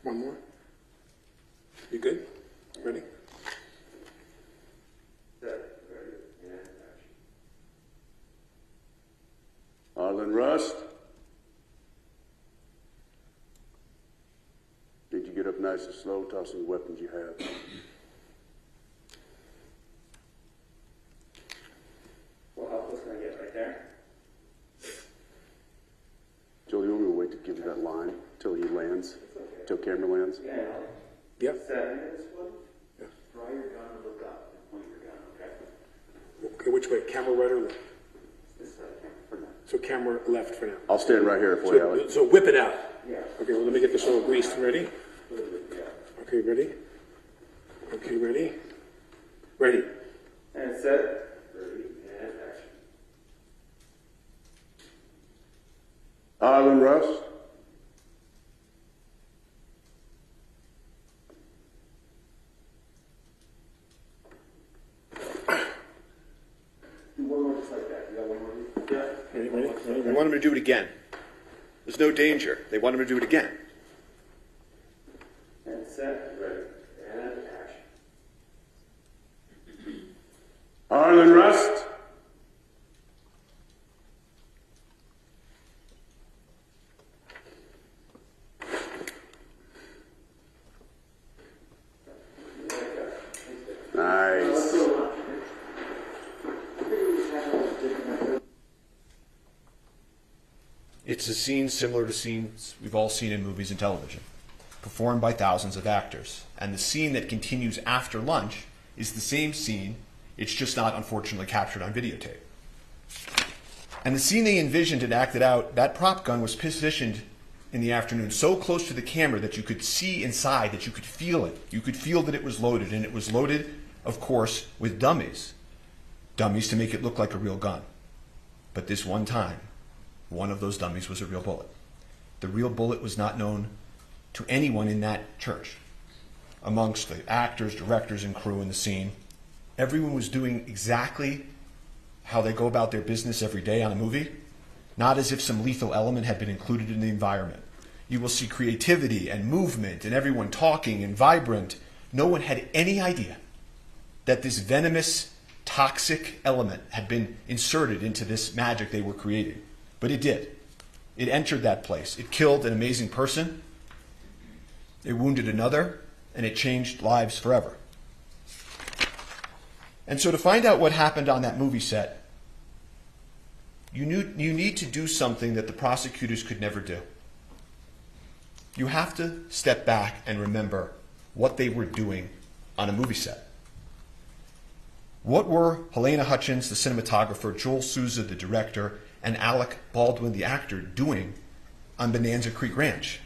One more. You good? Ready? Arlen Rust? Did you get up nice and slow, tossing the weapons you have? Well, how close can I get? Right there? Joe, you want me to wait to give you that line till he lands? Okay. Till camera lands? Yeah. Yep. 7 minutes, one. Yeah. Draw your gun and look up and point your gun, okay? Okay, which way? Camera right or left? This side, for now. So camera left for now. I'll stand right here for you, Alec. So whip it out. Yeah. Okay, well, let me get this all greased. Ready? Yeah. Okay, ready? Okay, ready? Ready. And set. Ready, and action. Arlen Rust? Do one more just like that. You got one more? Yeah. Ready? They want him to do it again. There's no danger. They want him to do it again. And set. Ready, and action. Arlen Rust? Nice. It's a scene similar to scenes we've all seen in movies and television, performed by thousands of actors. And the scene that continues after lunch is the same scene, it's just not unfortunately captured on videotape. And the scene they envisioned and acted out, that prop gun was positioned in the afternoon so close to the camera that you could see inside, that you could feel it. You could feel that it was loaded, and it was loaded, of course, with dummies. Dummies to make it look like a real gun. But this one time, one of those dummies was a real bullet. The real bullet was not known to anyone in that church. Amongst the actors, directors, and crew in the scene, everyone was doing exactly how they go about their business every day on a movie, not as if some lethal element had been included in the environment. You will see creativity and movement and everyone talking and vibrant. No one had any idea that this venomous, toxic element had been inserted into this magic they were creating. But it did. It entered that place. It killed an amazing person. It wounded another, and it changed lives forever. And so to find out what happened on that movie set, you need to do something that the prosecutors could never do. You have to step back and remember what they were doing on a movie set. What were Helena Hutchins, the cinematographer, Joel Souza, the director, and Alec Baldwin, the actor, doing on Bonanza Creek Ranch?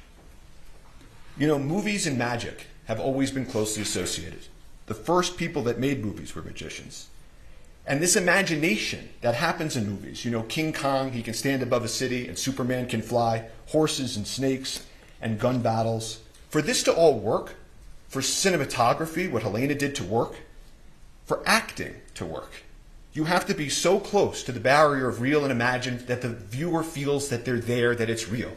You know, movies and magic have always been closely associated. The first people that made movies were magicians. And this imagination that happens in movies, you know, King Kong, he can stand above a city, and Superman can fly, horses and snakes and gun battles. For this to all work, for cinematography, what Helena did to work, for acting to work, you have to be so close to the barrier of real and imagined that the viewer feels that they're there, that it's real.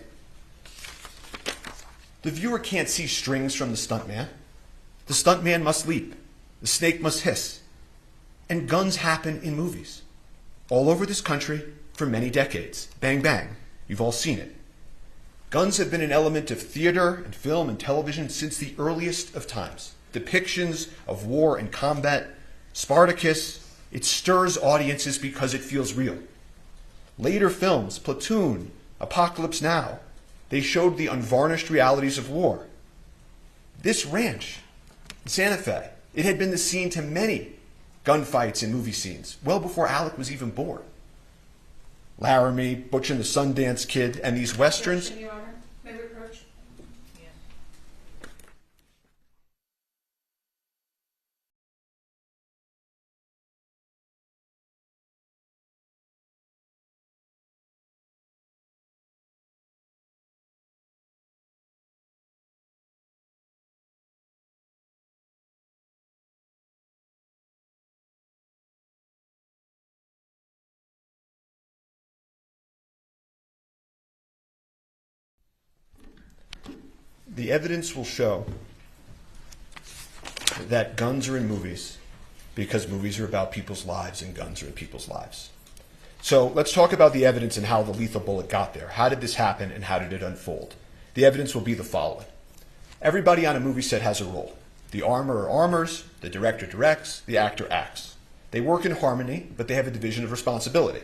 The viewer can't see strings from the stuntman. The stuntman must leap. The snake must hiss. And guns happen in movies. All over this country for many decades. Bang, bang. You've all seen it. Guns have been an element of theater and film and television since the earliest of times. Depictions of war and combat. Spartacus, it stirs audiences because it feels real. Later films, Platoon, Apocalypse Now, they showed the unvarnished realities of war. This ranch in Santa Fe, it had been the scene to many gunfights and movie scenes, well before Alec was even born. Laramie, Butch and the Sundance Kid, and these westerns. Your Honor, may we approach? Yeah. the evidence will show that guns are in movies because movies are about people's lives and guns are in people's lives. So let's talk about the evidence and how the lethal bullet got there. How did this happen and how did it unfold? The evidence will be the following. Everybody on a movie set has a role. The armorer armors, the director directs, the actor acts. They work in harmony, but they have a division of responsibility.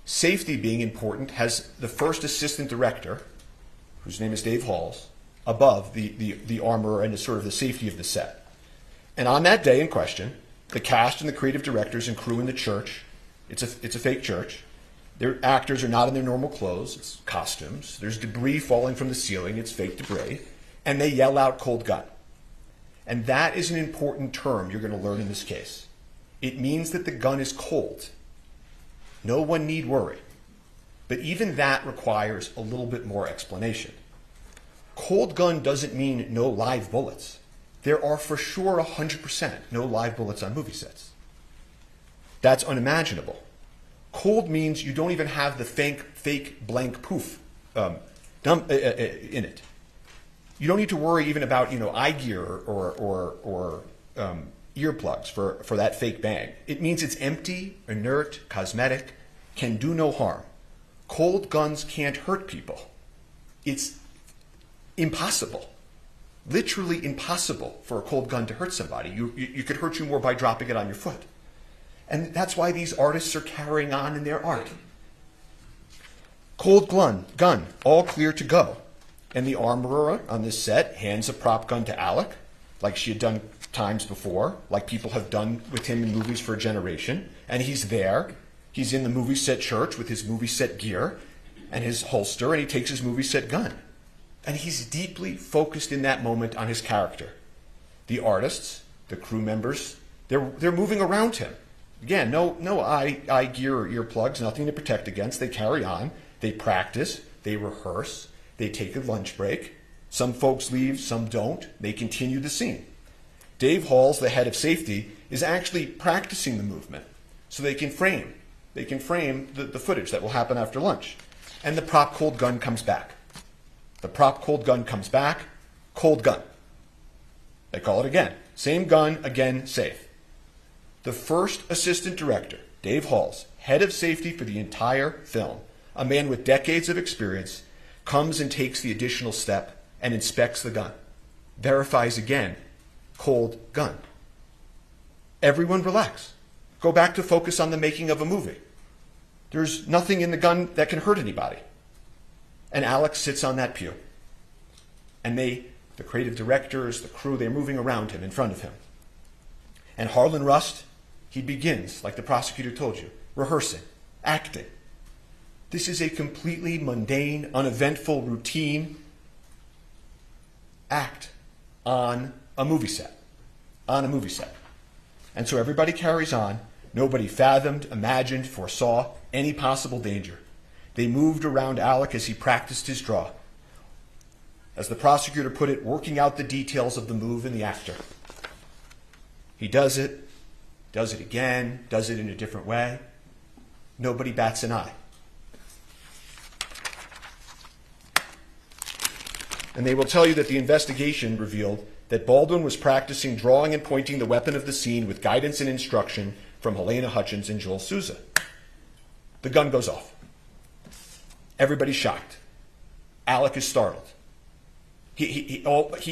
Safety, being important, has the first assistant director, whose name is Dave Halls, above the armorer and the sort of the safety of the set. And on that day in question, the cast and the creative directors and crew in the church, it's a fake church, their actors are not in their normal clothes, it's costumes, there's debris falling from the ceiling, it's fake debris, and they yell out "cold gun." And that is an important term you're going to learn in this case. It means that the gun is cold. No one need worry. But even that requires a little bit more explanation. Cold gun doesn't mean no live bullets. There are for sure 100% no live bullets on movie sets. That's unimaginable. Cold means you don't even have the fake blank poof in it. You don't need to worry even about eye gear or earplugs for that fake bang. It means it's empty, inert, cosmetic, can do no harm. Cold guns can't hurt people. It's impossible, literally impossible for a cold gun to hurt somebody. You could hurt you more by dropping it on your foot. And that's why these artists are carrying on in their art. Cold gun, all clear to go. And the armorer on this set hands a prop gun to Alec, like she had done times before, like people have done with him in movies for a generation. And he's there. He's in the movie set church with his movie set gear and his holster, and he takes his movie set gun. And he's deeply focused in that moment on his character. The artists, the crew members, they're moving around him. Again, no eye gear or earplugs, nothing to protect against. They carry on. They practice. They rehearse. They take a lunch break. Some folks leave, some don't. They continue the scene. Dave Halls, the head of safety, is actually practicing the movement so they can frame. They can frame the footage that will happen after lunch. And the prop cold gun comes back. The prop cold gun comes back. Cold gun. They call it again. Same gun, again, safe. The first assistant director, Dave Halls, head of safety for the entire film, a man with decades of experience, comes and takes the additional step and inspects the gun. Verifies again, cold gun. Everyone relax. Go back to focus on the making of a movie. There's nothing in the gun that can hurt anybody. And Alex sits on that pew. And the creative directors, the crew, they're moving around him, in front of him. And Harlan Rust, he begins, like the prosecutor told you, rehearsing, acting. This is a completely mundane, uneventful, routine act on a movie set. On a movie set. And so everybody carries on. Nobody fathomed, imagined, foresaw any possible danger. They moved around Alec as he practiced his draw. As the prosecutor put it, working out the details of the move and the actor. He does it again, does it in a different way. Nobody bats an eye. And they will tell you that the investigation revealed that Baldwin was practicing drawing and pointing the weapon of the scene with guidance and instruction from Helena Hutchins and Joel Souza. The gun goes off. Everybody's shocked. Alec is startled. He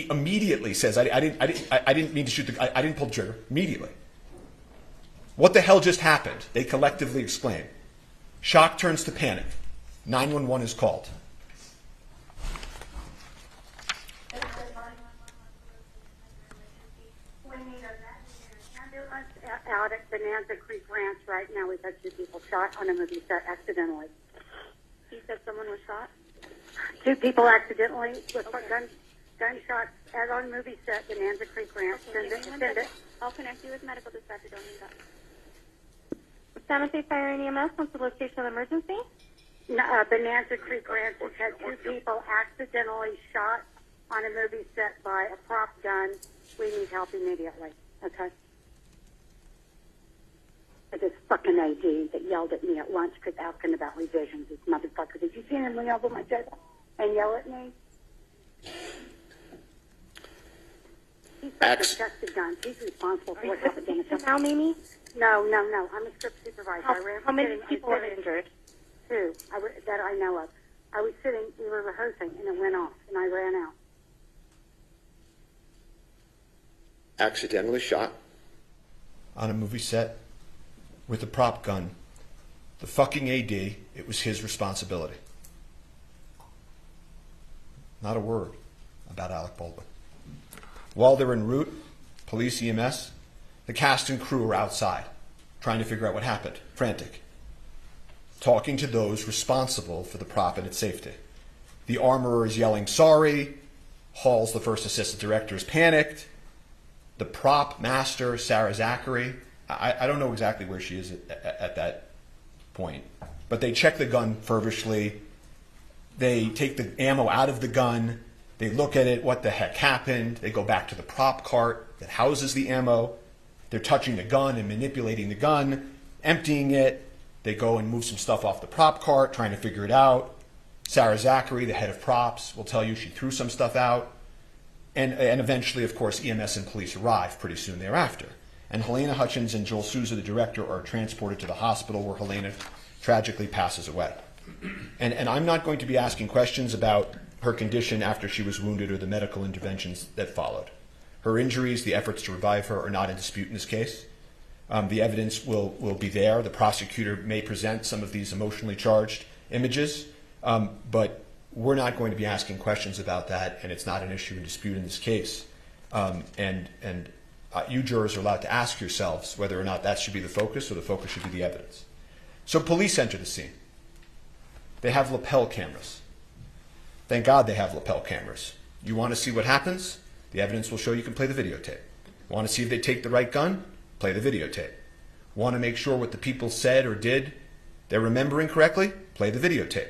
immediately says, I didn't mean to shoot I didn't pull the trigger. Immediately. What the hell just happened? They collectively exclaim. Shock turns to panic. 911 is called. Out at Bonanza Creek Ranch right now. We've had 2 people shot on a movie set accidentally. You said someone was shot? 2 people accidentally with gunshots as on movie set, Bonanza Creek Ranch. Okay, Send it. I'll connect you with medical dispatcher. Don't need that. San Jose Fire and EMS, what's the location of the emergency? Bonanza Creek Ranch has had 2 people accidentally shot on a movie set by a prop gun. We need help immediately. Okay? This fucking AD that yelled at me at lunch because asking about revisions. This motherfucker. Did you see him lean over my table and yell at me? check the guns. He's responsible for what happened in the company. Now, Mimi? No. I'm a script supervisor. How many people were injured? Two that I know of. I was sitting, we were rehearsing, and it went off, and I ran out. Accidentally shot on a movie set with a prop gun. The fucking AD, it was his responsibility. Not a word about Alec Baldwin. While they're en route, police, EMS, the cast and crew are outside trying to figure out what happened, frantic, talking to those responsible for the prop and its safety. The armorer is yelling, sorry. Hall's the first assistant director is panicked. The prop master, Sarah Zachary, I don't know exactly where she is at that point, but they check the gun feverishly. They take the ammo out of the gun. They look at it. What the heck happened? They go back to the prop cart that houses the ammo. They're touching the gun and manipulating the gun, emptying it. They go and move some stuff off the prop cart, trying to figure it out. Sarah Zachary, the head of props, will tell you she threw some stuff out. And eventually, of course, EMS and police arrive pretty soon thereafter. And Helena Hutchins and Joel Souza, the director, are transported to the hospital where Helena tragically passes away. And I'm not going to be asking questions about her condition after she was wounded or the medical interventions that followed. Her injuries, the efforts to revive her, are not in dispute in this case. The evidence will be there. The prosecutor may present some of these emotionally charged images, but we're not going to be asking questions about that, and it's not an issue in dispute in this case. You jurors are allowed to ask yourselves whether or not that should be the focus or the focus should be the evidence. So police enter the scene. They have lapel cameras. Thank God they have lapel cameras. You want to see what happens? The evidence will show you can play the videotape. Want to see if they take the right gun? Play the videotape. Want to make sure what the people said or did they're remembering correctly? Play the videotape.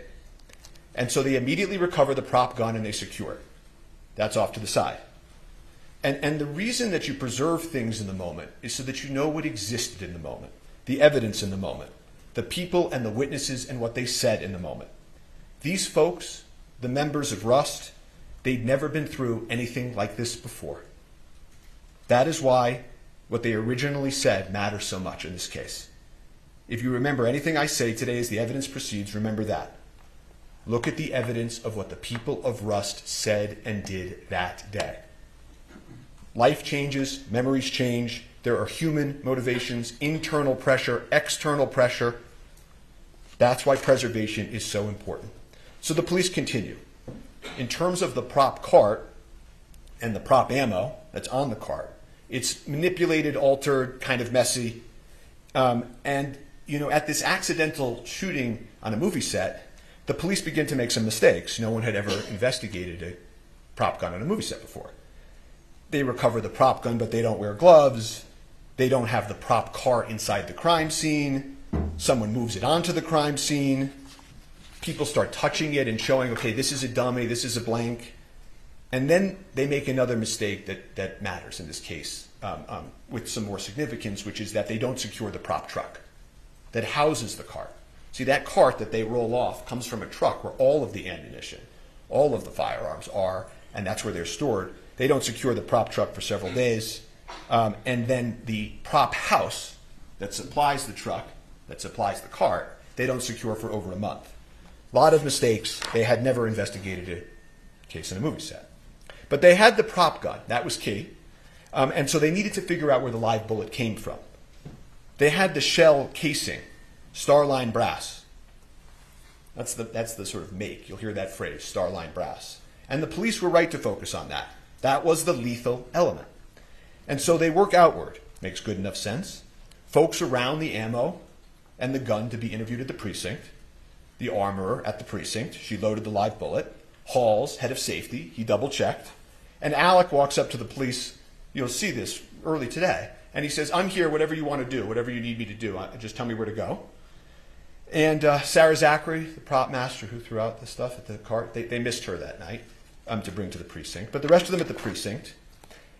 And so they immediately recover the prop gun and they secure it. That's off to the side. And the reason that you preserve things in the moment is so that you know what existed in the moment, the evidence in the moment, the people and the witnesses and what they said in the moment. These folks, the members of Rust, they'd never been through anything like this before. That is why what they originally said matters so much in this case. If you remember anything I say today as the evidence proceeds, remember that. Look at the evidence of what the people of Rust said and did that day. Life changes, memories change, there are human motivations, internal pressure, external pressure. That's why preservation is so important. So the police continue. In terms of the prop cart and the prop ammo that's on the cart, it's manipulated, altered, kind of messy. And, you know, at this accidental shooting on a movie set, the police begin to make some mistakes. No one had ever investigated a prop gun on a movie set before. They recover the prop gun, but they don't wear gloves. They don't have the prop cart inside the crime scene. Someone moves it onto the crime scene. People start touching it and showing, okay, this is a dummy, this is a blank. And then they make another mistake that matters in this case with some more significance, which is that they don't secure the prop truck that houses the cart. See, that cart that they roll off comes from a truck where all of the ammunition, all of the firearms are, and that's where they're stored. They don't secure the prop truck for several days. And then the prop house that supplies the truck, that supplies the cart, they don't secure for over a month. A lot of mistakes. They had never investigated a case in a movie set. But they had the prop gun. That was key. And so they needed to figure out where the live bullet came from. They had the shell casing, Starline brass. That's the sort of make. You'll hear that phrase, Starline brass. And the police were right to focus on that. That was the lethal element. And so they work outward. Makes good enough sense. Folks around the ammo and the gun to be interviewed at the precinct. The armorer at the precinct. She loaded the live bullet. Hall's head of safety. He double-checked. And Alec walks up to the police. You'll see this early today. And he says, I'm here, whatever you want to do, whatever you need me to do. Just tell me where to go. And Sarah Zachary, the prop master who threw out the stuff at the cart, they missed her that night to bring to the precinct. But the rest of them at the precinct.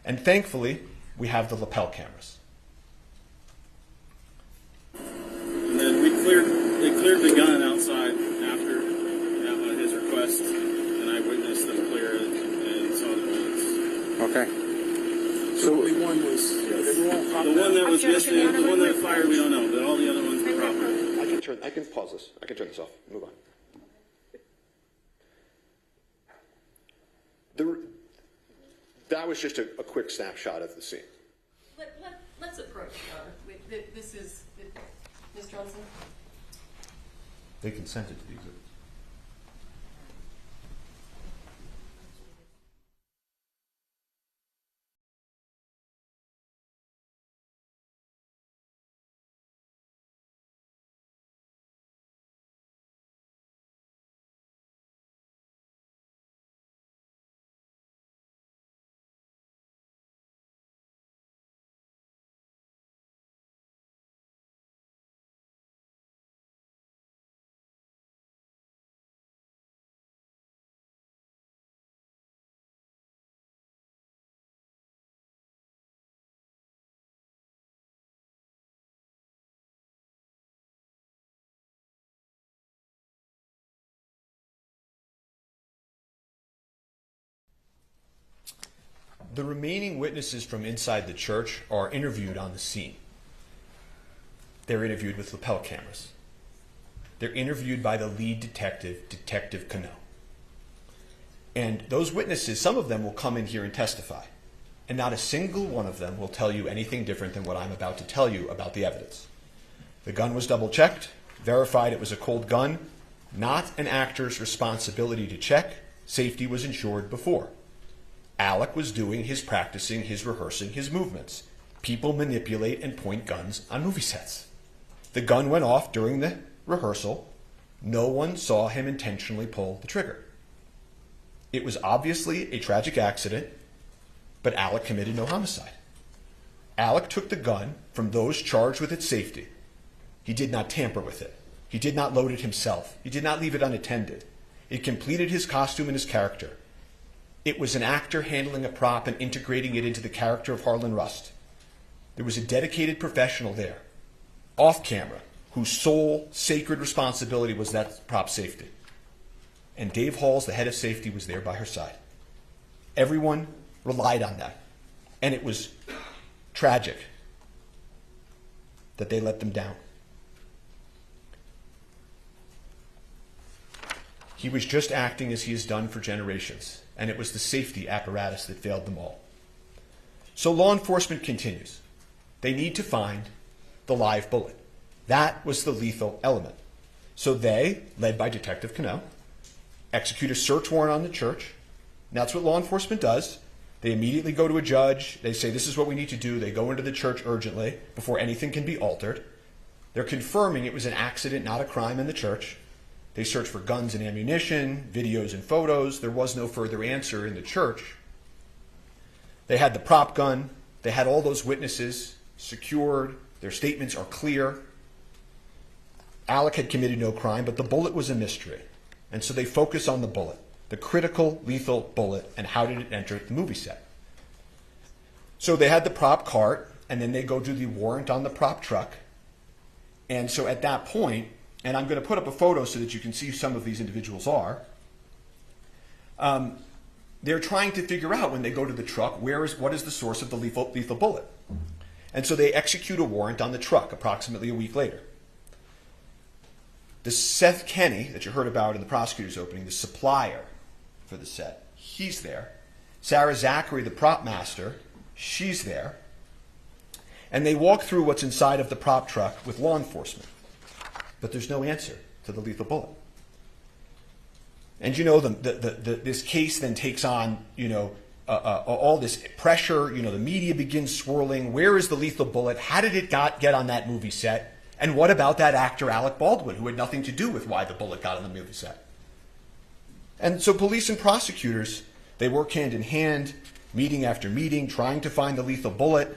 And thankfully, we have the lapel cameras. And then they cleared the gun outside after his request, and I witnessed them clear it and saw the bullets. Okay. only one was, they were all The popped one out. that was missing, the one that fired, we don't know, but all the other ones were proper. I can pause this. I can turn this off. Move on. That was just a quick snapshot of the scene. Let's approach each other. This is, Ms. Johnson? They consented to the exhibits. The remaining witnesses from inside the church are interviewed on the scene. They're interviewed with lapel cameras. They're interviewed by the lead detective, Detective Cano. And those witnesses, some of them will come in here and testify. And not a single one of them will tell you anything different than what I'm about to tell you about the evidence. The gun was double-checked, verified it was a cold gun, not an actor's responsibility to check. Safety was ensured before. Alec was doing his practicing, his rehearsing, his movements. People manipulate and point guns on movie sets. The gun went off during the rehearsal. No one saw him intentionally pull the trigger. It was obviously a tragic accident, but Alec committed no homicide. Alec took the gun from those charged with its safety. He did not tamper with it. He did not load it himself. He did not leave it unattended. It completed his costume and his character. It was an actor handling a prop and integrating it into the character of Harlan Rust. There was a dedicated professional there, off camera, whose sole sacred responsibility was that prop safety. And Dave Halls, the head of safety, was there by her side. Everyone relied on that. And it was tragic that they let them down. He was just acting as he has done for generations, and it was the safety apparatus that failed them all. So law enforcement continues. They need to find the live bullet. That was the lethal element. So they, led by Detective Cano, execute a search warrant on the church. And that's what law enforcement does. They immediately go to a judge. They say, this is what we need to do. They go into the church urgently before anything can be altered. They're confirming it was an accident, not a crime in the church. They search for guns and ammunition, videos and photos. There was no further answer in the church. They had the prop gun. They had all those witnesses secured. Their statements are clear. Alec had committed no crime, but the bullet was a mystery. And so they focus on the bullet, the critical, lethal bullet, and how did it enter the movie set. So they had the prop cart, and then they go do the warrant on the prop truck. And so at that point, and I'm going to put up a photo so that you can see who some of these individuals are. They're trying to figure out when they go to the truck, what is the source of the lethal bullet? And so they execute a warrant on the truck approximately a week later. The Seth Kenny that you heard about in the prosecutor's opening, the supplier for the set, he's there. Sarah Zachary, the prop master, she's there. And they walk through what's inside of the prop truck with law enforcement. But there's no answer to the lethal bullet. And you know, this case then takes on, all this pressure. The media begins swirling. Where is the lethal bullet? How did it get on that movie set? And what about that actor, Alec Baldwin, who had nothing to do with why the bullet got on the movie set? And so police and prosecutors, they work hand in hand, meeting after meeting, trying to find the lethal bullet,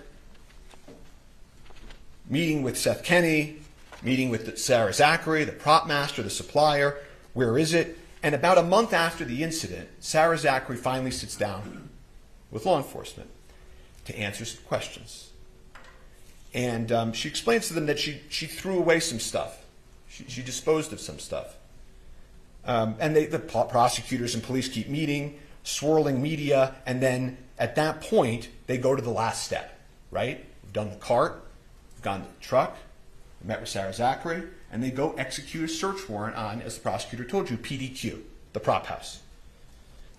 meeting with Seth Kenny, meeting with Sarah Zachary, the prop master, the supplier. Where is it? And about a month after the incident, Sarah Zachary finally sits down with law enforcement to answer some questions. And she explains to them that she threw away some stuff. She disposed of some stuff. And the prosecutors and police keep meeting, swirling media, and then At that point, they go to the last step, right? We've done the cart, we've gone to the truck, we met with Sarah Zachary, and they go execute a search warrant on, as the prosecutor told you, PDQ, the prop house.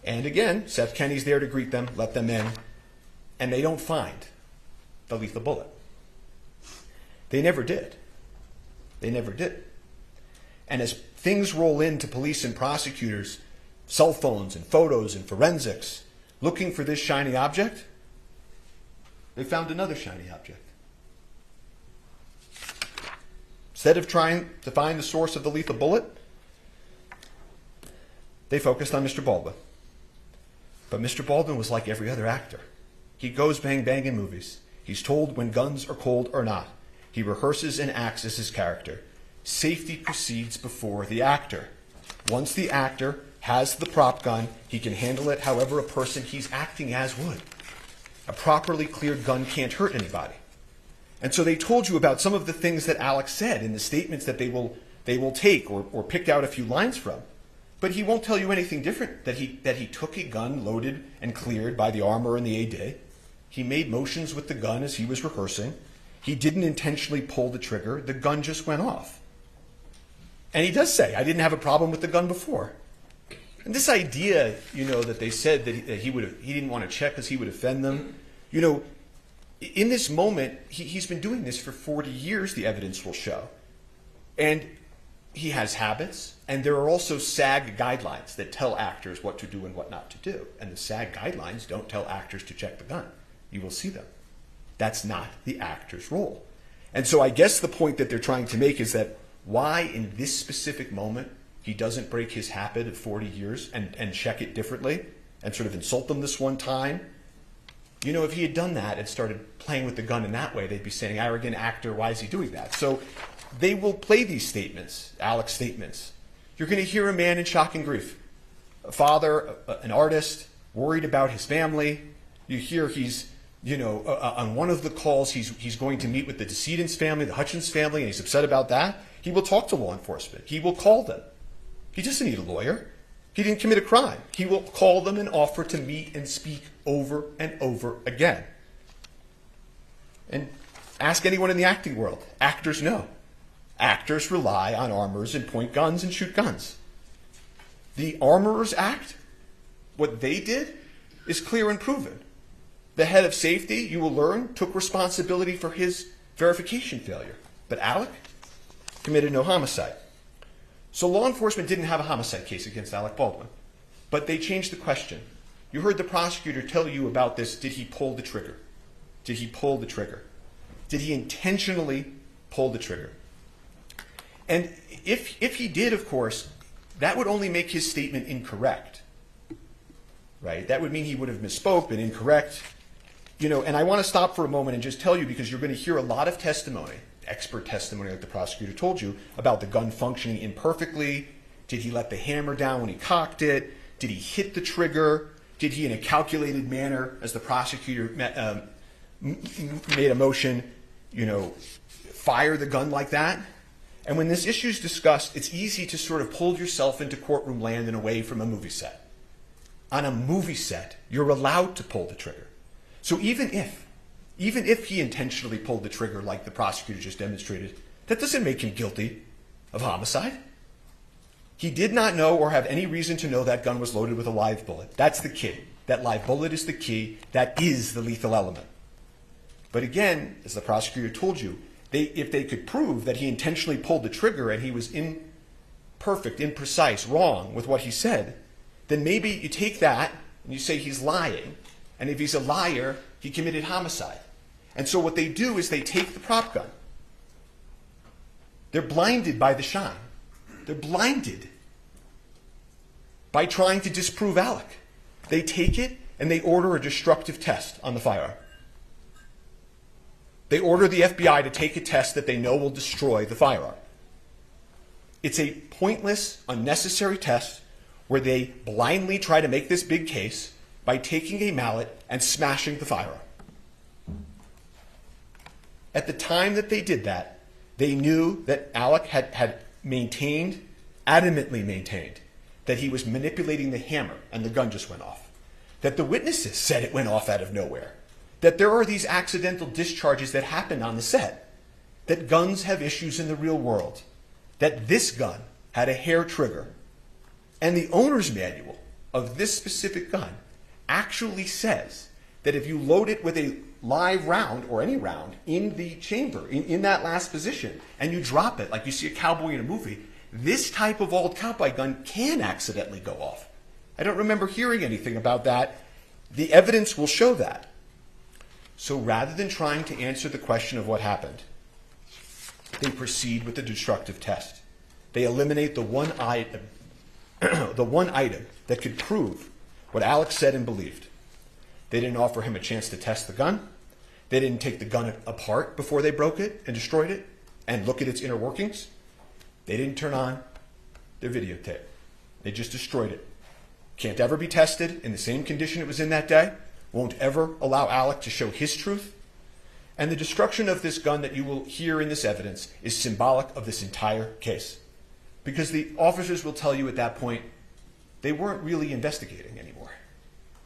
And again, Seth Kenny's there to greet them, let them in, and they don't find the lethal bullet. They never did. They never did. And as things roll into police and prosecutors, cell phones and photos and forensics, looking for this shiny object, they found another shiny object. Instead of trying to find the source of the lethal bullet, they focused on Mr. Baldwin. But Mr. Baldwin was like every other actor. He goes bang bang in movies. He's told when guns are cold or not. He rehearses and acts as his character. Safety proceeds before the actor. Once the actor has the prop gun, he can handle it however a person he's acting as would. A properly cleared gun can't hurt anybody. And so they told you about some of the things that Alex said in the statements that they will take or pick out a few lines from. But he won't tell you anything different, that he took a gun loaded and cleared by the armor and the AD. He made motions with the gun as he was rehearsing. He didn't intentionally pull the trigger. The gun just went off. And he does say, I didn't have a problem with the gun before. And this idea, that they said that he didn't want to check because he would offend them, in this moment, he's been doing this for 40 years, the evidence will show. And he has habits, and there are also SAG guidelines that tell actors what to do and what not to do. And the SAG guidelines don't tell actors to check the gun. You will see them. That's not the actor's role. And so I guess the point that they're trying to make is that why in this specific moment he doesn't break his habit of 40 years and check it differently and sort of insult them this one time. If he had done that and started playing with the gun in that way, they'd be saying, arrogant actor, why is he doing that? So they will play these statements, Alec's statements. You're going to hear a man in shock and grief. A father, an artist, worried about his family. You hear he's, on one of the calls, he's going to meet with the decedent's family, the Hutchins family, and he's upset about that. He will talk to law enforcement. He will call them. He doesn't need a lawyer. He didn't commit a crime. He will call them and offer to meet and speak over and over again. And ask anyone in the acting world. Actors know. Actors rely on armorers and point guns and shoot guns. The Armorers Act, what they did, is clear and proven. The head of safety, you will learn, took responsibility for his verification failure. But Alec committed no homicide. So law enforcement didn't have a homicide case against Alec Baldwin. But they changed the question. You heard the prosecutor tell you about this. Did he pull the trigger? Did he pull the trigger? Did he intentionally pull the trigger? And if he did, of course, that would only make his statement incorrect. Right? That would mean he would have misspoke, been incorrect. And I want to stop for a moment and just tell you, because you're going to hear a lot of testimony, expert testimony like the prosecutor told you, about the gun functioning imperfectly. Did he let the hammer down when he cocked it? Did he hit the trigger? Did he, in a calculated manner, as the prosecutor made a motion, fire the gun like that? And when this issue is discussed, it's easy to sort of pull yourself into courtroom land and away from a movie set. On a movie set, you're allowed to pull the trigger. So even if he intentionally pulled the trigger like the prosecutor just demonstrated, that doesn't make him guilty of homicide. He did not know or have any reason to know that gun was loaded with a live bullet. That's the key. That live bullet is the key. That is the lethal element. But again, as the prosecutor told you, if they could prove that he intentionally pulled the trigger and he was imperfect, imprecise, wrong with what he said, then maybe you take that and you say he's lying. And if he's a liar, he committed homicide. And so what they do is they take the prop gun. They're blinded by the shine. They're blinded by trying to disprove Alec. They take it and they order a destructive test on the firearm. They order the FBI to take a test that they know will destroy the firearm. It's a pointless, unnecessary test where they blindly try to make this big case by taking a mallet and smashing the firearm. At the time that they did that, they knew that Alec had adamantly maintained, that he was manipulating the hammer and the gun just went off. that the witnesses said it went off out of nowhere, that there are these accidental discharges that happen on the set, that guns have issues in the real world, that this gun had a hair trigger, and the owner's manual of this specific gun actually says that if you load it with a live round or any round in the chamber, in that last position, and you drop it like you see a cowboy in a movie, this type of old cowboy gun can accidentally go off. I don't remember hearing anything about that. The evidence will show that. So rather than trying to answer the question of what happened, they proceed with the destructive test. They eliminate the one item, that could prove what Alec said and believed. They didn't offer him a chance to test the gun. They didn't take the gun apart before they broke it and destroyed it and look at its inner workings. They didn't turn on their videotape. They just destroyed it. Can't ever be tested in the same condition it was in that day. Won't ever allow Alec to show his truth. And the destruction of this gun that you will hear in this evidence is symbolic of this entire case. Because the officers will tell you at that point, they weren't really investigating anymore.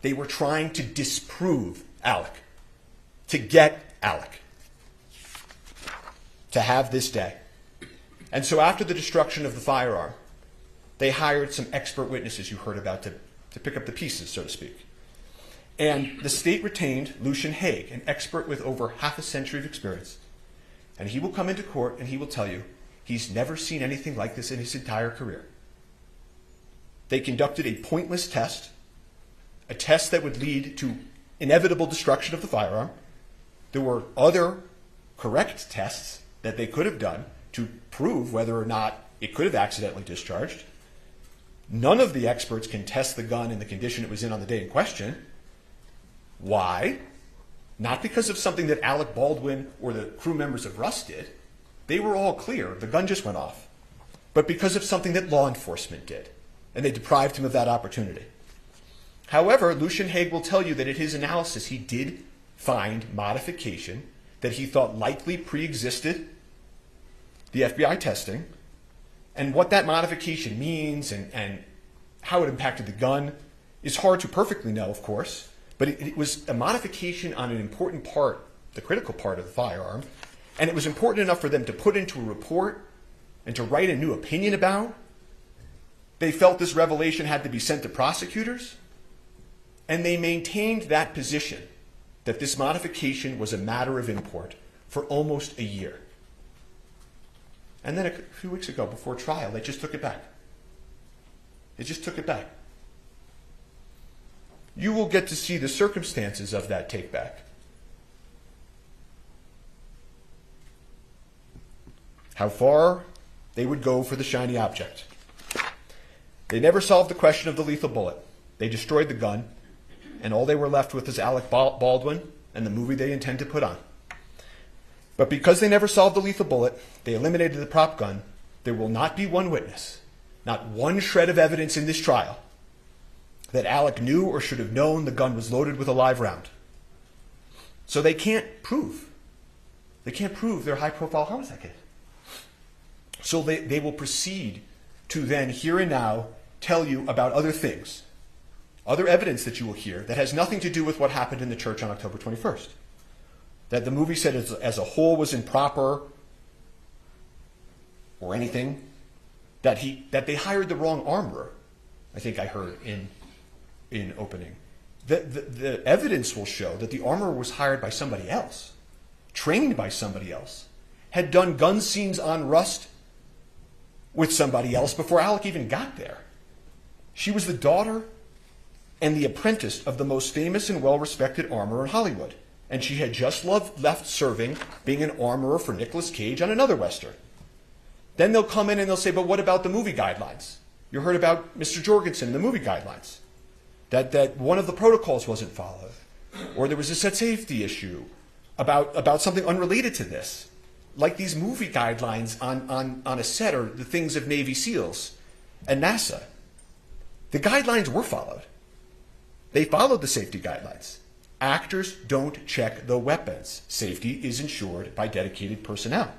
They were trying to disprove Alec, to get Alec, to have this day. And so after the destruction of the firearm, they hired some expert witnesses you heard about to pick up the pieces, so to speak. And the state retained Lucian Haig, an expert with over half a century of experience. And he will come into court and he will tell you he's never seen anything like this in his entire career. They conducted a pointless test, a test that would lead to inevitable destruction of the firearm. There were other correct tests that they could have done to prove whether or not it could have accidentally discharged. None of the experts can test the gun in the condition it was in on the day in question. Why? Not because of something that Alec Baldwin or the crew members of Rust did. They were all clear. The gun just went off. But because of something that law enforcement did. And they deprived him of that opportunity. However, Lucian Haig will tell you that in his analysis, he did find modification that he thought likely pre-existed the FBI testing. And what that modification means and how it impacted the gun is hard to perfectly know, of course. But it was a modification on an important part, the critical part of the firearm. And it was important enough for them to put into a report and to write a new opinion about. They felt this revelation had to be sent to prosecutors. And they maintained that position, that this modification was a matter of import, for almost a year. And then a few weeks ago, before trial, they just took it back. They just took it back. You will get to see the circumstances of that take back. How far they would go for the shiny object. They never solved the question of the lethal bullet. They destroyed the gun, and all they were left with is Alec Baldwin and the movie they intend to put on. But because they never solved the lethal bullet, they eliminated the prop gun, there will not be one witness, not one shred of evidence in this trial, that Alec knew or should have known the gun was loaded with a live round. So they can't prove their high-profile homicide case. So they will proceed to then, here and now, tell you about other things, other evidence that you will hear that has nothing to do with what happened in the church on October 21st. That the movie set as a whole was improper or anything. That they hired the wrong armorer, I think I heard in opening. The evidence will show that the armorer was hired by somebody else, trained by somebody else, had done gun scenes on Rust with somebody else before Alec even got there. She was the daughter and the apprentice of the most famous and well-respected armorer in Hollywood. And she had just left serving, being an armorer for Nicolas Cage on another Western. Then they'll come in and they'll say, but what about the movie guidelines? You heard about Mr. Jorgensen and the movie guidelines. That one of the protocols wasn't followed. Or there was a set safety issue about something unrelated to this. Like these movie guidelines on a set or the things of Navy SEALs and NASA. The guidelines were followed. They followed the safety guidelines. Actors don't check the weapons. Safety is ensured by dedicated personnel.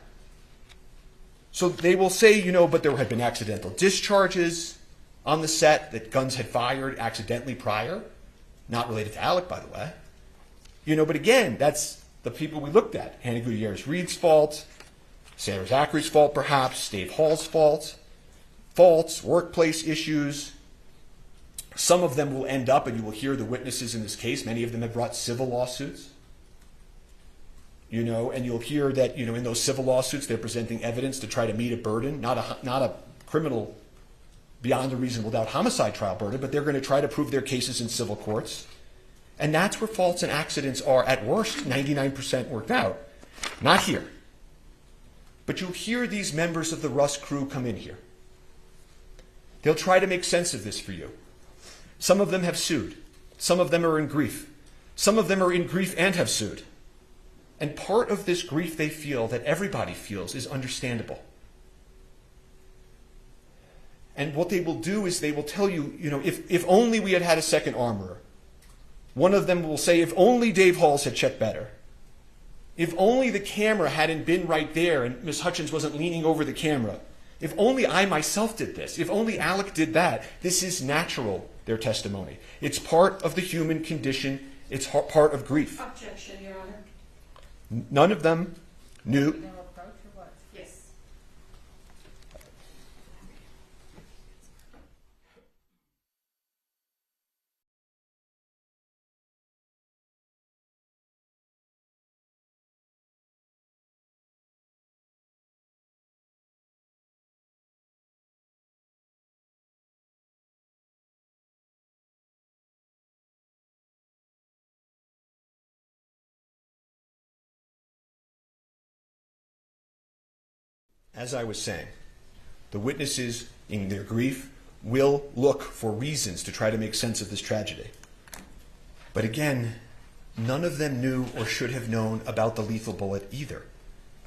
So they will say, but there had been accidental discharges on the set, that guns had fired accidentally prior. Not related to Alec, by the way. But again, that's the people we looked at. Hannah Gutierrez-Reed's fault, Sarah Zachary's fault, perhaps, Dave Hall's fault, faults, workplace issues. Some of them will end up, and you will hear the witnesses in this case, many of them have brought civil lawsuits. And you'll hear that, in those civil lawsuits, they're presenting evidence to try to meet a burden, not a criminal beyond a reasonable doubt homicide trial burden, but they're going to try to prove their cases in civil courts. And that's where faults and accidents are, at worst, 99% worked out. Not here. But you'll hear these members of the Russ crew come in here. They'll try to make sense of this for you. Some of them have sued. Some of them are in grief. Some of them are in grief and have sued. And part of this grief they feel, that everybody feels, is understandable. And what they will do is they will tell you, if only we had had a second armorer. One of them will say, if only Dave Halls had checked better. If only the camera hadn't been right there and Ms. Hutchins wasn't leaning over the camera. If only I myself did this. If only Alec did that. This is natural, their testimony. It's part of the human condition. It's part of grief. Objection, Your Honor. None of them knew. Yes. As I was saying, the witnesses, in their grief, will look for reasons to try to make sense of this tragedy. But again, none of them knew or should have known about the lethal bullet either.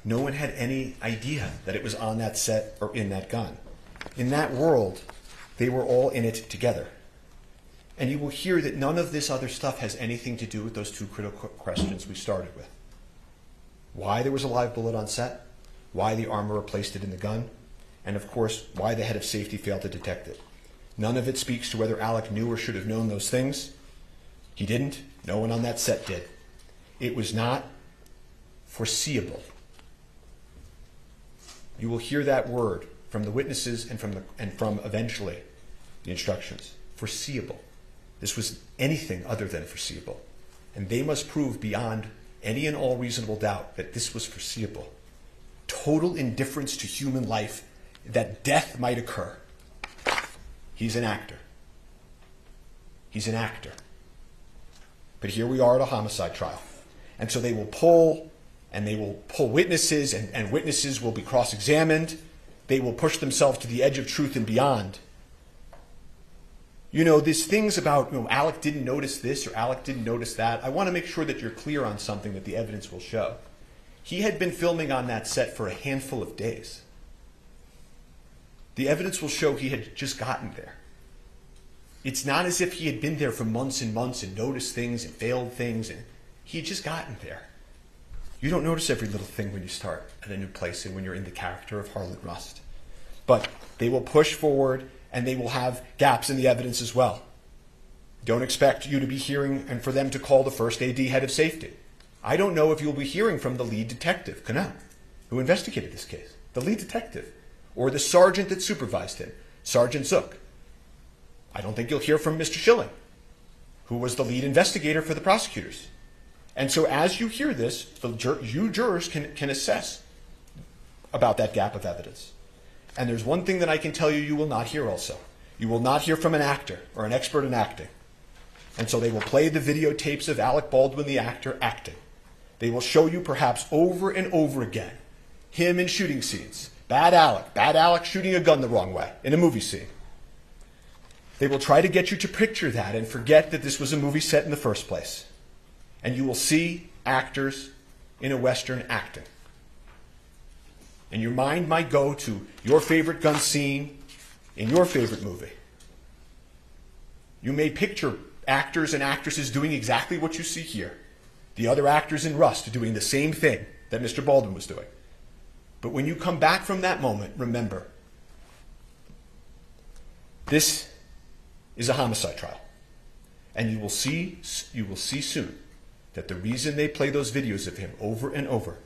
No one had any idea that it was on that set or in that gun. In that world, they were all in it together. And you will hear that none of this other stuff has anything to do with those two critical questions we started with. Why there was a live bullet on set, why the armorer placed it in the gun, and of course, why the head of safety failed to detect it. None of it speaks to whether Alec knew or should have known those things. He didn't. No one on that set did. It was not foreseeable. You will hear that word from the witnesses and from eventually the instructions. Foreseeable. This was anything other than foreseeable. And they must prove beyond any and all reasonable doubt that this was foreseeable. Total indifference to human life, that death might occur. He's an actor. He's an actor. But here we are at a homicide trial. And so they will pull witnesses, and witnesses will be cross-examined. They will push themselves to the edge of truth and beyond. These things about, Alec didn't notice this or Alec didn't notice that. I want to make sure that you're clear on something that the evidence will show. He had been filming on that set for a handful of days. The evidence will show he had just gotten there. It's not as if he had been there for months and months and noticed things and failed things. And he had just gotten there. You don't notice every little thing when you start at a new place and when you're in the character of Harlan Rust. But they will push forward, and they will have gaps in the evidence as well. Don't expect you to be hearing and for them to call the first AD head of safety. I don't know if you'll be hearing from the lead detective, Cannell, who investigated this case. The lead detective. Or the sergeant that supervised him, Sergeant Zook. I don't think you'll hear from Mr. Schilling, who was the lead investigator for the prosecutors. And so as you hear this, you jurors can assess about that gap of evidence. And there's one thing that I can tell you will not hear also. You will not hear from an actor or an expert in acting. And so they will play the videotapes of Alec Baldwin, the actor, acting. They will show you perhaps over and over again him in shooting scenes. Bad Alec shooting a gun the wrong way in a movie scene. They will try to get you to picture that and forget that this was a movie set in the first place. And you will see actors in a Western acting. And your mind might go to your favorite gun scene in your favorite movie. You may picture actors and actresses doing exactly what you see here. The other actors in Rust doing the same thing that Mr. Baldwin was doing. But when you come back from that moment, remember, this is a homicide trial. And you will see soon that the reason they play those videos of him over and over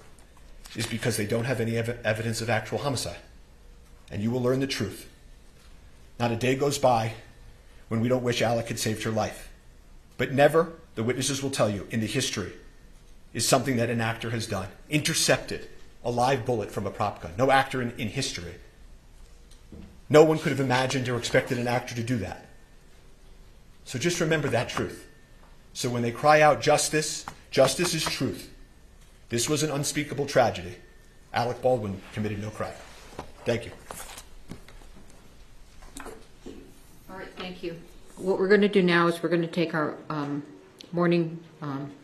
is because they don't have any evidence of actual homicide. And you will learn the truth. Not a day goes by when we don't wish Alec had saved her life. But never, the witnesses will tell you, in the history, is something that an actor has done. Intercepted a live bullet from a prop gun. No actor in history. No one could have imagined or expected an actor to do that. So just remember that truth. So when they cry out justice, justice is truth. This was an unspeakable tragedy. Alec Baldwin committed no crime. Thank you. All right, thank you. What we're going to do now is we're going to take our morning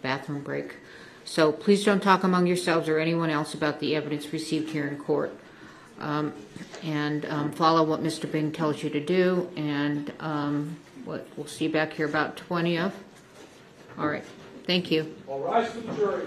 bathroom break. So please don't talk among yourselves or anyone else about the evidence received here in court. Follow what Mr. Bing tells you to do, and we'll see you back here about 20 of. All right, thank you. All rise for the jury.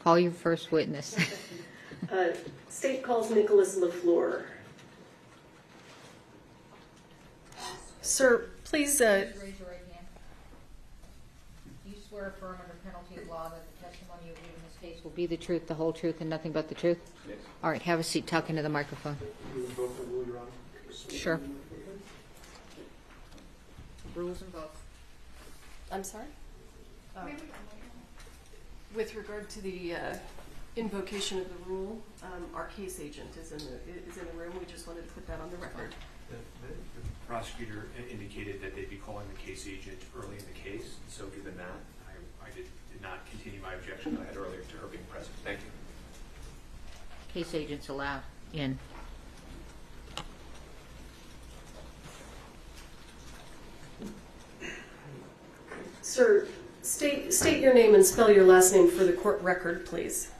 Call your first witness. State calls Nicholas LeFlore. Sir, please, Raise your right hand. Do you swear affirm under penalty of law that the testimony you give in this case will be the truth, the whole truth, and nothing but the truth? Yes. All right, have a seat. Talk into the microphone. Sure. Rules and votes. I'm sorry? With regard to the invocation of the rule, our case agent is in the room. We just wanted to put that on the record. The prosecutor indicated that they'd be calling the case agent early in the case, so given that, I did not continue my objection that I had earlier to her being present. Thank you. Case agents allowed in. Sir, state your name and spell your last name for the court record, please.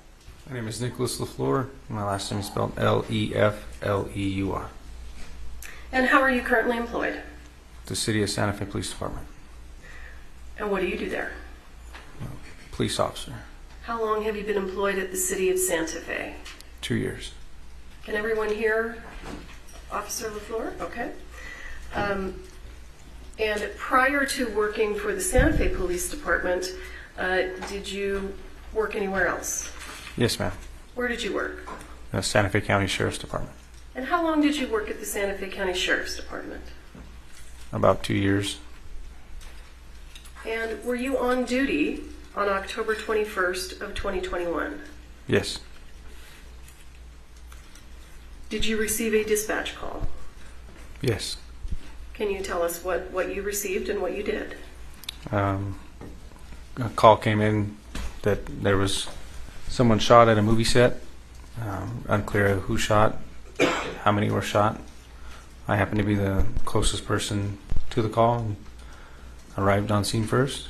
My name is Nicholas LeFlore. My last name is spelled Lefleur. And how are you currently employed? The City of Santa Fe Police Department. And what do you do there? Police officer. How long have you been employed at the City of Santa Fe? 2 years. Can everyone hear Officer LeFlore? Okay. And prior to working for the Santa Fe Police Department, did you work anywhere else? Yes, ma'am. Where did you work? The Santa Fe County Sheriff's Department. And how long did you work at the Santa Fe County Sheriff's Department? About 2 years. And were you on duty on October 21st of 2021? Yes. Did you receive a dispatch call? Yes. Can you tell us what you received and what you did? A call came in that there was someone shot at a movie set. Unclear who shot, how many were shot. I happened to be the closest person to the call and arrived on scene first.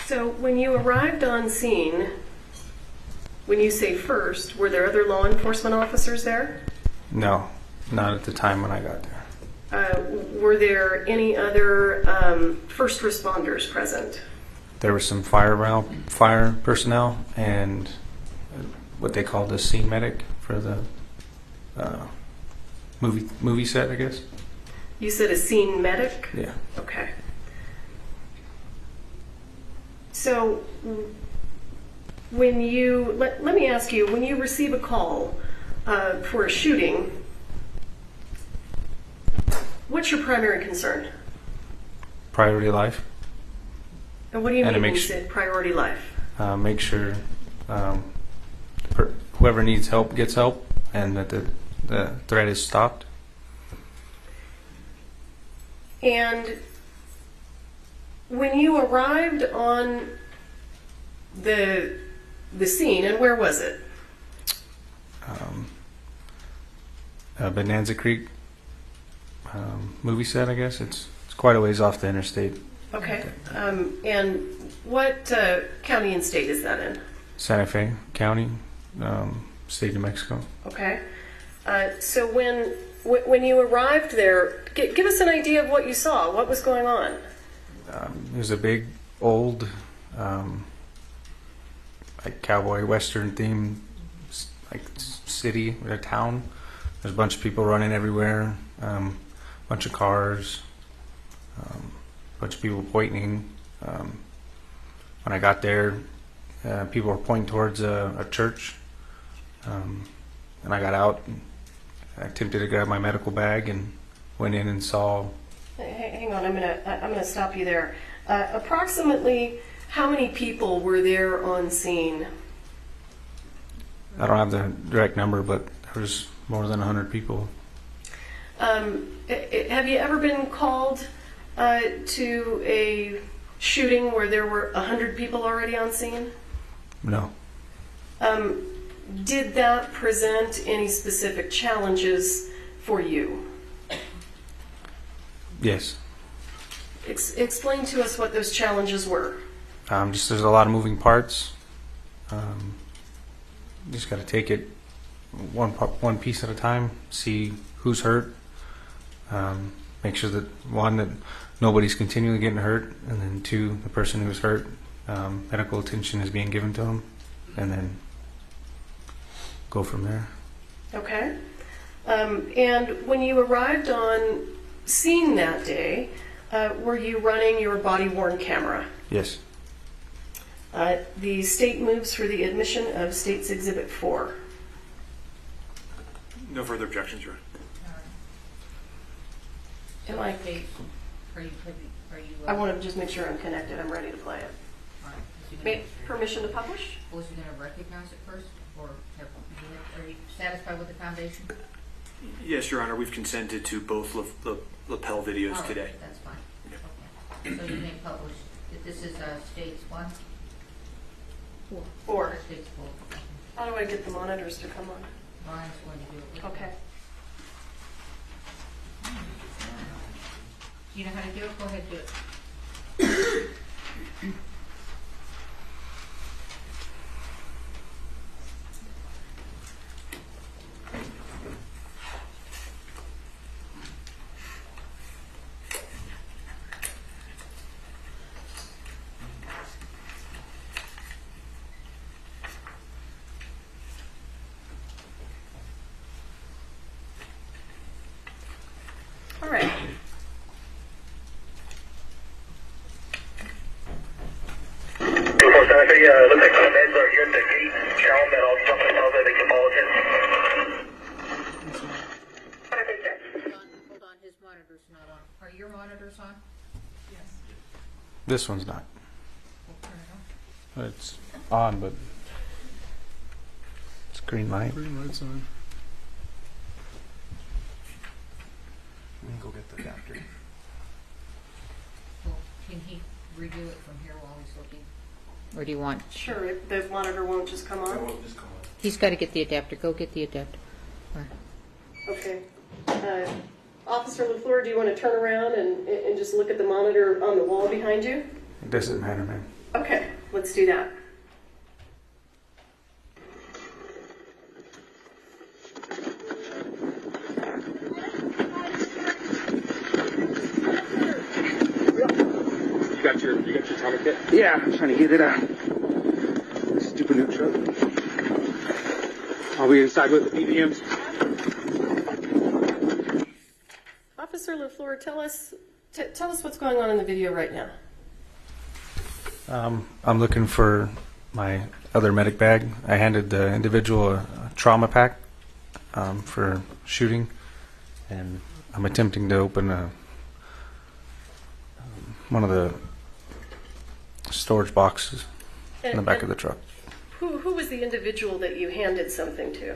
So when you arrived on scene, when you say first, were there other law enforcement officers there? No, not at the time when I got there. Were there any other first responders present? There was some fire personnel and what they called the scene medic for the movie set, I guess. You said a scene medic? Yeah. Okay. So when you, let me ask you, when you receive a call for a shooting, what's your primary concern? Priority life. And what do you And to mean when make you say priority life? Make sure whoever needs help gets help and that the threat is stopped. And when you arrived on the scene, and where was it? Bonanza Creek movie set, I guess. It's quite a ways off the interstate. Okay. And what county and state is that in? Santa Fe County, state of Mexico. Okay. So when you arrived there, give us an idea of what you saw. What was going on? It was a big, old, like cowboy western themed, like city or a town. There's a bunch of people running everywhere, bunch of cars, bunch of people pointing. When I got there, people were pointing towards a church, and I got out. And I attempted to grab my medical bag and went in and saw. Hang on, I'm gonna stop you there. Approximately how many people were there on scene? I don't have the direct number, but there was more than 100 people. Have you ever been called to a shooting where there were 100 people already on scene? No. Did that present any specific challenges for you? Yes. Explain to us what those challenges were. Just there's a lot of moving parts. Just got to take it one piece at a time. See who's hurt. Make sure that nobody's continually getting hurt, and then 2, the person who's hurt, medical attention is being given to them, and then go from there. Okay. And when you arrived on scene that day, were you running your body-worn camera? Yes. The state moves for the admission of State's Exhibit 4. No further objections, Your Honor. Am I? Are you? I want to just make sure I'm connected. I'm ready to play it. Permission to publish? Was he going to recognize it first, or are you satisfied with the foundation? Yes, Your Honor. We've consented to both lapel videos All right, today. That's fine. Okay. So you may publish. This is States 1? 4. States 4. Okay. How do I get the monitors to come on? Ryan's going to do it. with Okay. You know how to do it? Go ahead, do it. All right. Looks like the meds are here at the gate. Tell them that I'll stop and tell them they can follow him. Hold on, his monitor's not on. Are your monitors on? Yes. This one's not. We'll turn it on. It's on, but it's green light. Green light's on. Let me go get the adapter. Well, can he redo it from here while he's looking? Or do you want? Sure, if the monitor won't just come on. He's got to get the adapter. Go get the adapter. Okay. Officer LeFlore, do you want to turn around and just look at the monitor on the wall behind you? It doesn't matter, man. Okay, let's do that. You got your atomic kit? Yeah, I'm trying to get it out. Stupid new truck. Are we inside with the BBMs? Officer LeFlore, tell us what's going on in the video right now. I'm looking for my other medic bag. I handed the individual a trauma pack for shooting, and I'm attempting to open one of the storage boxes in the back of the truck. Who was the individual that you handed something to?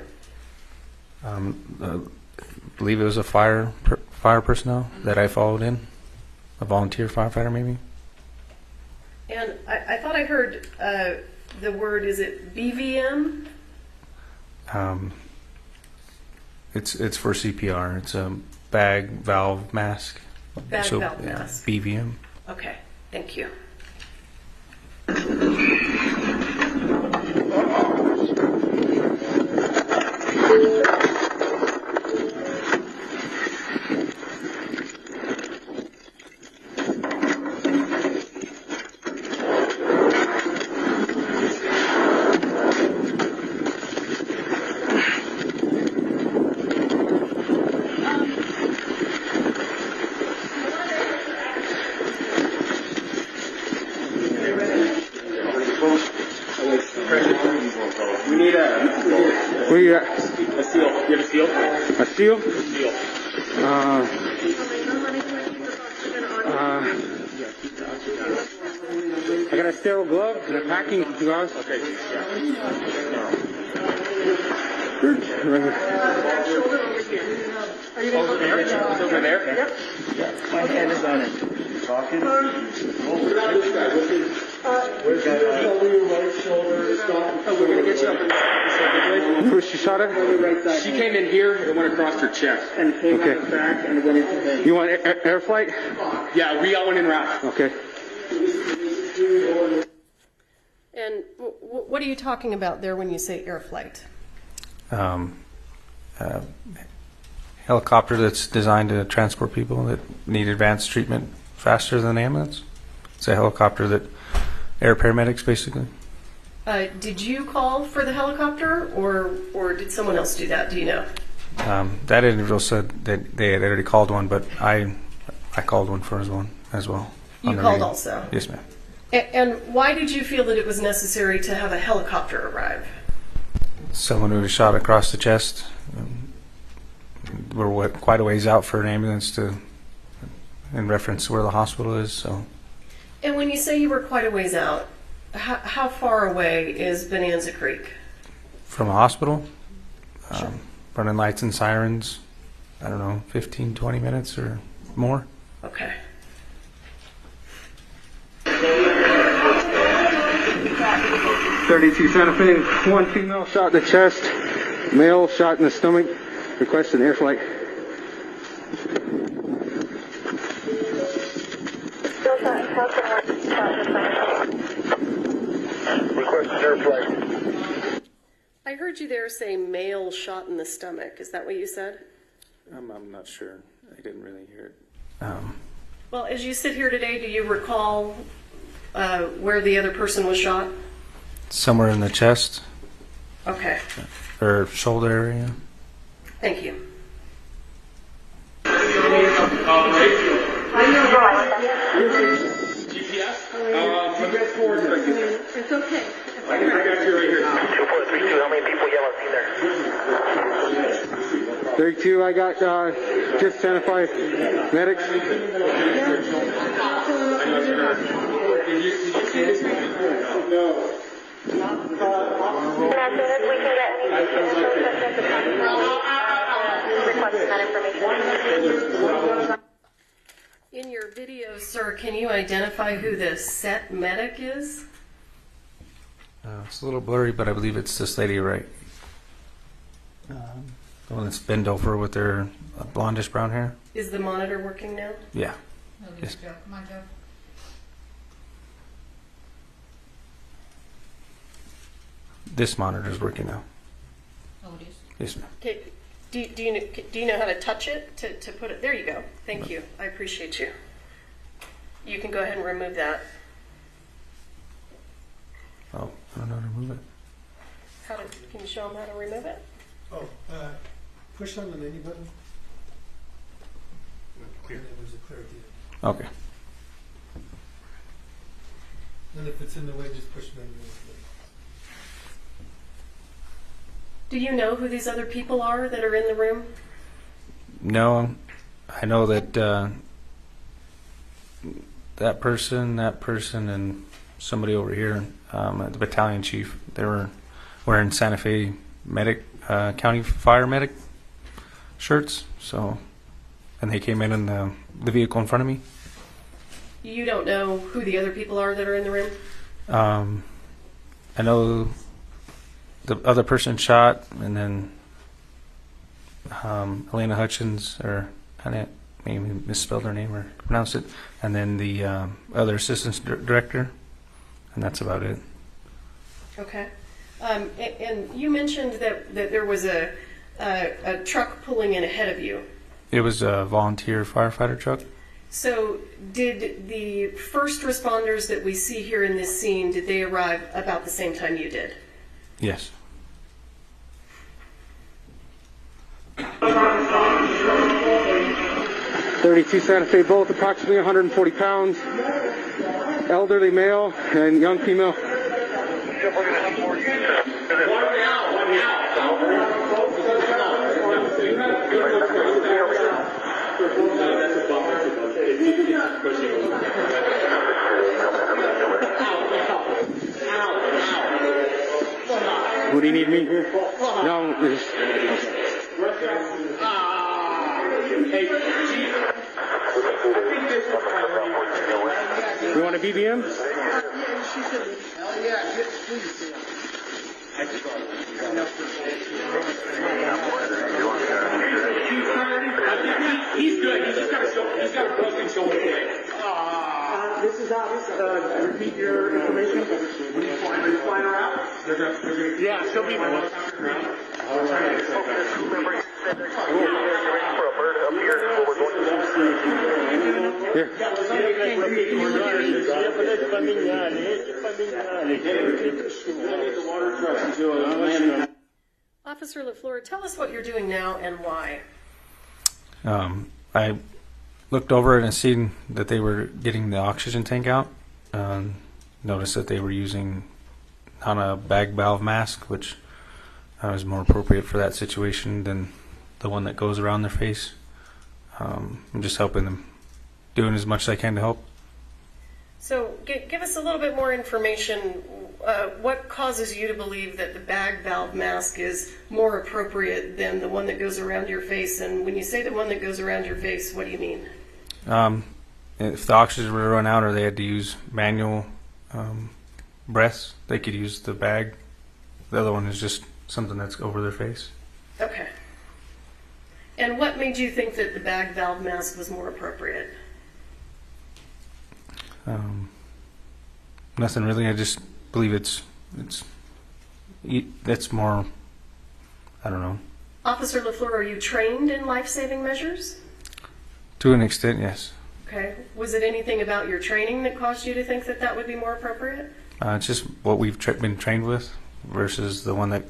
I believe it was a fire personnel that I followed in, a volunteer firefighter maybe. And I thought I heard the word, is it BVM? It's for CPR. It's a bag valve mask. Valve mask. BVM. Okay, thank you. Where you at? A seal. You have a seal? A seal? A seal. I got a sterile glove and a packing gloves. Okay. Right here. Are you over there? Over there? Yep. Yeah. My hand is on it. Talking? Where's that? Right shoulder. Oh, we're going to get you up. Who she shot at? She came in here and went across her chest. And came out the back and went into the... You want air flight? Yeah, we got one en route. Okay. And what are you talking about there when you say air flight? Helicopter that's designed to transport people that need advanced treatment faster than an ambulance. It's a helicopter that air paramedics basically. Did you call for the helicopter, or did someone else do that? Do you know? That individual said that they had already called one, but I called one for one as well. You called also? Yes, ma'am. And why did you feel that it was necessary to have a helicopter arrive? Someone who was shot across the chest. We're quite a ways out for an ambulance in reference to where the hospital is. So. And when you say you were quite a ways out, how far away is Bonanza Creek? From a hospital? Sure. Running lights and sirens, I don't know, 15, 20 minutes or more. Okay. .32 Santa Fe, one female shot in the chest, male shot in the stomach, requesting air flight. Requesting air flight. I heard you there say male shot in the stomach. Is that what you said? I'm not sure. I didn't really hear it. Well, as you sit here today, do you recall where the other person was shot? Somewhere in the chest Okay. or shoulder area. Thank you. It's okay. I got you right here. 2432, how many people yell there? 32, I got just Santa Fe medics. And as soon as we can get any requesting that information. In your video, sir, can you identify who the set medic is? It's a little blurry, but I believe it's this lady, right? The one that's bent over with her blondish brown hair. Is the monitor working now? Yeah. Yes. Joe. Come on, Joe. This monitor is working now. Oh, it is. Yes, ma'am. Okay. Do you know how to touch it to put it? There you go. Thank you. I appreciate you. You can go ahead and remove that. Oh, I don't know how to move it. Can you show them how to remove it? Oh, push on the menu button. Clear. And then there's a clear at the end. Okay. And if it's in the way, just push menu. Do you know who these other people are that are in the room? No, I know that that person, and somebody over here, the battalion chief, they were wearing Santa Fe county fire medic shirts. So, and they came in the vehicle in front of me. You don't know who the other people are that are in the room? I know the other person shot, and then Elena Hutchins, or I maybe misspelled her name or pronounced it, and then the other assistant director, and that's about it. Okay. And you mentioned that there was a truck pulling in ahead of you. It was a volunteer firefighter truck. So did the first responders that we see here in this scene, did they arrive about the same time you did? Yes. 32 Santa Fe, both approximately 140 pounds. Elderly male and young female. What do you need me here? No. You want a BBM? He's good. He's got a broken shoulder. This is Alex. Repeat your information. Are you flying her out? Yeah, she'll be. Officer LeFlore, tell us what you're doing now and why. I looked over it and seen that they were getting the oxygen tank out. Noticed that they were using on a bag valve mask, which is more appropriate for that situation than the one that goes around their face. I'm just helping them, doing as much as I can to help. So give us a little bit more information. What causes you to believe that the bag valve mask is more appropriate than the one that goes around your face? And when you say the one that goes around your face, what do you mean? If the oxygen were to run out or they had to use manual breaths, they could use the bag. The other one is just something that's over their face. Okay. And what made you think that the bag valve mask was more appropriate? Nothing really. I just believe it's more, I don't know. Officer LeFleur, are you trained in life-saving measures? To an extent, yes. Okay. Was it anything about your training that caused you to think that that would be more appropriate? It's just what we've been trained with versus the one that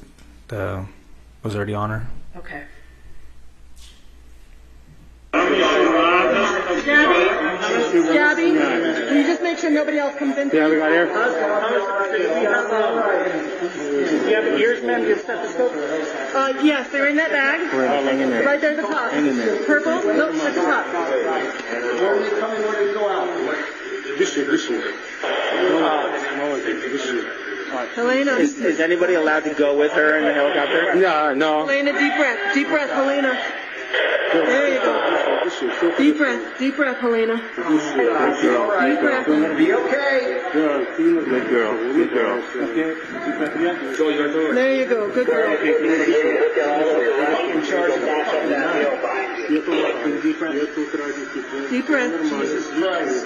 was already on her. Okay. Gabby, can you just make sure nobody else comes in? Yeah, we got air. Do you have ears, ma'am? Do you have stethoscope? Yes, they're in that bag. Right there at the top. Purple? Nope, at the top. Where are you coming? Where do you go out? This year. Helena. Is anybody allowed to go with her in the helicopter? No. Helena, deep breath, Helena. There you go. Deep breath, Helena. Deep breath. Be okay. Good girl. Okay. There you go, good girl. In charge of that. Deep breath.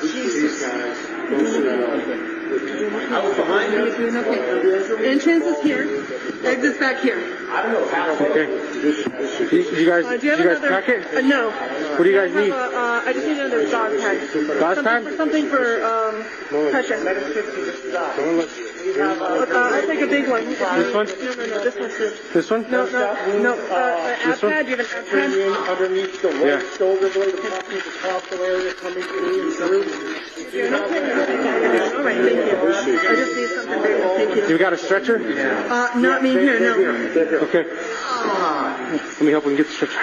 Jesus Christ. I was behind you. You're doing okay. Entrance is here. Exit's back here. I don't know how. Okay. You guys pack it? No. What do you guys need? I just need another dog tag. Dog tag? Something for pressure. I'll take a big one. This one? No, this one's good. This one? No. Ab pad? Do you have an ab pad? Underneath the right shoulder blade, the top area coming through. All right, thank you. I just need something big. Thank you. You got a stretcher? Not me here, no. Okay. Let me help him get the stretcher.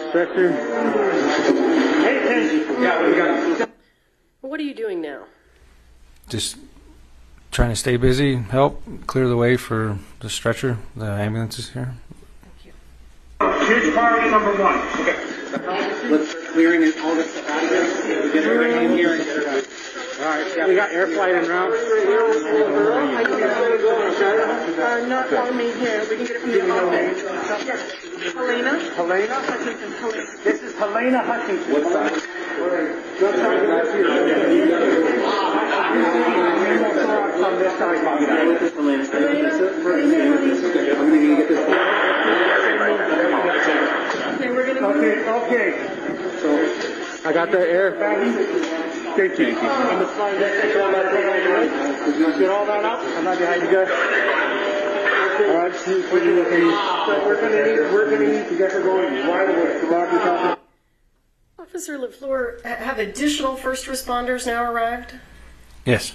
Stretcher. What are you doing now? Just trying to stay busy, help clear the way for the stretcher. The ambulance is here. Here's priority number 1. Okay. Let's start clearing it, all this stuff out of there. We get everything in here and get it out. All right, we got air flight en route. Not on me here. We can get it from the elevator. Helena? Hutchinson. This is Helena Hutchinson. What's that? On this side, Bobby. Okay, we're going to move. Okay. I got the air. Thank you. Get all that up? I'm not behind you guys. All right, see, we're going to need to get her going right away. Officer LeFleur, have additional first responders now arrived? Yes.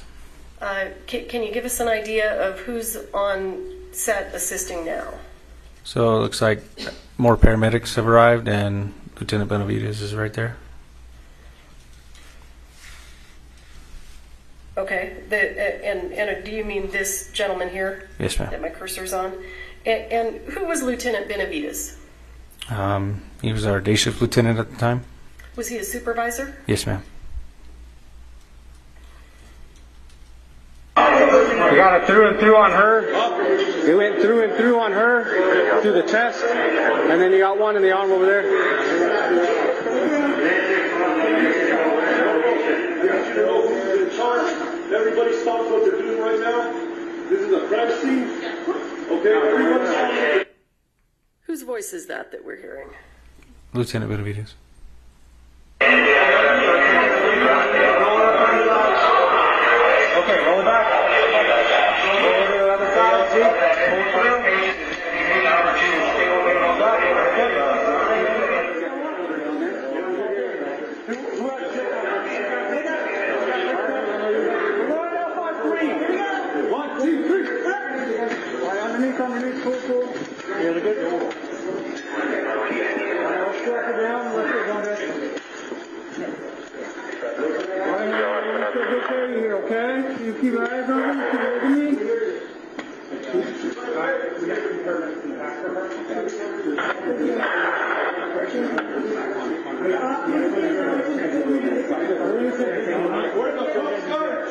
Can you give us an idea of who's on set assisting now? So it looks like more paramedics have arrived, and Lieutenant Benavides is right there. Okay. And do you mean this gentleman here? Yes, ma'am. That my cursor's on? And who was Lieutenant Benavides? He was our day shift lieutenant at the time. Was he a supervisor? Yes, ma'am. We got it through and through on her. We went through and through on her, through the chest, and then you got one in the arm over there. Everybody stop what they're doing right now. This is a Whose voice is that we're hearing? Lieutenant Benavides. Okay, roll it back. Roll it to the other side. See? One, two, three. All right, underneath, pull. Really good. All right, let's go up and down. Let's go down there. All right, let's go get there here, okay? You keep your eyes on me.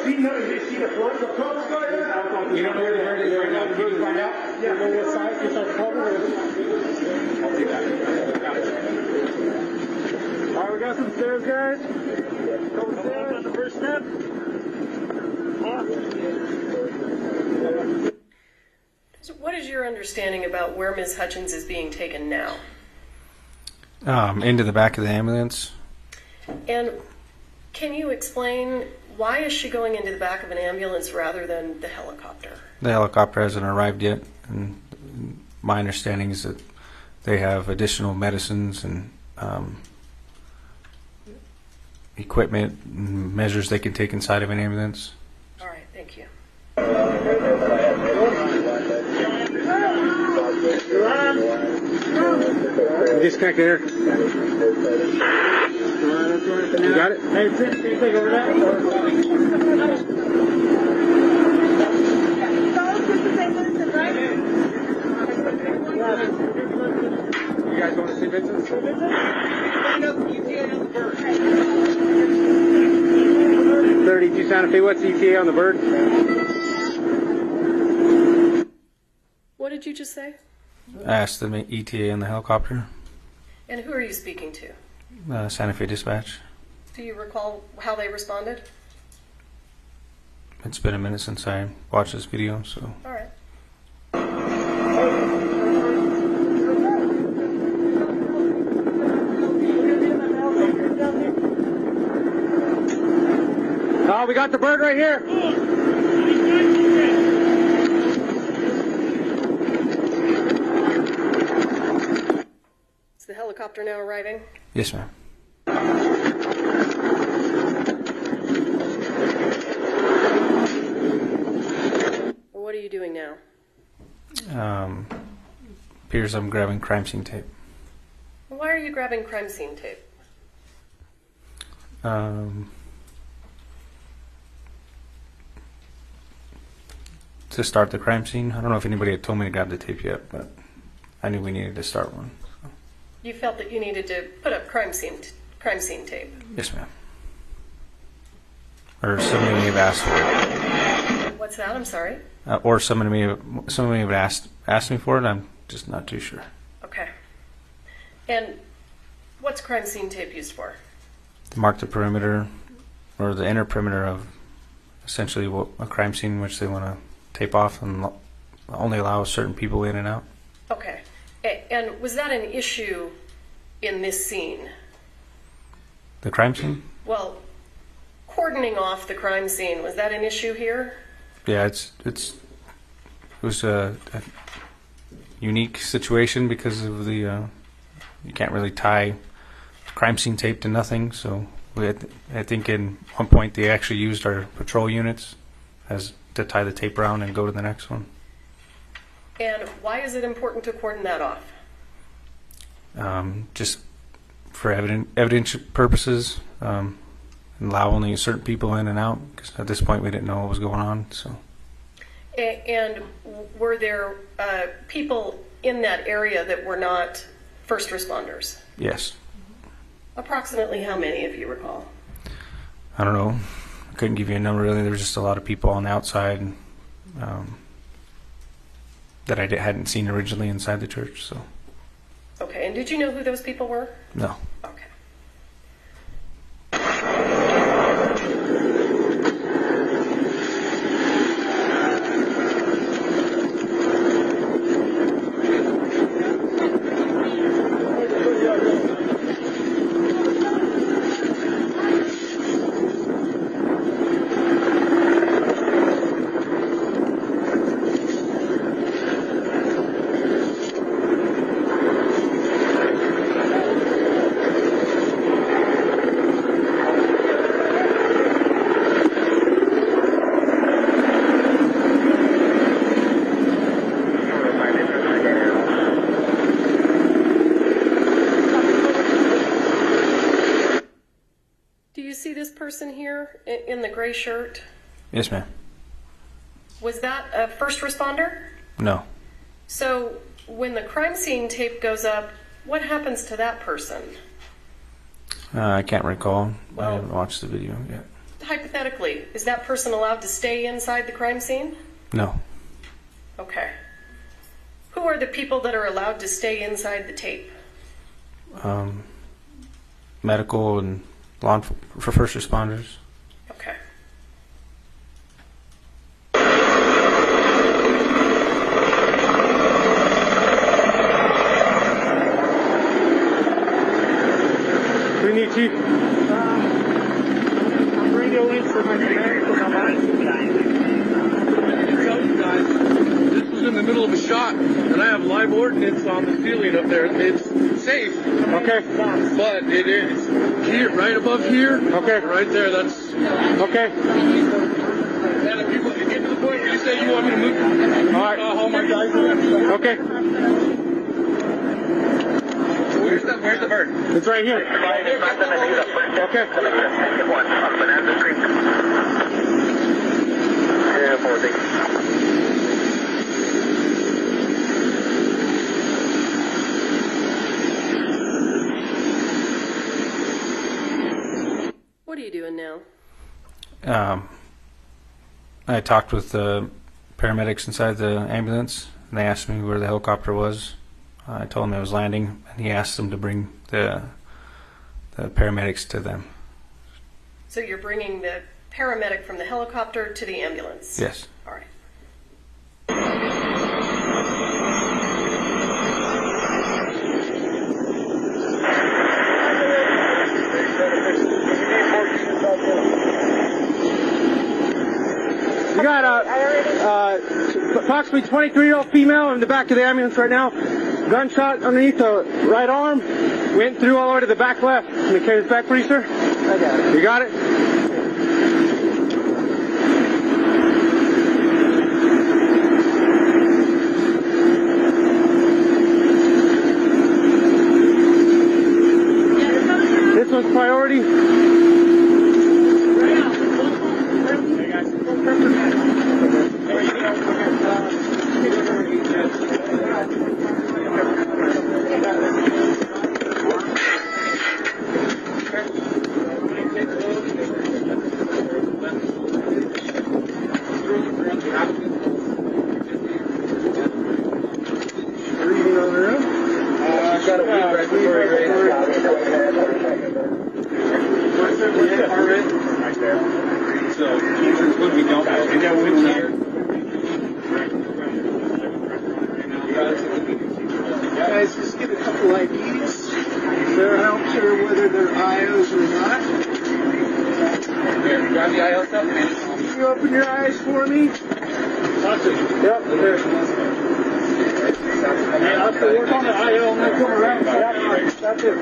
Keep looking at me. See the floor of the Coast Guard? You don't know where the bird is right now. Can you find out? Yeah, know what size it's on cover. I'll take that. All right, we got some stairs, guys. Go stairs on the first step. So what is your understanding about where Ms. Hutchins is being taken now? Into the back of the ambulance. And can you explain why is she going into the back of an ambulance rather than the helicopter? The helicopter hasn't arrived yet, and my understanding is that they have additional medicines and equipment and measures they can take inside of an ambulance. All right, thank you. Disconnect there. You got it? Hey, can you take over that? You guys want to see Vincent? 32 Santa Fe. What's ETA on the bird? What did you just say? I asked the ETA on the helicopter. And who are you speaking to? Santa Fe Dispatch. Do you recall how they responded? It's been a minute since I watched this video, so. All right. Oh, we got the bird right here. Is the helicopter now arriving? Yes, ma'am. What are you doing now? Appears I'm grabbing crime scene tape. Why are you grabbing crime scene tape? To start the crime scene. I don't know if anybody had told me to grab the tape yet, but I knew we needed to start one. So. You felt that you needed to put up crime scene tape. Yes, ma'am. Or somebody may have asked for it. What's that? I'm sorry. Or somebody may have asked me for it. I'm just not too sure. Okay. And what's crime scene tape used for? To mark the perimeter or the inner perimeter of essentially a crime scene which they want to tape off and only allow certain people in and out. Okay. And was that an issue in this scene? The crime scene? Well, cordoning off the crime scene, was that an issue here? Yeah, it was a unique situation because of the you can't really tie crime scene tape to nothing. So I think in one point they actually used our patrol units as to tie the tape around and go to the next one. And why is it important to cordon that off? Just for evidence purposes, allow only certain people in and out, because at this point we didn't know what was going on. So. And were there people in that area that were not first responders? Yes. Approximately how many, if you recall? I don't know. I couldn't give you a number really. There was just a lot of people on the outside that I hadn't seen originally inside the church. So. Okay, and did you know who those people were? No. Okay. this person here in the gray shirt? Yes, ma'am. Was that a first responder? No. So when the crime scene tape goes up, what happens to that person? I can't recall. Well, I haven't watched the video yet. Hypothetically, is that person allowed to stay inside the crime scene? No. Okay. Who are the people that are allowed to stay inside the tape? Medical and for first responders. Okay. We need Chief. I'm radioing for my medical This was in the middle of a shot, and I have live ordnance on the ceiling up there. It's safe. Okay. But it is here, right above here. Okay. Right there, that's... Okay. And if you get to the point where you say you want me to move... All right. All my guys... Okay. Where's the bird? It's right here. Okay. What are you doing now? I talked with the paramedics inside the ambulance, and they asked me where the helicopter was. I told him it was landing, and he asked them to bring the paramedics to them. So you're bringing the paramedic from the helicopter to the ambulance? Yes. All right. We got approximately 23-year-old female in the back of the ambulance right now. Gunshot underneath the right arm. Went through all the way to the back left. Can you carry this back for you, sir? I got it. You got it? This one's priority. Guys, just get a couple IDs. They're not sure whether they're IOs or not. Here, grab the IOs up. Can you open your eyes for me? Yep, there. I'll have to work on the IO and then come around. Yep, that's it.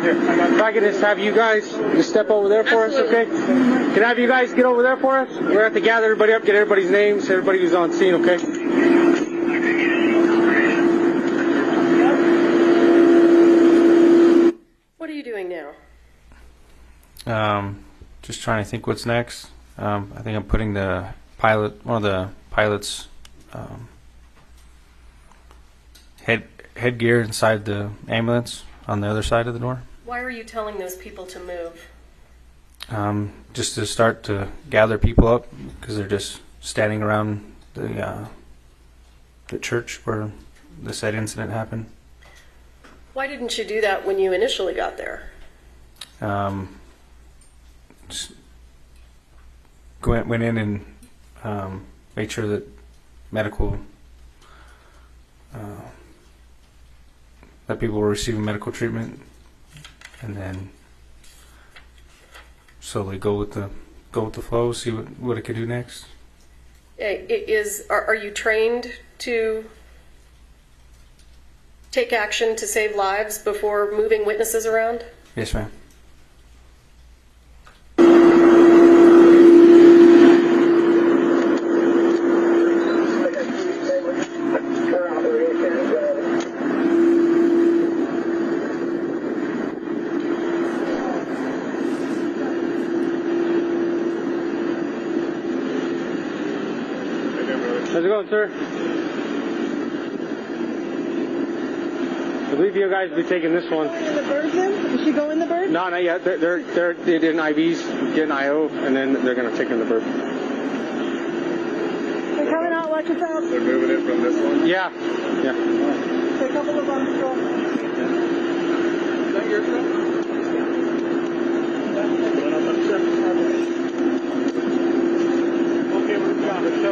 If I could just have you guys just step over there for us, okay? Can I have you guys get over there for us? We're going to have to gather everybody up, get everybody's names, everybody who's on scene, okay? What are you doing now? Just trying to think what's next. I think I'm putting one of the pilot's headgear inside the ambulance on the other side of the door. Why are you telling those people to move? Just to start to gather people up, because they're just standing around the church where the said incident happened. Why didn't you do that when you initially got there? Just went in and made sure that medical that people were receiving medical treatment, and then slowly go with the flow, see what it could do next. Are you trained to take action to save lives before moving witnesses around? Yes, ma'am. it going, sir? I believe you guys will be taking this one. In the bird then? Does she go in the bird? No, not yet. They're in IVs, getting IO, and then they're going to take her in the bird. They're coming out like it's out. They're moving it from this one? Yeah. Yeah. So a couple of them go. Is that your truck?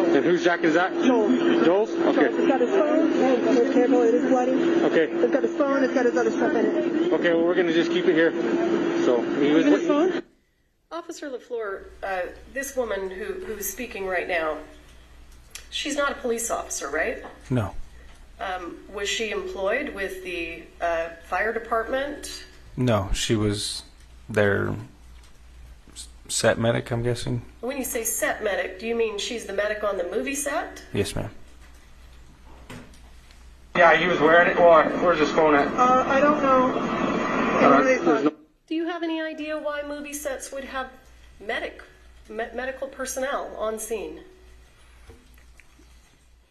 And whose jacket is that? Joel's? Okay. It's got his phone. Be careful, it is bloody. Okay. It's got his phone. It's got his other stuff in it. Okay, well, we're going to just keep it here. So, he was... Even his phone? Officer LeFlore, this woman who's speaking right now, she's not a police officer, right? No. Was she employed with the fire department? No, she was their set medic, I'm guessing. When you say set medic, do you mean she's the medic on the movie set? Yes, ma'am. Yeah, he was wearing it. Well, where's his phone at? I don't know. Do you have any idea why movie sets would have medical personnel on scene?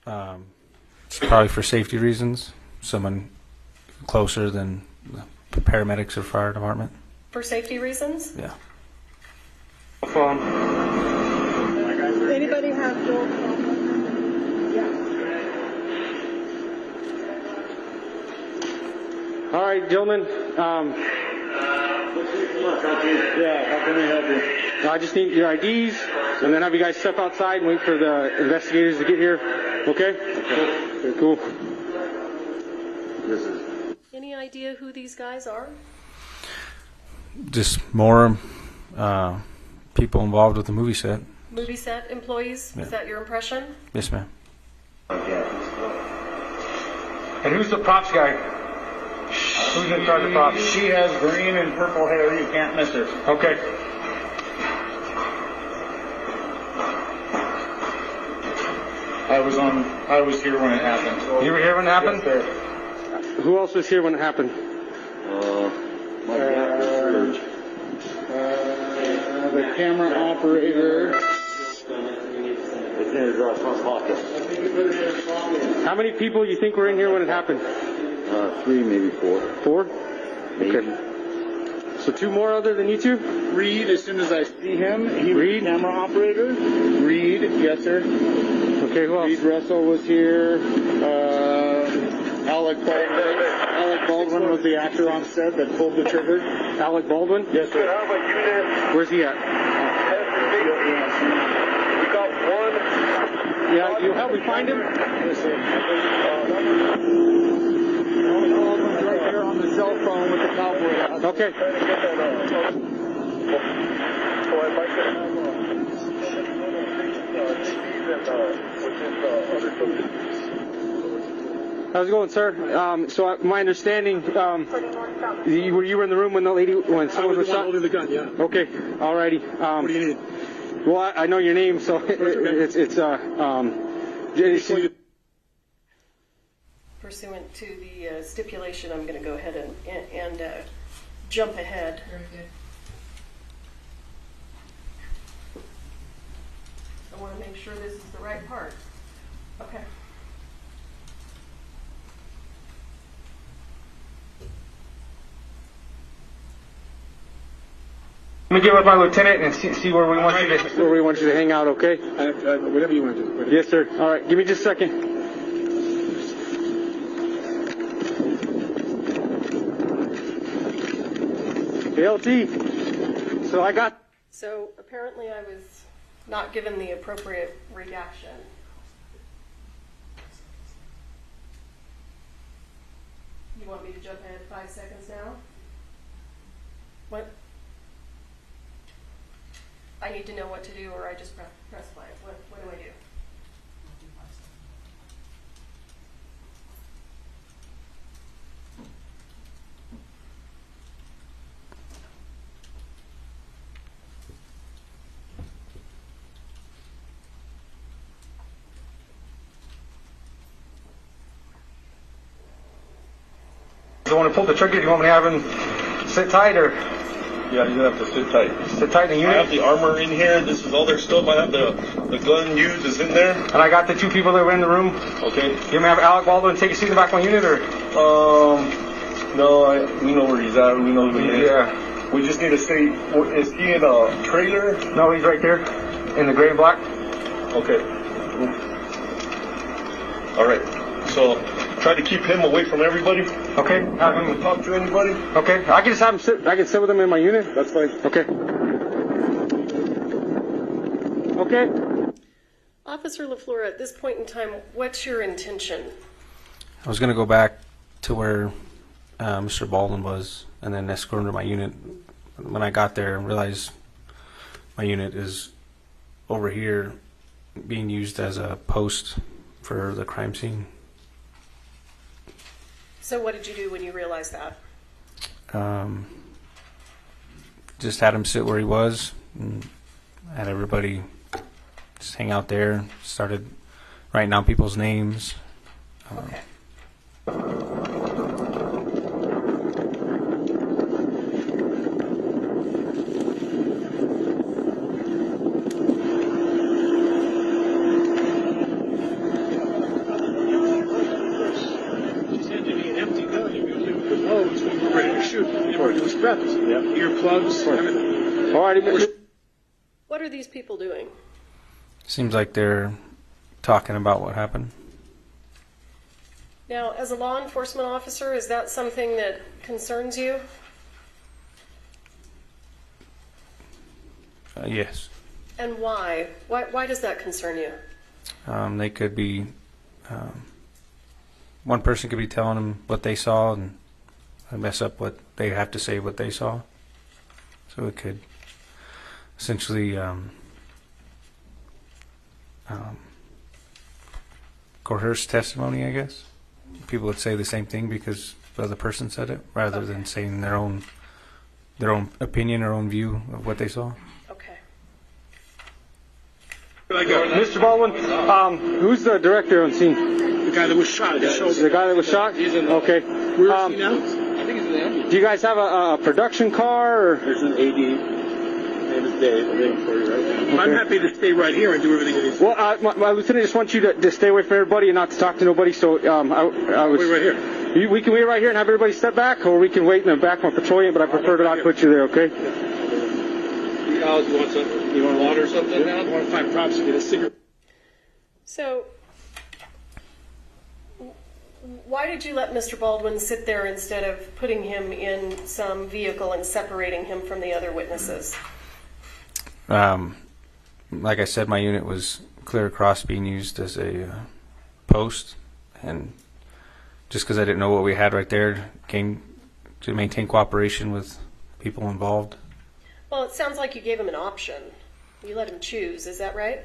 It's probably for safety reasons. Someone closer than the paramedics or fire department. For safety reasons? Yeah. Phone. Anybody have Joel's phone? Yeah. All right, gentlemen. Yeah, how can we help you? I just need your IDs, and then have you guys step outside and wait for the investigators to get here. Okay? Okay, cool. Any idea who these guys are? Just more people involved with the movie set. Movie set employees? Yeah. Is that your impression? Yes, ma'am. And who's the props guy? Who's in charge of props? She has green and purple hair. You can't miss her. Okay. I was here when it happened. You were here when it happened? Yes, sir. Who else was here when it happened? My dad was Serge. The camera operator. It's in his front pocket. How many people do you think were in here when it happened? 3, maybe 4. 4? Maybe. Okay. So 2 more other than you 2? Reed, as soon as I see him, he was the camera operator. Reed, yes, sir. Okay, who else? Reed Russell was here. Alec Baldwin was the actor on set that pulled the trigger. Alec Baldwin? Yes, sir. Where's he at? We got one. Yeah, you help me find him? Yes, sir. Baldwin's right there on the cell phone with the cowboy hat. Okay. How's it going, sir? So my understanding, you were in the room when someone was shot? Holding the gun, yeah. Okay, alrighty. What do you need? Well, I know your name, so Pursuant to the stipulation, I'm going to go ahead and jump ahead. Very good. I want to make sure this is the right part. Okay. Let me get with my lieutenant and see where we want you to hang out, okay? Whatever you want to do. Yes, sir. All right, give me just a second. LT. So apparently I was not given the appropriate redaction. You want me to jump ahead 5 seconds now? What? I need to know what to do, or I just press play. What do I do? Do you want to pull the trigger? Do you want me to have him sit tight or? Yeah, you're gonna have to sit tight. Sit tight in the I unit? have the armor in here. This is all their stuff. I have the gun used is in there. And I got the 2 people that were in the room. Okay. You may have Alec Baldwin take a seat in the back of my unit, or? No, we know where he's at. We know who he is. Yeah. We just need to say, is he in a trailer? No, he's right there, in the gray and black. Okay. All right. So try to keep him away from everybody. Okay. Have him talk to anybody. Okay. I can just have him sit. I can sit with him in my unit. That's fine. Okay. Okay. Officer LeFlore, at this point in time, what's your intention? I was going to go back to where Mr. Baldwin was and then escort him to my unit. When I got there, I realized my unit is over here being used as a post for the crime scene. So what did you do when you realized that? Just had him sit where he was and had everybody just hang out there, started writing down people's names. Okay. Earplugs, everything. All right. What are these people doing? Seems like they're talking about what happened. Now, as a law enforcement officer, is that something that concerns you? Yes. And why? Why does that concern you? They could be, one person could be telling them what they saw and mess up what they have to say what they saw. So it could essentially coerce testimony, I guess. People would say the same thing because the other person said it, rather than saying their own opinion or own view of what they saw. Okay. Mr. Baldwin, who's the director on scene? The guy that was shot. The guy that was shot? Okay. Where is he now? I think he's in the ambulance. Do you guys have a production car? Or? There's an AD. His name is Dave. I'm waiting for you right now. Okay. I'm happy to stay right here and do everything that he's doing. Well, my lieutenant just wants you to stay away from everybody and not to talk to nobody. So I was. Wait right here. We can wait right here and have everybody step back, or we can wait in the back of a patrol unit. But I prefer to not put you there. Okay. You want something? You want water or something now? I want to find props to get a cigarette. So, why did you let Mr. Baldwin sit there instead of putting him in some vehicle and separating him from the other witnesses? Like I said, my unit was clear across being used as a post, and just because I didn't know what we had right there, came to maintain cooperation with people involved. Well, it sounds like you gave him an option. You let him choose, is that right?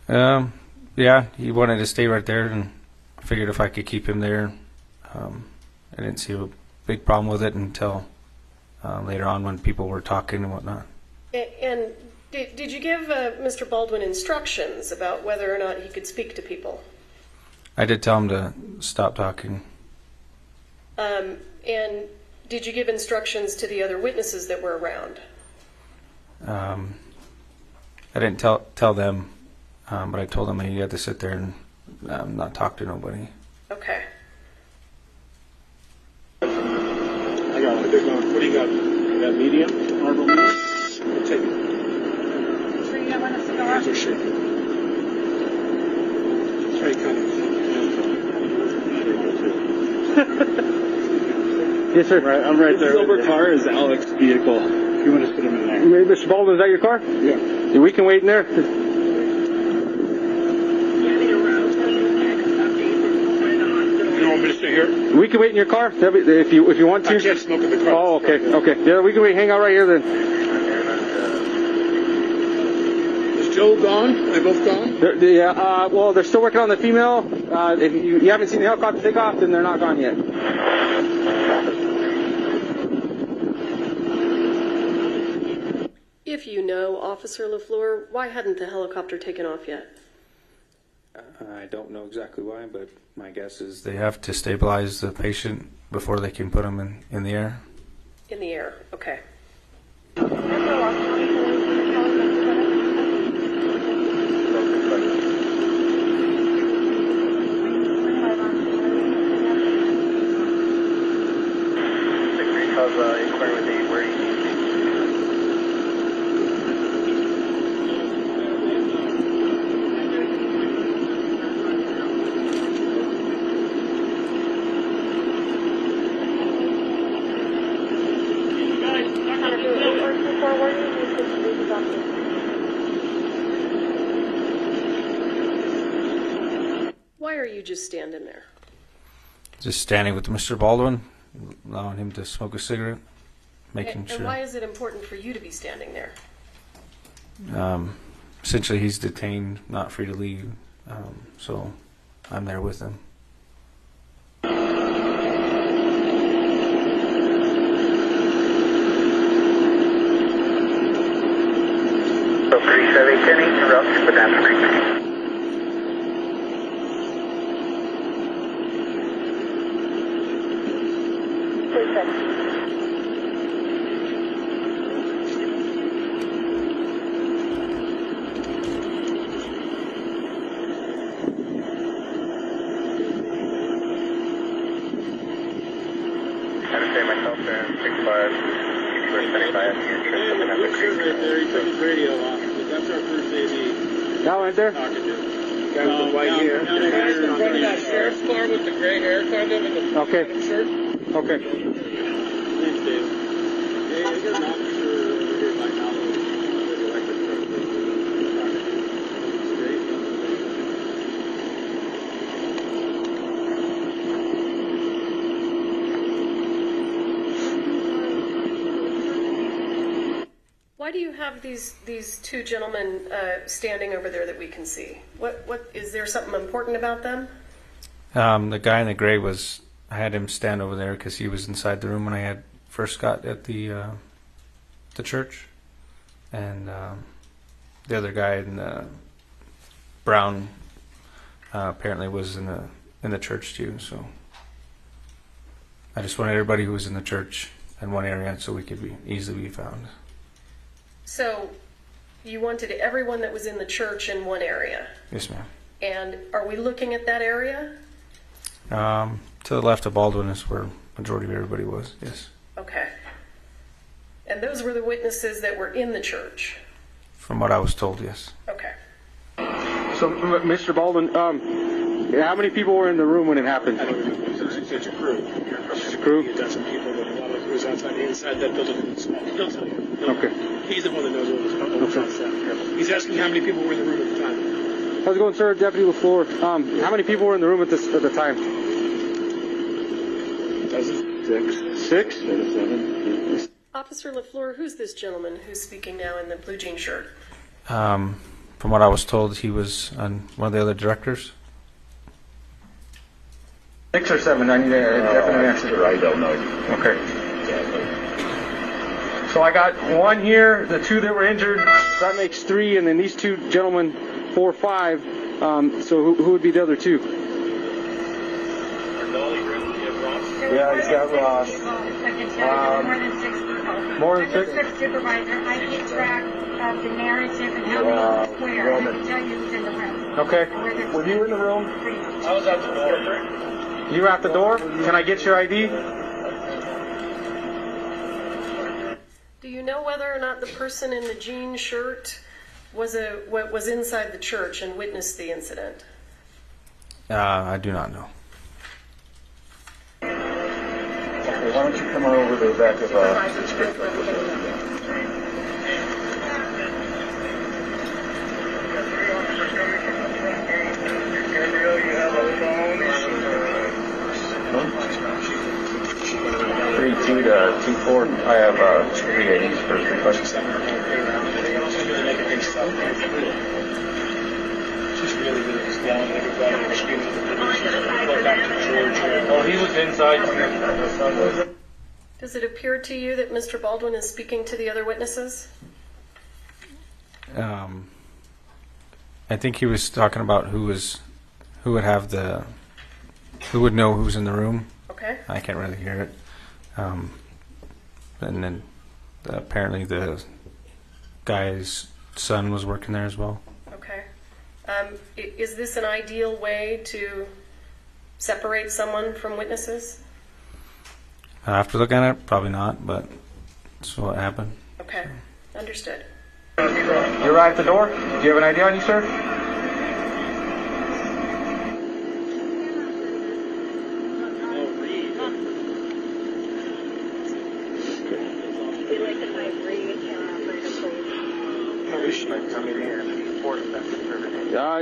Yeah, he wanted to stay right there, and I figured if I could keep him there, I didn't see a big problem with it until later on when people were talking and whatnot. And did you give Mr. Baldwin instructions about whether or not he could speak to people? I did tell him to stop talking. And did you give instructions to the other witnesses that were around? I didn't tell them, but I told them he had to sit there and not talk to nobody. Okay. I got it. What do you got? You got medium? Marble medium? We'll take it. Sure you got one of the cigar? Hands are shaking. Try cutting. Yes, sir. Right, I'm right there. The silver car is Alec's vehicle. If you want to put him in there. Mr. Baldwin, is that your car? Yeah. We can wait in there. You want me to stay here? We can wait in your car if you want to. I can't smoke in the car. Oh, okay. Yeah, we can wait. Hang out right here then. Is Joe gone? They both gone? Yeah. Well, they're still working on the female. If you haven't seen the helicopter take off, then they're not gone yet. If you know, Officer LeFlore, why hadn't the helicopter taken off yet? I don't know exactly why, but my guess is they have to stabilize the patient before they can put him in the air. In the air, okay. Why are you just standing there? Just standing with Mr. Baldwin, allowing him to smoke a cigarette, making And sure. why is it important for you to be standing there? Essentially, he's detained, not free to leave, so I'm there with him. 3710 interrupt with that frequency. Now right there? Down in front of that sheriff's car with the gray hair kind of in the shirt. Okay. Thanks, Dave. Hey, is there an officer over here by now? Why do you have these two gentlemen standing over there that we can see? What is there something important about them? The guy in the gray I had him stand over there because he was inside the room when I first got at the church, and the other guy in the brown apparently was in the church too. So I just wanted everybody who was in the church in one area so we could easily be found. So you wanted everyone that was in the church in one area? Yes, ma'am. And are we looking at that area? To the left of Baldwin is where majority of everybody was, yes. Okay. And those were the witnesses that were in the church? From what I was told, yes. Okay. So, Mr. Baldwin, how many people were in the room when it happened? It's a crew. It's a crew? You've got some people, but a lot of crews outside, inside that building. He'll tell you. Okay. He's the one that knows what was on. He's asking how many people were in the room at the time. How's it going, sir? Deputy LeFlore. How many people were in the room at the time? Six? Seven. Officer LeFlore, who's this gentleman who's speaking now in the blue jean shirt? From what I was told, he was one of the other directors. 6 or 7? I need a definite answer. I don't know. Okay. So I got one here, the two that were injured, that makes 3, and then these two gentlemen, 4, 5. So who would be the other 2? Yeah, he's got Ross. More than 6? Supervisor, I keep track of the narrative and how many was where. I can tell you who's in the room. Okay. Were you in the room? I was at the door. You were at the door? Can I get your ID? Do you know whether or not the person in the jean shirt was inside the church and witnessed the incident? I do not know. Okay, why don't you come on over to the back of the church? Three, 2 to 2, 4. I have 3 ADs for request. She's really just yelling at everybody and screaming at the police. Look after George. Oh, he was inside. Does it appear to you that Mr. Baldwin is speaking to the other witnesses? I think he was talking about who would know who's in the room. Okay. I can't really hear it. And then apparently the guy's son was working there as well. Okay. Is this an ideal way to separate someone from witnesses? After looking at it, probably not, but that's what happened. Okay, understood. You arrived at the door? Do you have an ID on you, sir?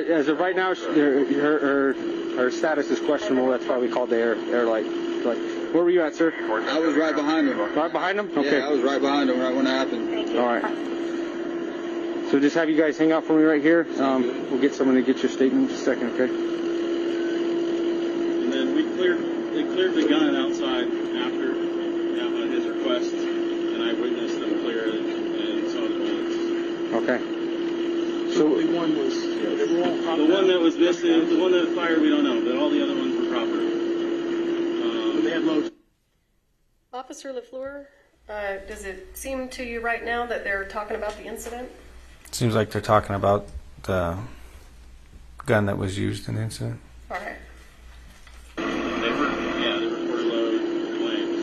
As of right now, her status is questionable. That's why we called the air light. Where were you at, sir? I was right behind him. Right behind him? Okay. Yeah, I was right behind him right when it happened. All right. So just have you guys hang out for me right here. We'll get someone to get your statement in just a second, okay? And then they cleared the gun outside after on his request, and I witnessed them clear it and saw the bullets. Okay. So the one that was missing, the one that fired, we don't know, but all the other ones were proper. They had loads. Officer LeFlore, does it seem to you right now that they're talking about the incident? Seems like they're talking about the gun that was used in the incident. All right. They were low flames.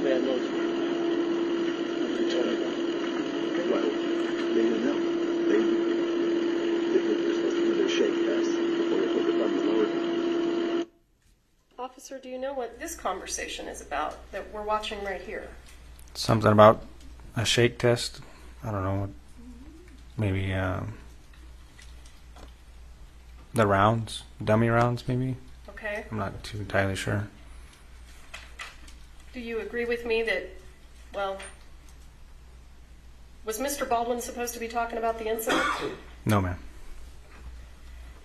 They had loads. Well, they didn't know. They were supposed to do their shake test before they put the gun on load. Officer, do you know what this conversation is about that we're watching right here? Something about a shake test. I don't know. Maybe the rounds, dummy rounds, maybe. Okay. I'm not too entirely sure. Do you agree with me that, well, was Mr. Baldwin supposed to be talking about the incident? No, ma'am.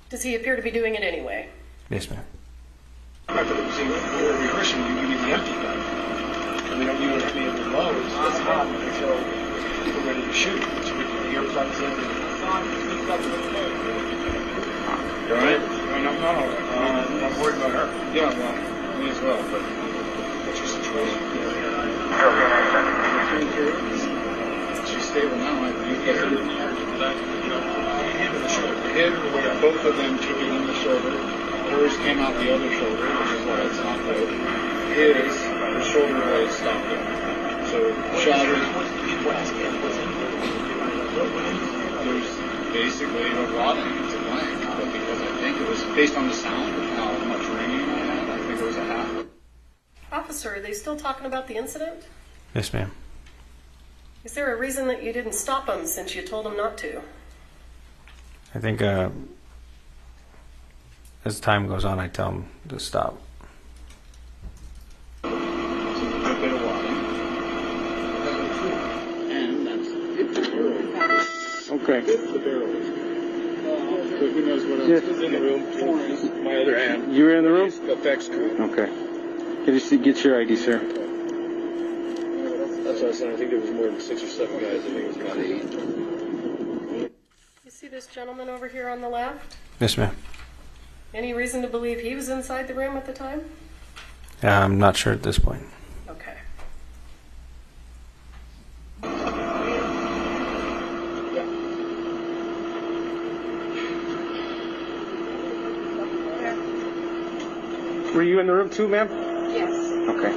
Does he appear to be doing it anyway? Yes, ma'am. After we're rehearsing, you give me the empty gun. And we don't use any of the loads. That's not until we're ready to shoot. So we put the earplugs in. You alright? I'm not alright. I'm worried about her. Yeah, well, me as well. But what's your situation? She's stable now. You hit her in the arm. Hit her in the shoulder. Hit her. Both of them took it in the shoulder. Hers came out the other shoulder, which is why it's not good. His, her shoulder blade stopped it. So, shattered. There's basically a rotting. It's a blank. But because I think it was based on the sound of how much ringing I had, I think it was a half. Officer, are they still talking about the incident? Yes, ma'am. Is there a reason that you didn't stop them since you told them not to? I think as time goes on, I tell them to stop. A bit of water. And that's okay. the barrels. But who knows what else is in the room? My other hand. You were in the room? Effects crew. Okay. Get your ID, sir. That's what I said. I think there was more than 6 or 7 guys. I think it was about 8. You see this gentleman over here on the left? Yes, ma'am. Any reason to believe he was inside the room at the time? I'm not sure at this point. Okay. Were you in the room too, ma'am? Yes. Okay.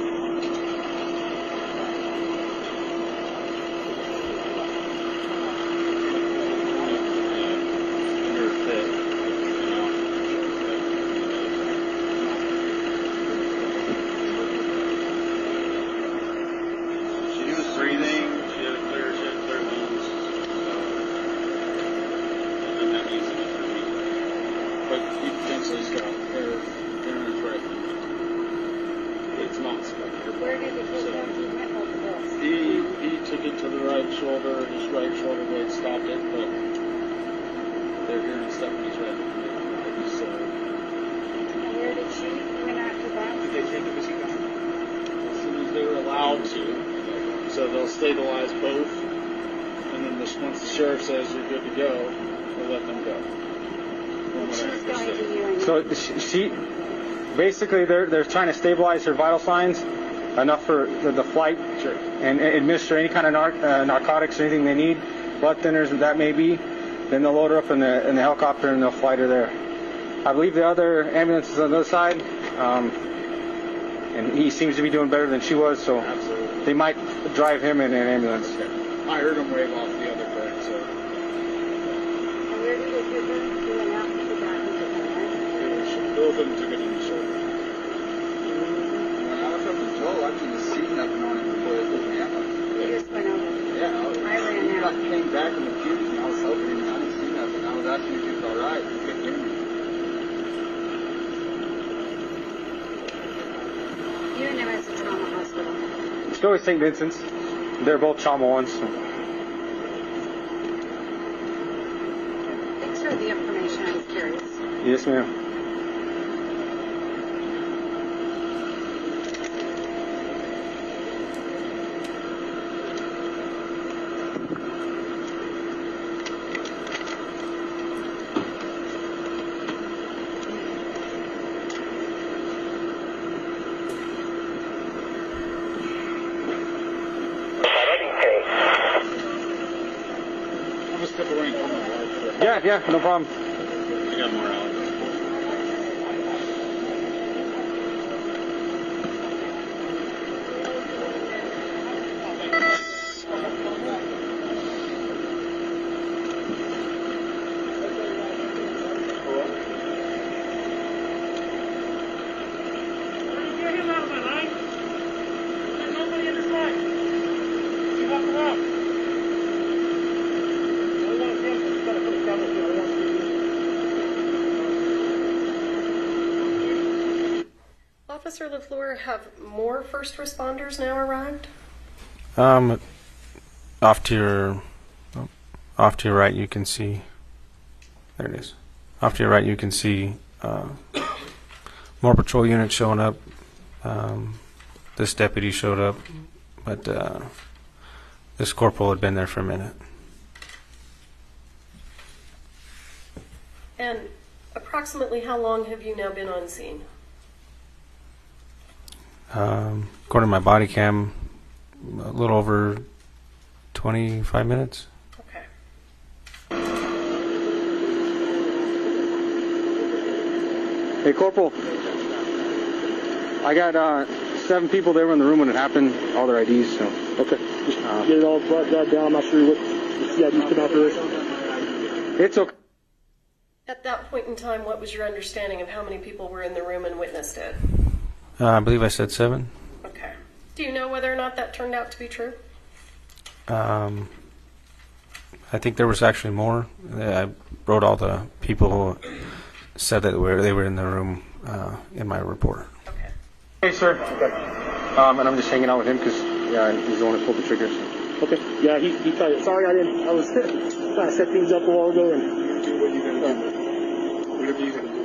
Stabilize both, and then once the sheriff says you're good to go, we'll let them go. So she basically they're trying to stabilize her vital signs, enough for the flight and administer any kind of narcotics or anything they need, blood thinners, that may be, then they'll load her up in the helicopter and they'll fly her there. I believe the other ambulance is on the other side, and he seems to be doing better than she was, so they might drive him in an ambulance. I heard him wave off the other car, so. And where did they get her? He went out and took out his right? Both of them took it in the shoulder. When I was up in Joel, I didn't see nothing on him before they put me out. He just went over. Yeah, I ran out. I came back and accused me. I was hoping I didn't see nothing. I was asking if he was all right. He couldn't hear me. Unanimously Trauma Hospital. Still St. Vincent's. They're both trauma ones. So. Thanks for the information. I was curious. Yes, ma'am. I'm just step away and call my wife. Yeah, no problem. I got more out. Get him out of my line. There's nobody in the side. You walk around. Officer LeFlore, have more first responders now arrived? Off to your right, you can see. There it is. Off to your right, you can see more patrol units showing up. This deputy showed up, but this corporal had been there for a minute. And approximately how long have you now been on scene? According to my body cam, a little over 25 minutes. Okay. Hey, Corporal. I got 7 people there in the room when it happened, all their IDs, so. Okay. Just get it all brought down. I'm not sure what the CID put out there. It's okay. At that point in time, what was your understanding of how many people were in the room and witnessed it? I believe I said 7. Okay. Do you know whether or not that turned out to be true? I think there was actually more. I wrote all the people who said that they were in the room in my report. Okay. Hey, sir. Okay. And I'm just hanging out with him because, yeah, he's the one who pulled the triggers. Okay. Yeah, he tried it. Sorry, I was trying to set things up a while ago and. What are you going to do? Whatever you going to do.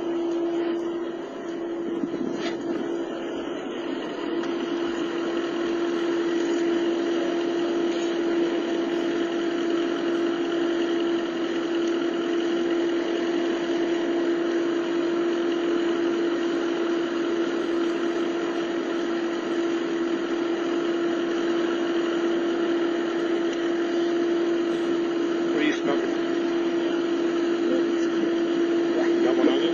What are you smoking? Got one on you?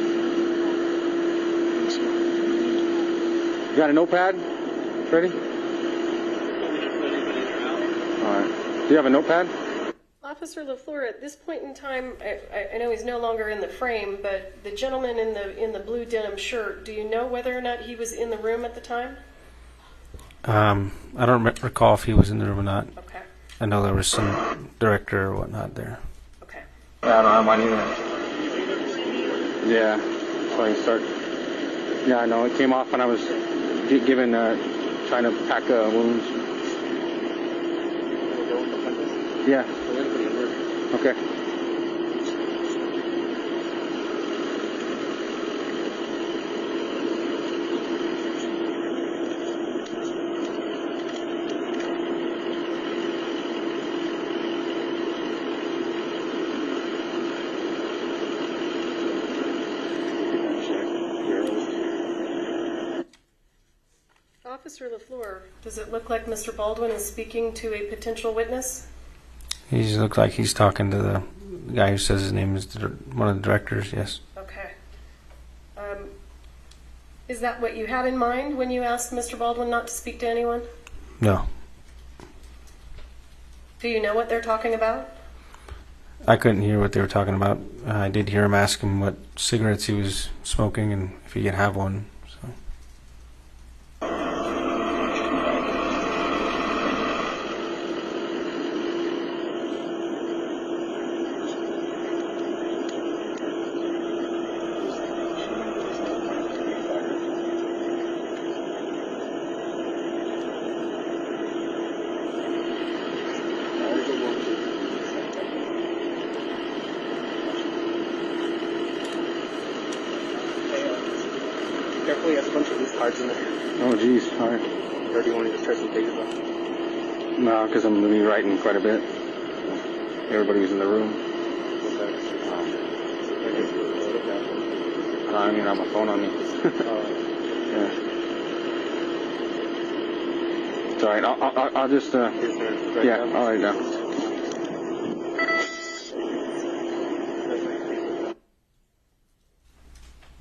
You got a notepad? Ready? All right. Do you have a notepad? Officer LeFlore, at this point in time, I know he's no longer in the frame, but the gentleman in the blue denim shirt, do you know whether or not he was in the room at the time? I don't recall if he was in the room or not. Okay. I know there was some director or whatnot there. Okay. Yeah, I don't have mine either. Yeah, so I can start. Yeah, I know. It came off when I was trying to pack wounds. Yeah. Okay. Officer LeFlore, does it look like Mr. Baldwin is speaking to a potential witness? He just looks like he's talking to the guy who says his name is one of the directors, yes. Okay. Is that what you had in mind when you asked Mr. Baldwin not to speak to anyone? No. Do you know what they're talking about? I couldn't hear what they were talking about. I did hear him ask him what cigarettes he was smoking and if he could have one. So. Careful, he has a bunch of loose cards in there. Oh, geez. All right. Or do you want to just try some pages off? No, because I'm going to be writing quite a bit. Everybody was in the room. I mean, I have my phone on me. Yeah. It's all right. I'll just, yeah, I'll write it down.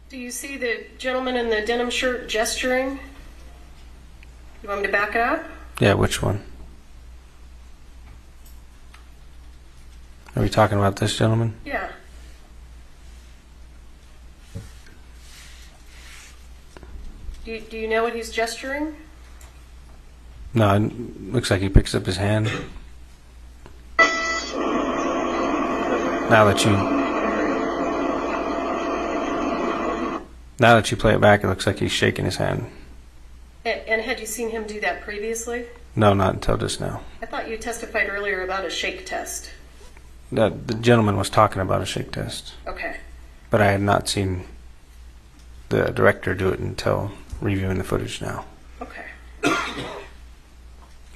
Do you see the gentleman in the denim shirt gesturing? You want me to back it up? Yeah, which one? Are we talking about this gentleman? Yeah. Do you know what he's gesturing? No, it looks like he picks up his hand. Now that you play it back, it looks like he's shaking his hand. And had you seen him do that previously? No, not until just now. I thought you testified earlier about a shake test. The gentleman was talking about a shake test. Okay. But I had not seen the director do it until reviewing the footage now. Okay.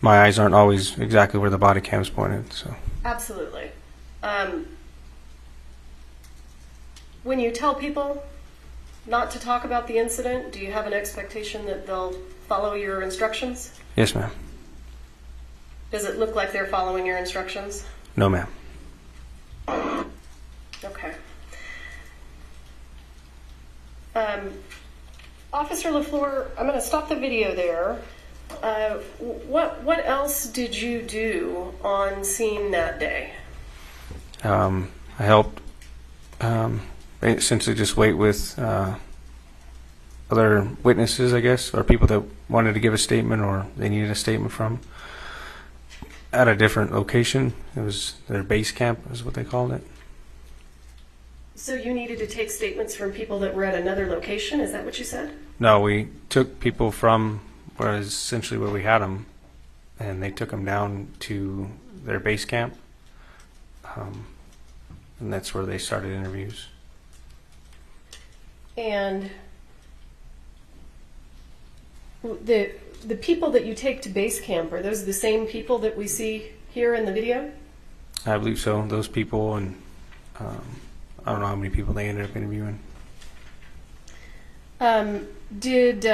My eyes aren't always exactly where the body cam's pointed, so. Absolutely. When you tell people not to talk about the incident, do you have an expectation that they'll follow your instructions? Yes, ma'am. Does it look like they're following your instructions? No, ma'am. Okay. Officer LeFlore, I'm going to stop the video there. What else did you do on scene that day? I helped essentially just wait with other witnesses, I guess, or people that wanted to give a statement or they needed a statement from at a different location. It was their base camp is what they called it. So you needed to take statements from people that were at another location? Is that what you said? No, we took people from essentially where we had them, and they took them down to their base camp, and that's where they started interviews. And the people that you take to base camp, are those the same people that we see here in the video? I believe so. Those people, and I don't know how many people they ended up interviewing. Did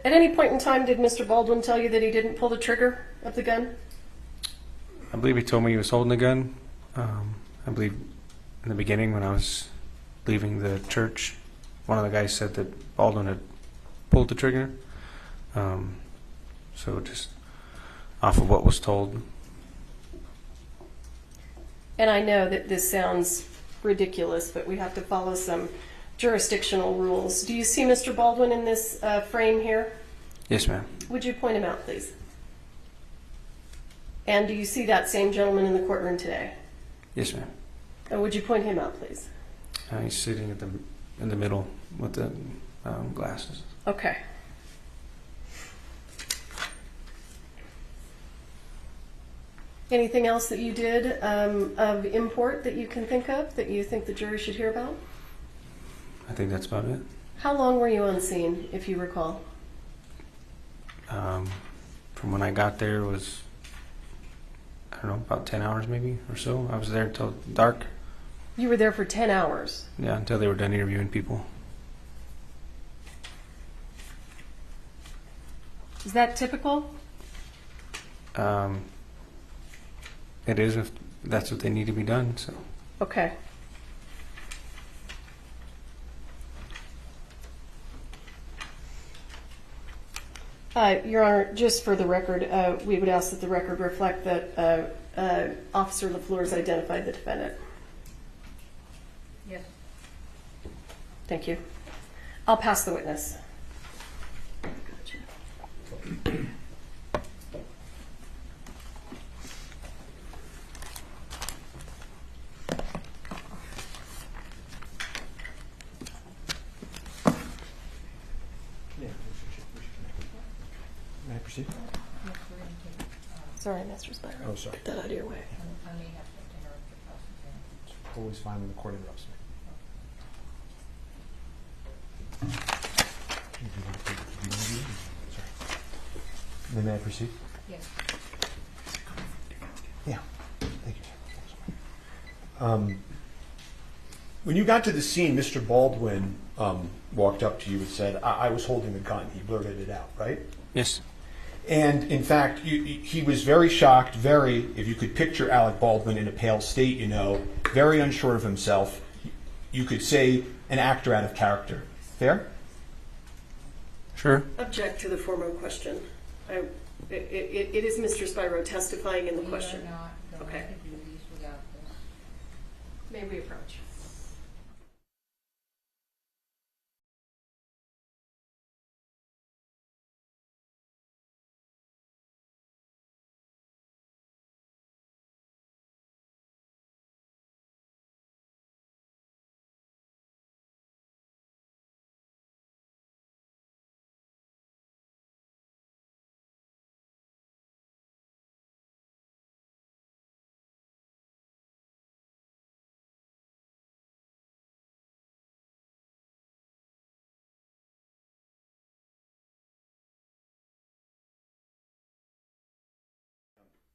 at any point in time did Mr. Baldwin tell you that he didn't pull the trigger of the gun? I believe he told me he was holding the gun. I believe in the beginning when I was leaving the church, one of the guys said that Baldwin had pulled the trigger. So just off of what was told. And I know that this sounds ridiculous, but we have to follow some jurisdictional rules. Do you see Mr. Baldwin in this frame here? Yes, ma'am. Would you point him out, please? And do you see that same gentleman in the courtroom today? Yes, ma'am. And would you point him out, please? He's sitting in the middle with the glasses. Okay. Anything else that you did of import that you can think of that you think the jury should hear about? I think that's about it. How long were you on scene, if you recall? From when I got there was, I don't know, about 10 hours maybe or so. I was there until dark. You were there for 10 hours. Yeah, until they were done interviewing people. Is that typical? It is if that's what they need to be done. So Okay. Your Honor, just for the record, we would ask that the record reflect that Officer LeFlore has identified the defendant. Yes. Thank you. I'll pass the witness. May I proceed? Sorry, Mr. Spiro. Oh, sorry. Get that out of your way. It's always fine when the court interrupts me. Sorry. May I proceed? Yes. Yeah. Thank you. When you got to the scene, Mr. Baldwin walked up to you and said, I was holding the gun. He blurted it out, right? yes, And in fact, he was very shocked, if you could picture Alec Baldwin in a pale state, very unsure of himself. You could say an actor out of character. Fair? sure. Object to the former question. It is Mr. Spiro testifying in the question. Okay. May we approach?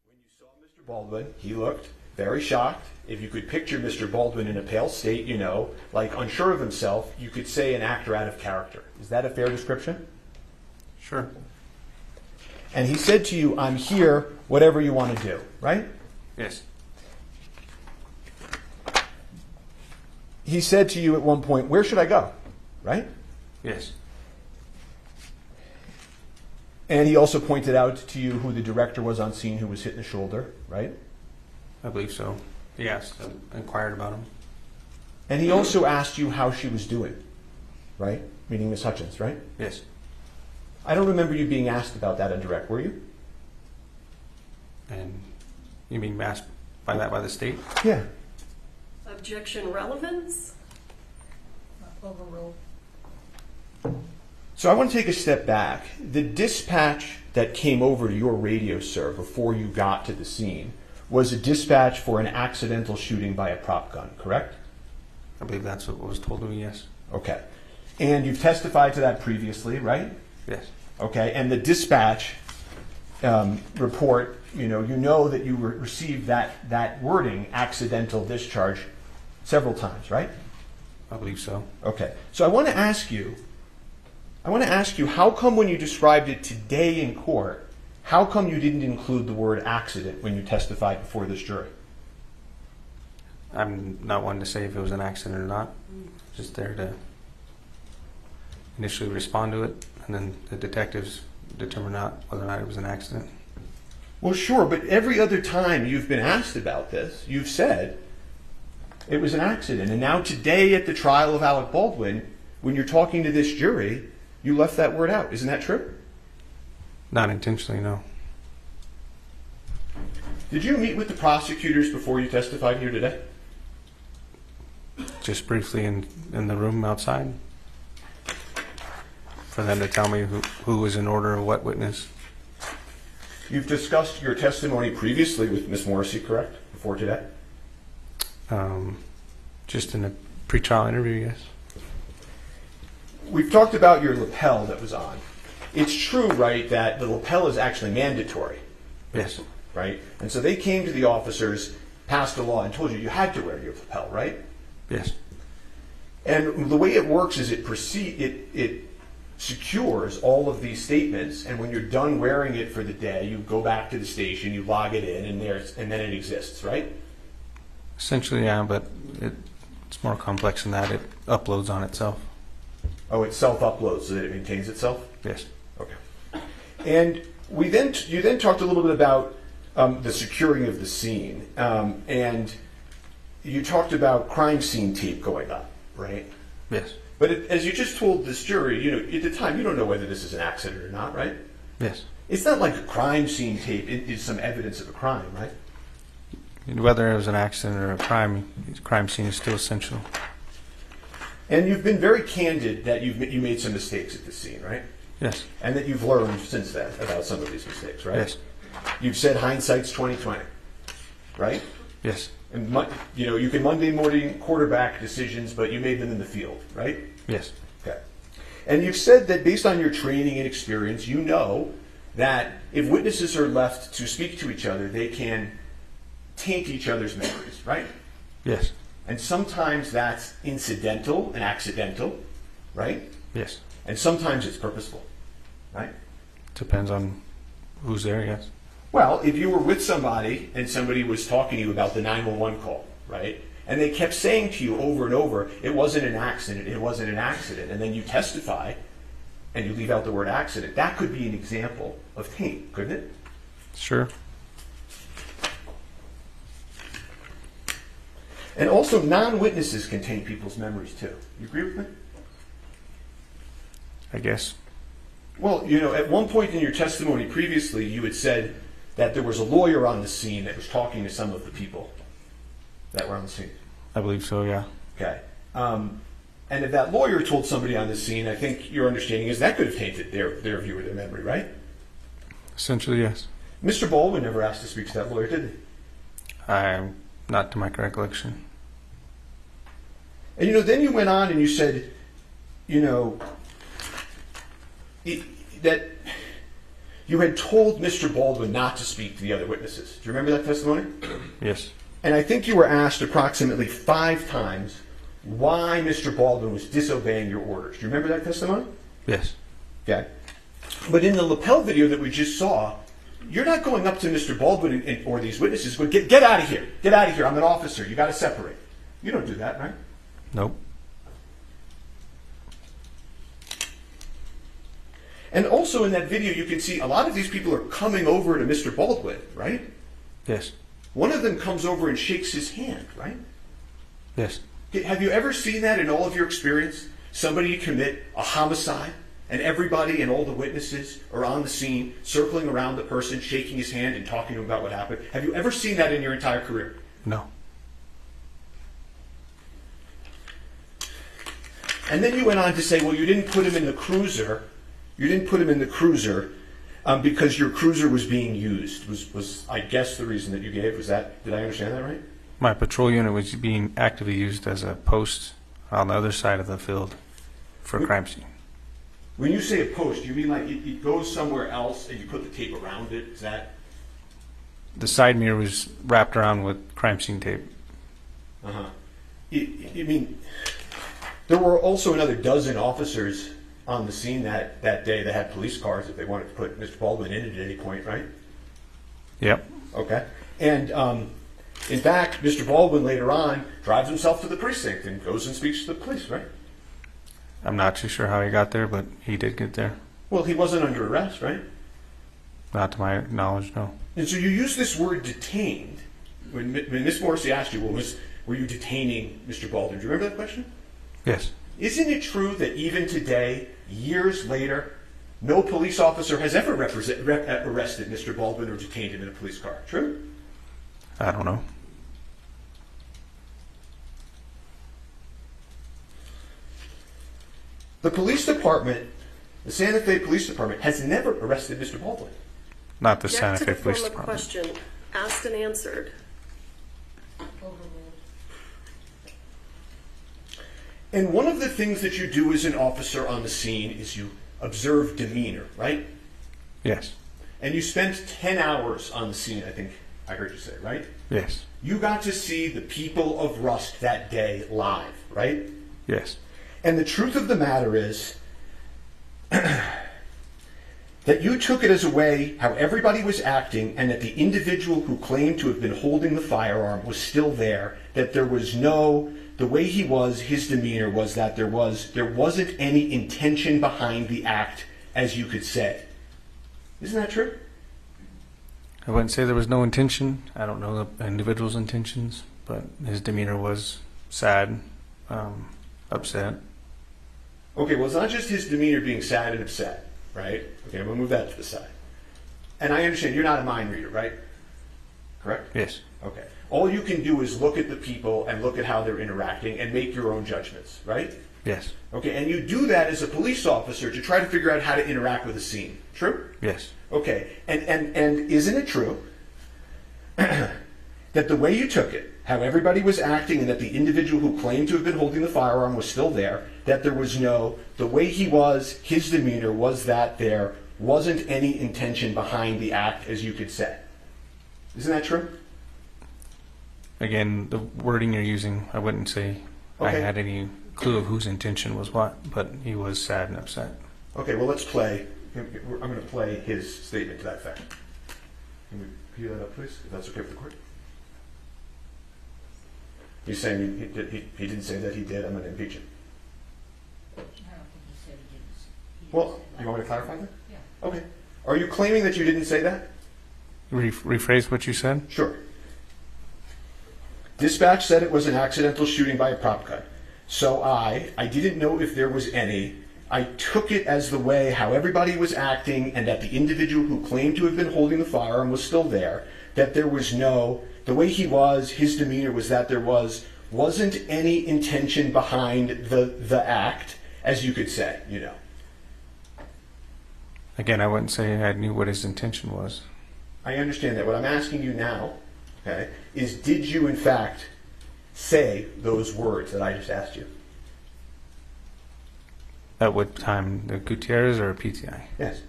When you saw Mr. Baldwin, he looked very shocked. If you could picture Mr. Baldwin in a pale state, like unsure of himself, you could say an actor out of character. Is that a fair description? Sure. And he said to you, I'm here, whatever you want to do, right? Yes. He said to you at one point, where should I go? Right? Yes. And he also pointed out to you who the director was on scene who was hit in the shoulder, right? I believe so. Yes, I inquired about him. And he also asked you how she was doing, right? Meaning Miss Hutchins, right? Yes. I don't remember you being asked about that on direct, were you? And you mean asked by that by the state? Yeah. Objection relevance? Overruled. So I want to take a step back. The dispatch that came over to your radio, sir, before you got to the scene was a dispatch for an accidental shooting by a prop gun, correct? I believe that's what was told to me, yes. Okay. And you've testified to that previously, right? Yes. Okay. And the dispatch report, you know that you received that wording, accidental discharge, several times, right? I believe so. Okay. So I want to ask you, how come when you described it today in court, how come you didn't include the word accident when you testified before this jury? I'm not one to say if it was an accident or not. Just there to initially respond to it, and then the detectives determine whether or not it was an accident. Well, sure, but every other time you've been asked about this, you've said it was an accident. And now today at the trial of Alec Baldwin, when you're talking to this jury, you left that word out. Isn't that true? Not intentionally, no. Did you meet with the prosecutors before you testified here today? Just briefly in the room outside for them to tell me who was in order of what witness. You've discussed your testimony previously with Ms. Morrissey, correct? Before today? Just in a pretrial interview, yes. We've talked about your lapel that was on. It's true, right, that the lapel is actually mandatory. Yes. Right? And so they came to the officers, passed a law, and told you had to wear your lapel, right? Yes. And the way it works is it secures all of these statements, and when you're done wearing it for the day, you go back to the station, you log it in, and then it exists, right? Essentially, yeah, but it's more complex than that. It uploads on itself. Oh, it self-uploads so that it maintains itself? Yes. Okay. And you then talked a little bit about the securing of the scene, and you talked about crime scene tape going up, right? Yes. But as you just told this jury, at the time, you don't know whether this is an accident or not, right? Yes. It's not like a crime scene tape is some evidence of a crime, right? Whether it was an accident or a crime scene is still essential. And you've been very candid that you made some mistakes at the scene, right? Yes. And that you've learned since then about some of these mistakes, right? Yes. You've said hindsight's 20/20, right? Yes. And you can Monday morning quarterback decisions, but you made them in the field, right? Yes. Okay. And you've said that based on your training and experience, you know that if witnesses are left to speak to each other, they can taint each other's memories, right? Yes. And sometimes that's incidental and accidental, right? Yes. And sometimes it's purposeful, right? Depends on who's there, yes. Well, if you were with somebody and somebody was talking to you about the 911 call, right? And they kept saying to you over and over, it wasn't an accident, it wasn't an accident. And then you testify and you leave out the word accident. That could be an example of taint, couldn't it? Sure. And also, non-witnesses can taint people's memories too. You agree with me? I guess. Well, at one point in your testimony previously, you had said that there was a lawyer on the scene that was talking to some of the people that were on the scene. I believe so, yeah. Okay. And if that lawyer told somebody on the scene, I think your understanding is that could have tainted their view of their memory, right? Essentially, yes. Mr. Baldwin never asked to speak to that lawyer, did he? I'm not to my recollection. And then you went on and you said, that you had told Mr. Baldwin not to speak to the other witnesses. Do you remember that testimony? Yes. And I think you were asked approximately 5 times why Mr. Baldwin was disobeying your orders. Do you remember that testimony? Yes. Okay. But in the lapel video that we just saw, you're not going up to Mr. Baldwin or these witnesses going, get out of here. Get out of here. I'm an officer. You got to separate. You don't do that, right? Nope. And also in that video, you can see a lot of these people are coming over to Mr. Baldwin, right? Yes. One of them comes over and shakes his hand, right? Yes. Have you ever seen that in all of your experience? Somebody commit a homicide, and everybody and all the witnesses are on the scene, circling around the person, shaking his hand and talking to him about what happened. Have you ever seen that in your entire career? No. And then you went on to say, well, you didn't put him in the cruiser. You didn't put him in the cruiser because your cruiser was being used. Was I guess the reason that you gave? Was that? Did I understand that right? My patrol unit was being actively used as a post on the other side of the field for a crime scene. When you say a post, you mean like it goes somewhere else and you put the tape around it? Is that? The side mirror was wrapped around with crime scene tape. Uh-huh. You mean there were also another dozen officers on the scene that day that had police cars if they wanted to put Mr. Baldwin in at any point, right? Yep. Okay. And in fact, Mr. Baldwin later on drives himself to the precinct and goes and speaks to the police, right? I'm not too sure how he got there, but he did get there. Well, he wasn't under arrest, right? Not to my knowledge, no. And so you use this word detained. When Miss Morrissey asked you, well, were you detaining Mr. Baldwin? Do you remember that question? Yes. Isn't it true that even today, years later, no police officer has ever arrested Mr. Baldwin or detained him in a police car? True? I don't know. The police department, the Santa Fe Police Department, has never arrested Mr. Baldwin. Not the Santa Fe Police Department. Question asked and answered. And one of the things that you do as an officer on the scene is you observe demeanor, right? Yes. And you spent 10 hours on the scene, I think. I heard you say, right? Yes. You got to see the people of Rust that day live, right? Yes. And the truth of the matter is that you took it as a way how everybody was acting, and that the individual who claimed to have been holding the firearm was still there, that there was no, the way he was, his demeanor was that there wasn't any intention behind the act, as you could say. Isn't that true? I wouldn't say there was no intention. I don't know the individual's intentions, but his demeanor was sad, upset. Okay, well, it's not just his demeanor being sad and upset, right? Okay, we'll move that to the side. And I understand you're not a mind reader, right? Correct? Yes. Okay. All you can do is look at the people and look at how they're interacting and make your own judgments, right? Yes. Okay, and you do that as a police officer to try to figure out how to interact with a scene. True? Yes. Okay, and isn't it true that the way you took it, how everybody was acting, and that the individual who claimed to have been holding the firearm was still there, that there was no, the way he was, his demeanor was that there wasn't any intention behind the act, as you could say. Isn't that true? Again, the wording you're using, I wouldn't say I had any clue of whose intention was what, but he was sad and upset. Okay, well, let's play. I'm going to play his statement to that effect. Can we cue that up, please, if that's okay with the court? He's saying he didn't say that he did. I'm going to impeach him. I don't think he said he didn't. Well, you want me to clarify that? Yeah. Okay. Are you claiming that you didn't say that? Rephrase what you said? Sure. Dispatch said it was an accidental shooting by a prop gun. So I didn't know if there was any. I took it as the way how everybody was acting, and that the individual who claimed to have been holding the firearm was still there, that there was no, the way he was, his demeanor was that there wasn't any intention behind the act, as you could say, you know. Again, I wouldn't say I knew what his intention was. I understand that. What I'm asking you now, okay, is did you in fact say those words that I just asked you? At what time? The Gutierrez or PTI? Yes.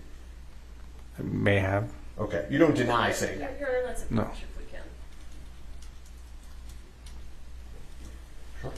I may have. Okay. You don't deny saying that? Your Honor, let's No. approach if we can. Sure.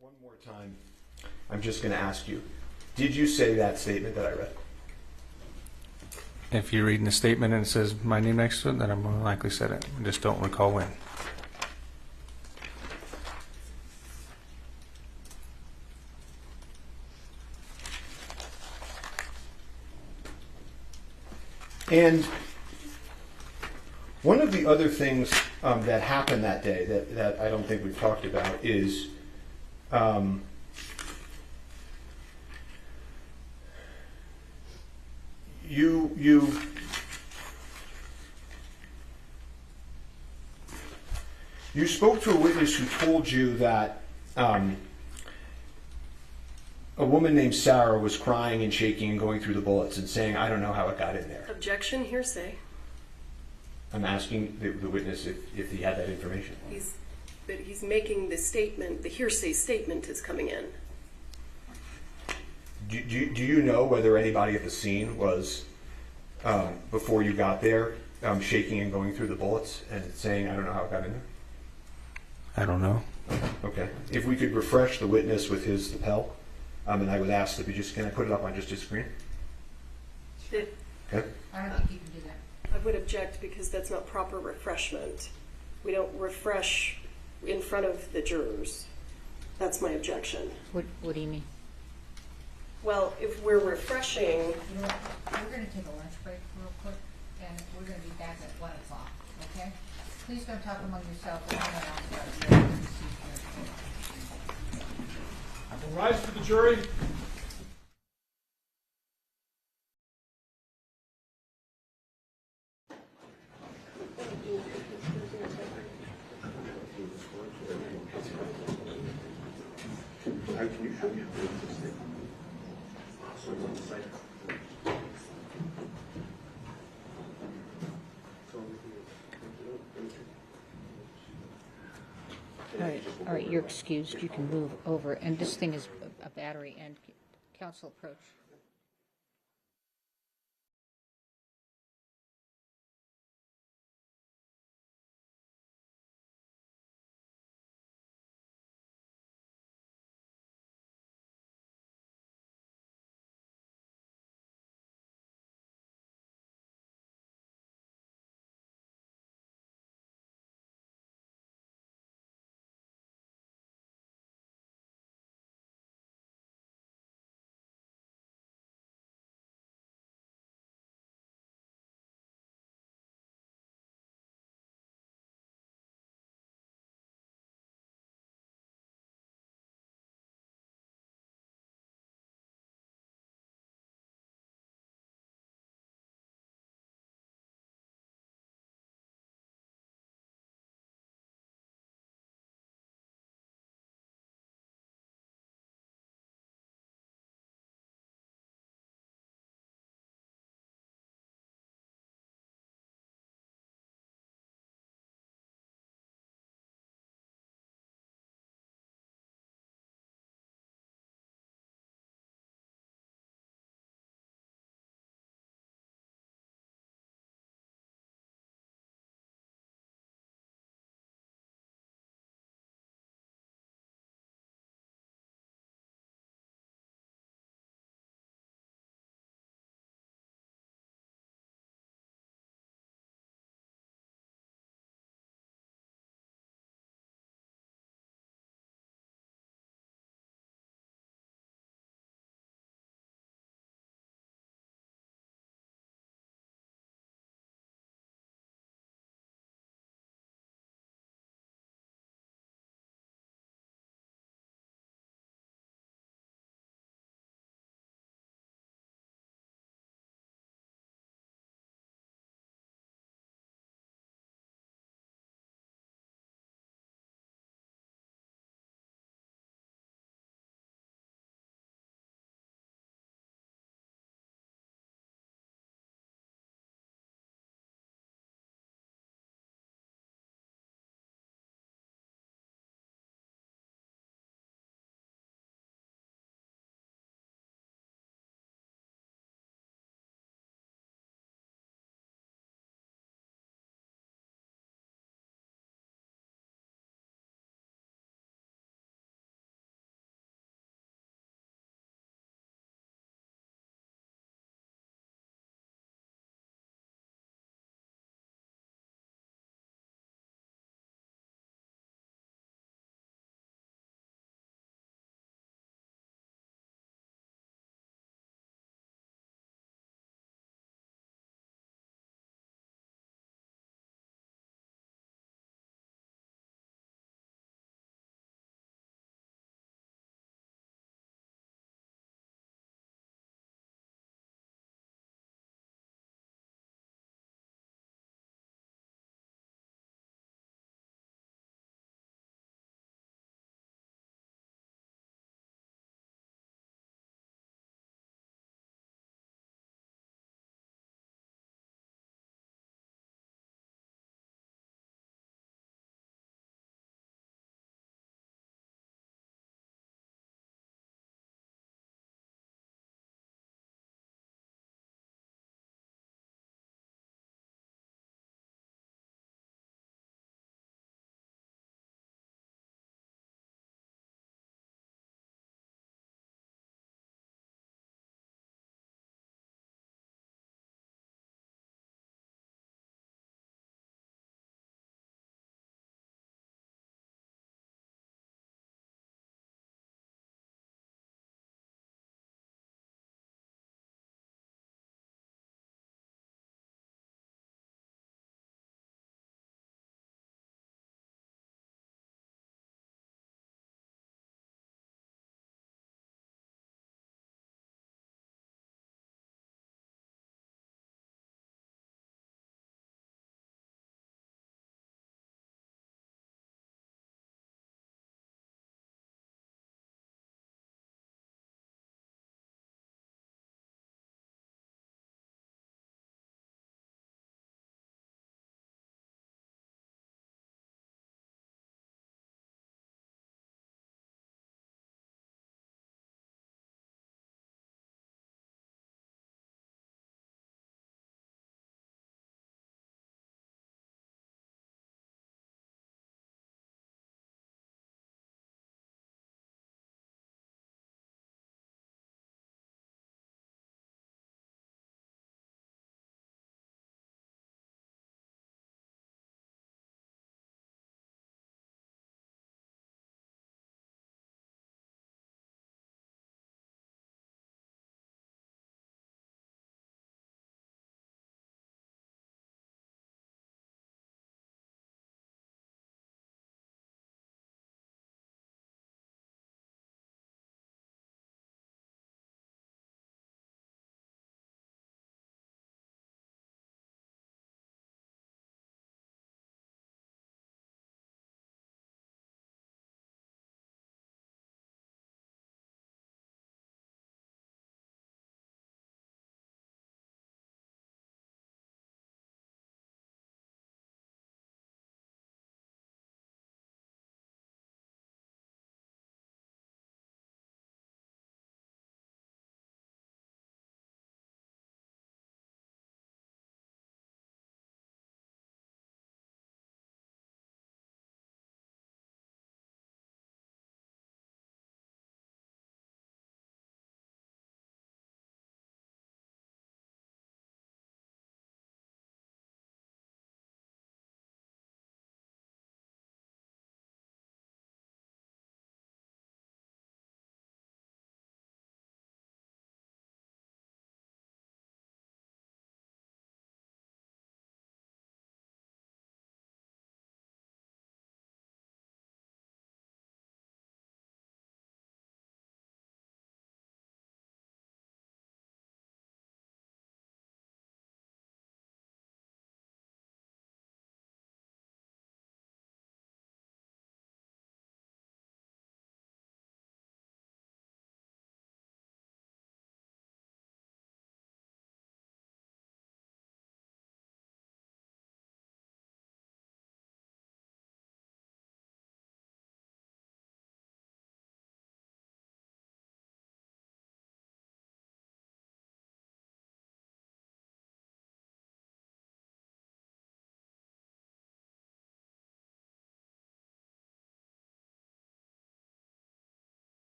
One more time, I'm just going to ask you, did you say that statement that I read? If you're reading the statement and it says my name next to it, then I more likely said it. I just don't recall when. And one of the other things that happened that day that I don't think we've talked about is you spoke to a witness who told you that a woman named Sarah was crying and shaking and going through the bullets and saying, I don't know how it got in there. Objection, hearsay. I'm asking the witness if he had that information. But he's making the statement, the hearsay statement is coming in. Do you know whether anybody at the scene was, before you got there, shaking and going through the bullets and saying, I don't know how it got in there? I don't know. Okay. If we could refresh the witness with his lapel, and I would ask that can I put it up on just his screen? Okay. I don't think you can do that. I would object because that's not proper refreshment. We don't refresh in front of the jurors. That's my objection. What do you mean? Well, if we're refreshing, We're going to take a lunch break real quick, and we're going to be back at 1 o'clock, okay? Please don't talk among yourselves or anyone else about the evidence received. Rise for the jury. Can you show me how to stay? All right, you're excused. You can move over. And this thing is a battery, and counsel approach.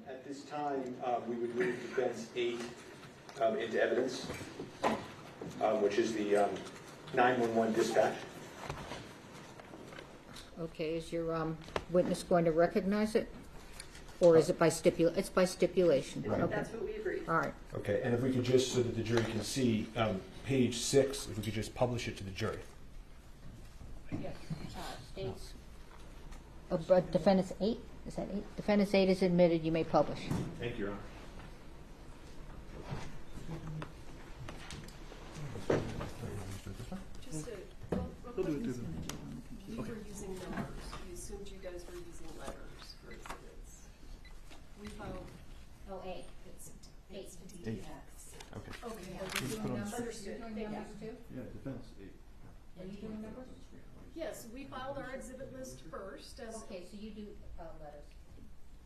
At this time, we would move defense 8 into evidence, which is the 911 dispatch. Okay, is your witness going to recognize it? Or is it by stipulation? It's by stipulation. Right. Okay. That's what we agreed. All right. Okay, and if we could just, so that the jury can see, page 6, if we could just publish it to the jury. Yes. States. Defendant's 8? Is that 8? Defendant's 8 is admitted. You may publish. Thank you, Your Honor. Just real quick, we were using numbers. We assumed you guys were using letters for exhibits. We filed. Oh, 8. It's 8. DX. Okay. Okay. Are you doing numbers? Understood. You're doing numbers too? Yeah, defense 8. Are you doing numbers? Yes, we filed our exhibit list first as. Okay, so you do letters.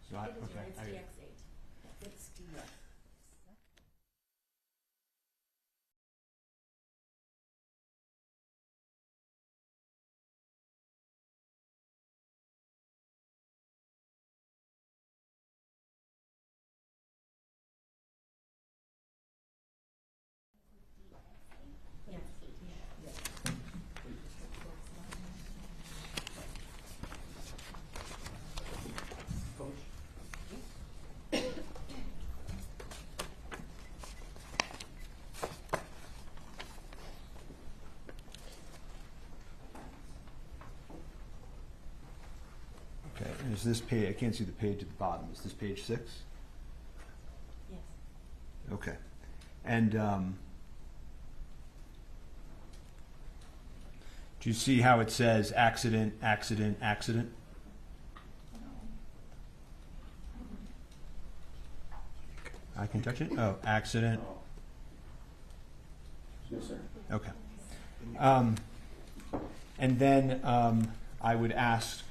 So okay. It's DX8. It's DX. Okay, and is this page, I can't see the page at the bottom, is this page 6? Yes. Okay. And do you see how it says accident, accident, accident? I can touch it? Oh, accident. Yes, sir. Okay. And then I would ask,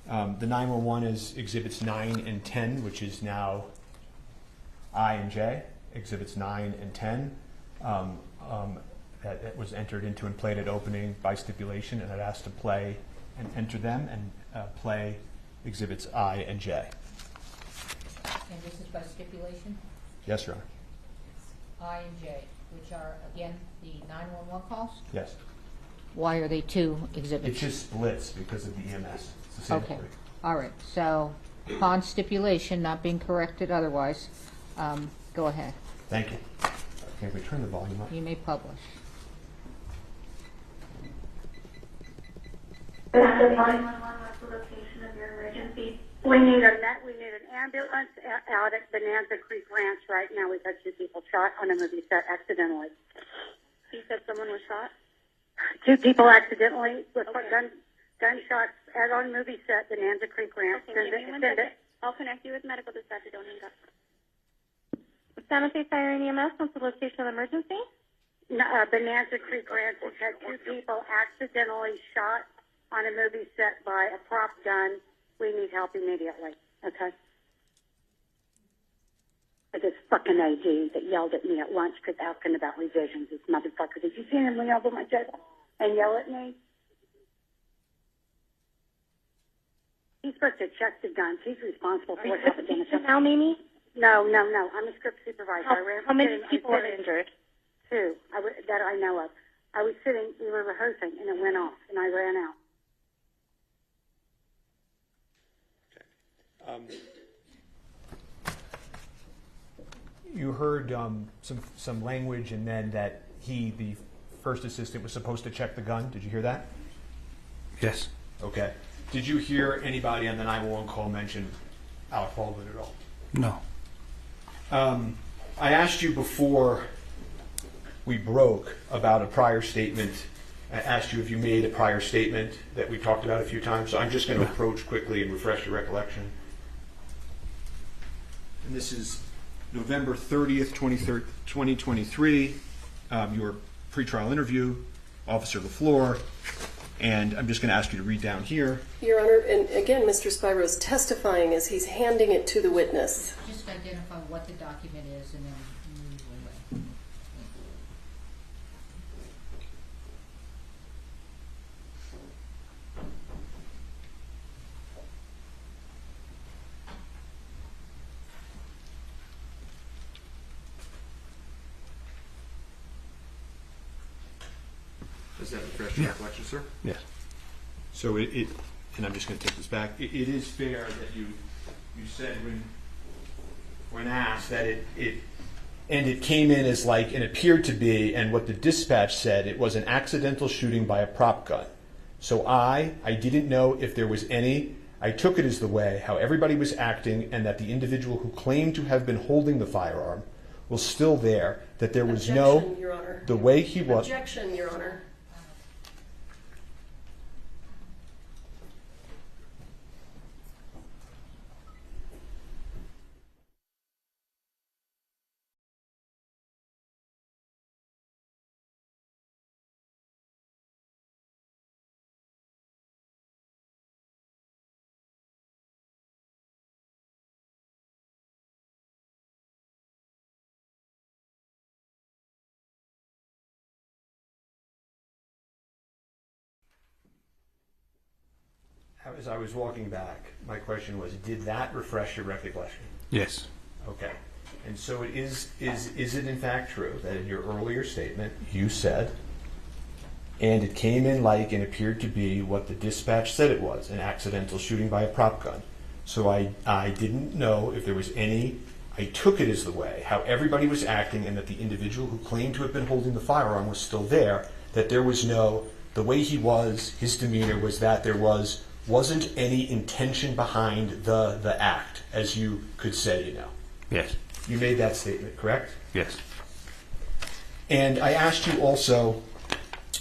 the 911 is exhibits 9 and 10, which is now I and J. Exhibits 9 and 10 that was entered into and played at opening by stipulation, and I'd ask to play and enter them and play exhibits I and J. And this is by stipulation? Yes, Your Honor. I and J, which are, again, the 911 calls? Yes. Why are they 2 It exhibits? just splits because of the EMS. It's the same Okay. three. All right. So, upon stipulation, not being corrected otherwise, go ahead. Thank you. Can we turn the volume up? You may publish. This is 911. What's the location of your emergency? We need an ambulance out at Bonanza Creek Ranch right now. We've had 2 people shot on a movie set accidentally. You said someone was shot? 2 people accidentally with gunshots at on movie set Bonanza Creek Ranch. Okay, give me 1 second. I'll connect you with medical dispatch. Don't hang up. San Jose Fire and EMS, what's the location of the emergency? Bonanza Creek Ranch has had 2 people accidentally shot on a movie set by a prop gun. We need help immediately. Okay? This fucking AG that yelled at me at lunch because asking about revisions. This motherfucker. Did you see him lean over my table and yell at me? He's supposed to check the guns. He's responsible for what's happening. Now, Mimi? No. I'm a script supervisor. How many people are injured? 2 that I know of. I was sitting, we were rehearsing, and it went off, and I ran out. You heard some language, and then that he, the first assistant, was supposed to check the gun. Did you hear that? Yes. Okay. Did you hear anybody on the 911 call mention Alec Baldwin at all? No. I asked you before we broke about a prior statement. I asked you if you made a prior statement that we talked about a few times. So I'm just going to approach quickly and refresh your recollection. And this is November 30th, 2023, your pretrial interview, Officer LeFlore, and I'm just going to ask you to read down here. Your Honor, and again, Mr. Spiro is testifying as he's handing it to the witness. Just identify what the document is and then move away. Does that refresh your recollection, sir? Yes. So it, and I'm just going to take this back. It is fair that you said when asked that it came in as like and appeared to be, and what the dispatch said, it was an accidental shooting by a prop gun. So I didn't know if there was any. I took it as the way how everybody was acting, and that the individual who claimed to have been holding the firearm was still there. That there was Objection, Your Honor. the way he was. Objection, Your Honor. As I was walking back, my question was, did that refresh your recollection? Yes. Okay. And so is it in fact true that in your earlier statement you said, and it came in like and appeared to be what the dispatch said it was, an accidental shooting by a prop gun. So I didn't know if there was any, I took it as the way how everybody was acting, and that the individual who claimed to have been holding the firearm was still there, that there was no, the way he was, his demeanor was that there wasn't any intention behind the act, as you could say, you know. Yes. You made that statement, correct? Yes. And I asked you also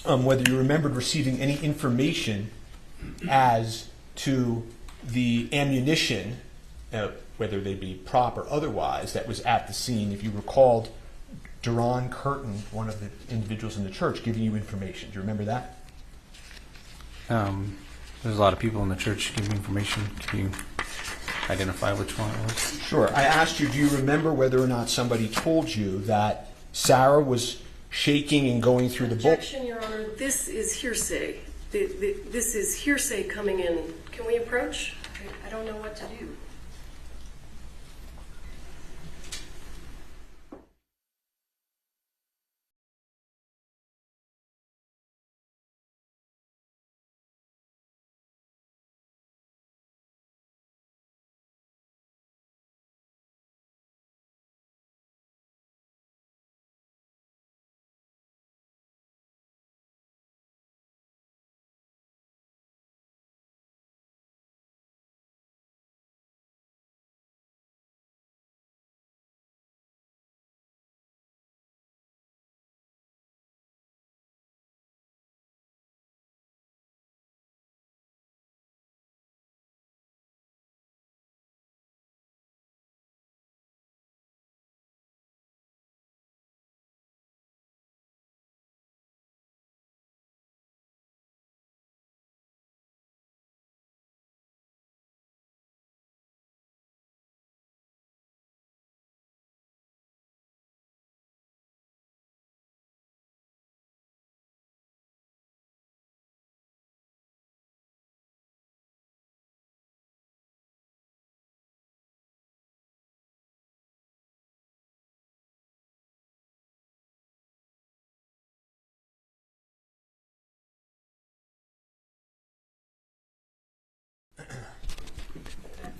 whether you remembered receiving any information as to the ammunition, whether they be prop or otherwise, that was at the scene. If you recalled Duran Curtin, one of the individuals in the church, giving you information. Do you remember that? There's a lot of people in the church giving information. Can you identify which one it was? Sure. I asked you, do you remember whether or not somebody told you that Sarah was shaking and going through the book? Objection, Your Honor. This is hearsay. This is hearsay coming in. Can we approach? I don't know what to do.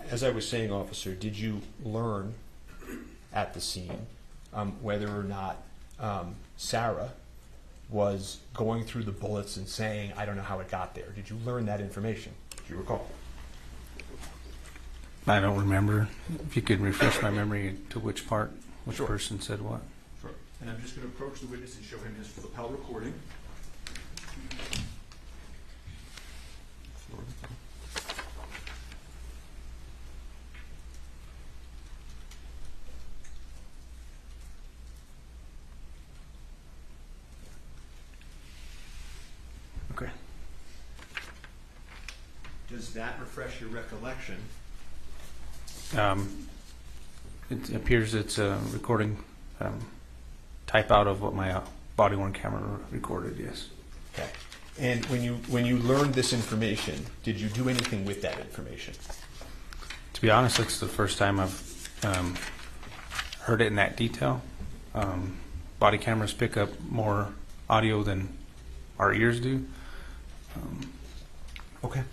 As I was saying, officer, did you learn at the scene whether or not Sarah was going through the bullets and saying, I don't know how it got there? Did you learn that information? Do you recall? I don't remember. If you could refresh my memory to which part, which person said what. Sure. And I'm just going to approach the witness and show him his lapel recording. Okay. Does that refresh your recollection? It appears it's a recording type out of what my body-worn camera recorded, yes. Okay. And when you learned this information, did you do anything with that information? To be honest, it's the first time I've heard it in that detail. Body cameras pick up more audio than our ears do. Okay.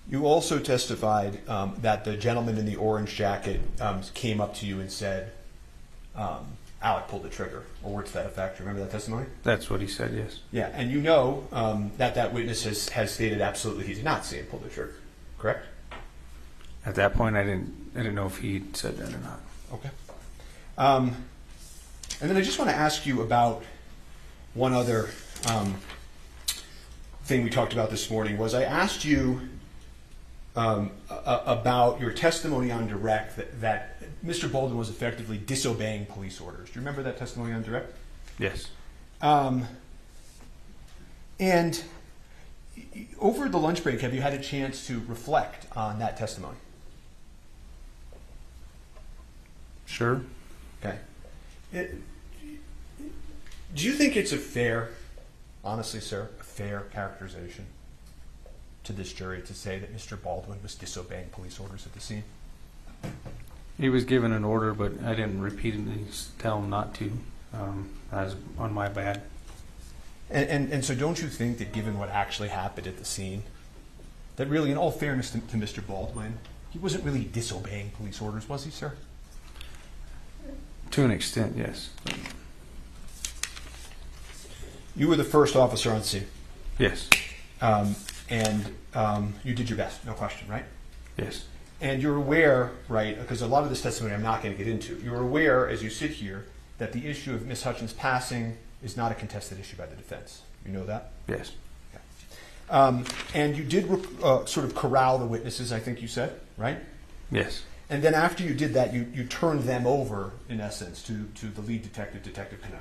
You also testified that the gentleman in the orange jacket came up to you and said, Alec pulled the trigger, or words to that effect. Remember that testimony? That's what he said, yes. Yeah, and you know that witness has stated absolutely he did not see him pull the trigger, correct? At that point, I didn't know if he said that or not. Okay. And then I just want to ask you about one other thing we talked about this morning. Was I asked you about your testimony on direct that Mr. Baldwin was effectively disobeying police orders. Do you remember that testimony on direct? Yes. And over the lunch break, have you had a chance to reflect on that testimony? Sure. Okay. Do you think it's a fair, honestly, sir, a fair characterization to this jury to say that Mr. Baldwin was disobeying police orders at the scene? He was given an order, but I didn't repeatedly tell him not to. That was on my bad. And so don't you think that given what actually happened at the scene, that really, in all fairness to Mr. Baldwin, he wasn't really disobeying police orders, was he, sir? To an extent, yes. You were the first officer on scene. Yes. And you did your best, no question, right? Yes. And you're aware, right, because a lot of this testimony I'm not going to get into, you're aware as you sit here that the issue of Ms. Hutchins passing is not a contested issue by the defense. You know that? Yes. Okay. And you did sort of corral the witnesses, I think you said, right? Yes. And then after you did that, you turned them over, in essence, to the lead detective, Detective Cano.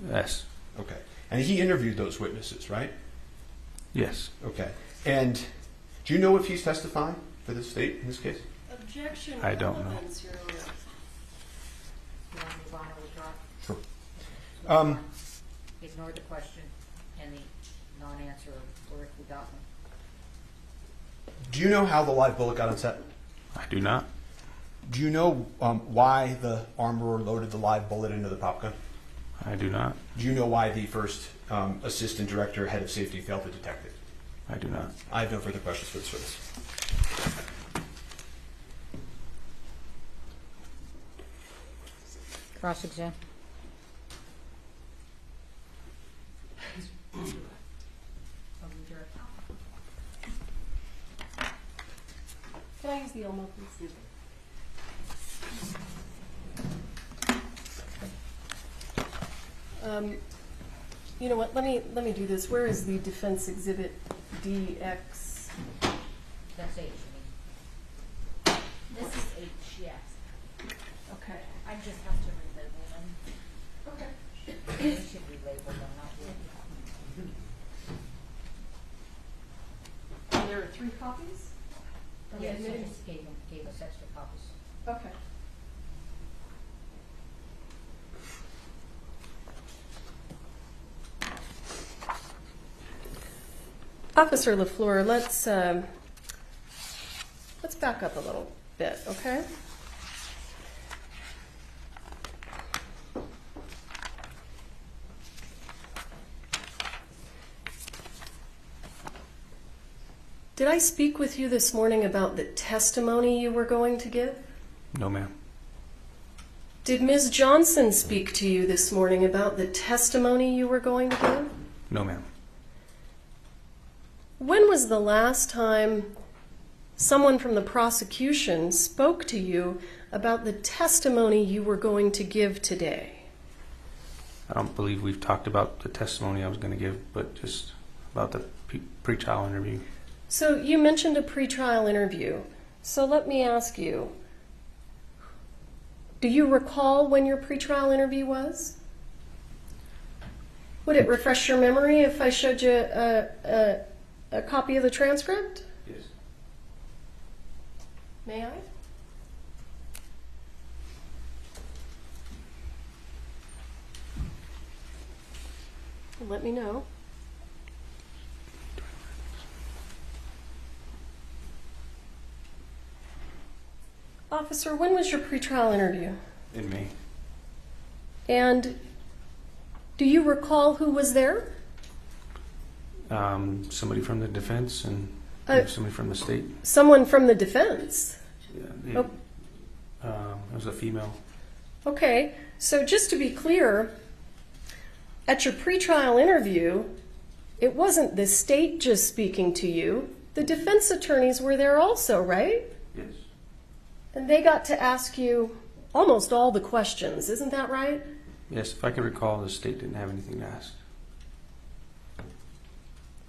Yes. Okay. And he interviewed those witnesses, right? Yes. Okay. And do you know if he's testifying for the state in this case? Objection. I don't know. Elements, Your Honor. You want to move on or withdraw? Sure. Ignore the question and the non-answer or if we got one. Do you know how the live bullet got on set? I do not. Do you know why the armorer loaded the live bullet into the pop gun? I do not. Do you know why the first assistant director, head of safety, failed to detect it? I do not. I have no further questions for this witness. Cross-exam. Can I use the Elmo, please? You know what? Let me do this. Where is the defense exhibit DX? That's H. This is H, yes. Okay. I just have to relabel them. Okay. We should relabel them, not you. And there are 3 copies? Yes, I just gave us extra copies. Okay. Officer LeFlore, let's back up a little bit, okay? Did I speak with you this morning about the testimony you were going to give? No, ma'am. Did Ms. Johnson speak to you this morning about the testimony you were going to give? No, ma'am. When was the last time someone from the prosecution spoke to you about the testimony you were going to give today? I don't believe we've talked about the testimony I was going to give, but just about the pre-trial interview. So you mentioned a pretrial interview. So let me ask you, do you recall when your pretrial interview was? Would it refresh your memory if I showed you a copy of the transcript? Yes. May I? Let me know. Officer, when was your pretrial interview? In May. And Do you recall who was there? Somebody from the defense and somebody from the state. Someone from the defense. Yeah, it was a female. Okay, so just to be clear, at your pretrial interview, it wasn't the state just speaking to you. The defense attorneys were there also, right? Yes. And they got to ask you almost all the questions, isn't that right? Yes, if I can recall, the state didn't have anything to ask.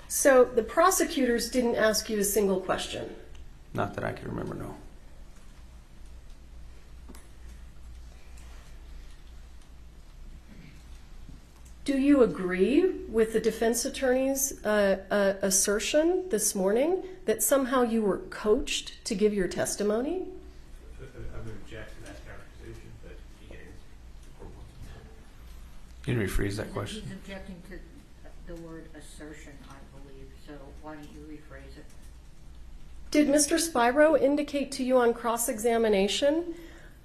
So the prosecutors didn't ask you a single question? Not that I can remember, no. Do you agree with the defense attorney's assertion this morning that somehow you were coached to give your testimony? I would object to that characterization, but he can answer. Can you rephrase that question? He's objecting to the word assertion, I believe, so why don't you rephrase it? Did Mr. Spyro indicate to you on cross-examination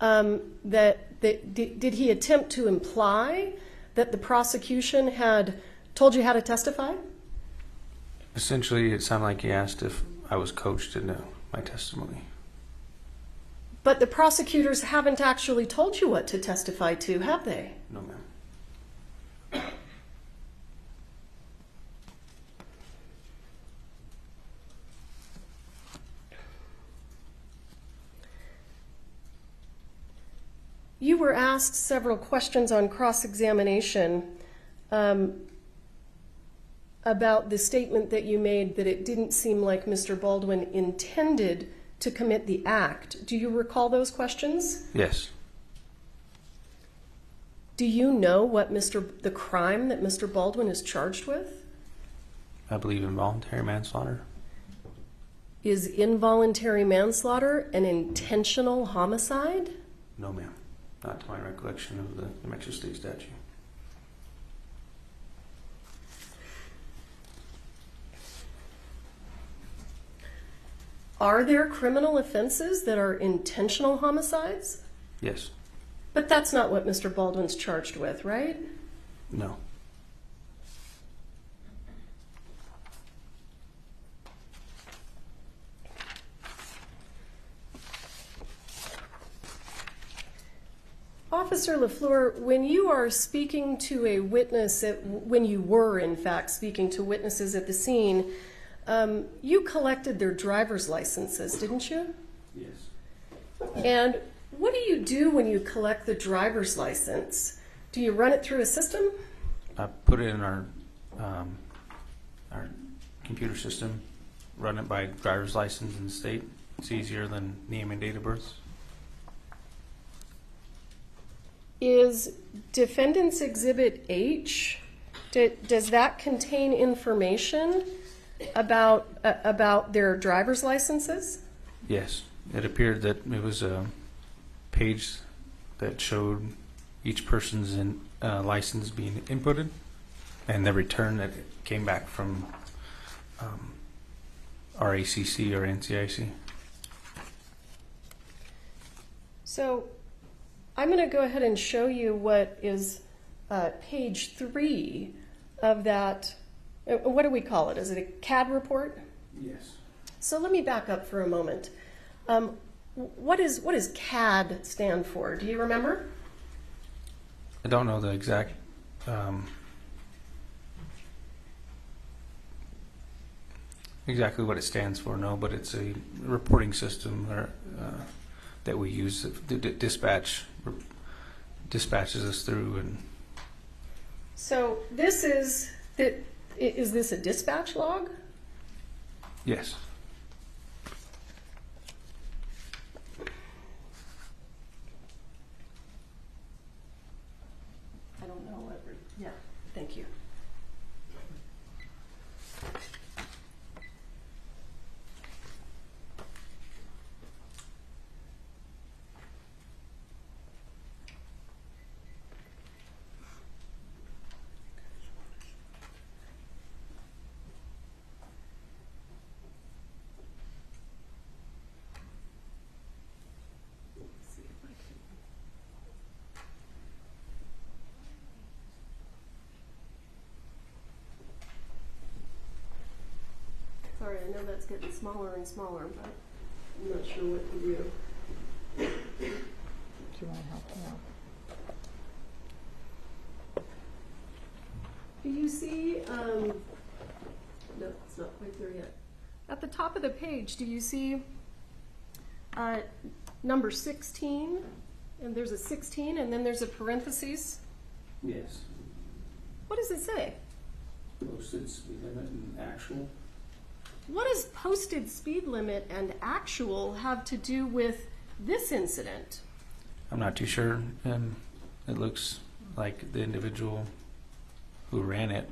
did he attempt to imply that the prosecution had told you how to testify? Essentially, it sounded like he asked if I was coached in my testimony. But the prosecutors haven't actually told you what to testify to, have they? No, ma'am. You were asked several questions on cross-examination about the statement that you made that it didn't seem like Mr. Baldwin intended to commit the act. Do you recall those questions? Yes. Do you know what the crime that Mr. Baldwin is charged with? I believe involuntary manslaughter. Is involuntary manslaughter an intentional homicide? No, ma'am. Not to my recollection of the New Mexico State statute. Are there criminal offenses that are intentional homicides? Yes. But that's not what Mr. Baldwin's charged with, right? No. Officer LeFlore, when you are speaking to a witness, when you were in fact speaking to witnesses at the scene, you collected their driver's licenses, didn't you? Yes. And what do you do when you collect the driver's license? Do you run it through a system? I put it in our computer system, run it by driver's license in the state. It's easier than name and date of birth. Is Defendant's Exhibit H, does that contain information about their driver's licenses? Yes. It appeared that it was a page that showed each person's license being inputted and the return that came back from RACC or NCIC. So I'm going to go ahead and show you what is page 3 of that. What do we call it? Is it a CAD report? Yes. So let me back up for a moment. What does CAD stand for? Do you remember? I don't know the exact exactly what it stands for, no, but it's a reporting system that we use that dispatches us through. And so is this a dispatch log? yes. I don't know what. Yeah, thank you. know that's getting smaller and smaller, but I'm not sure what to do. Do you want to help me out? Do you see, no, it's not quite there yet. At the top of the page, do you see number 16? And there's a 16, and then there's a parentheses. Yes. What does it say? Posted speed limit and actual. What does posted speed limit and actual have to do with this incident? I'm not too sure. It looks like the individual who ran it,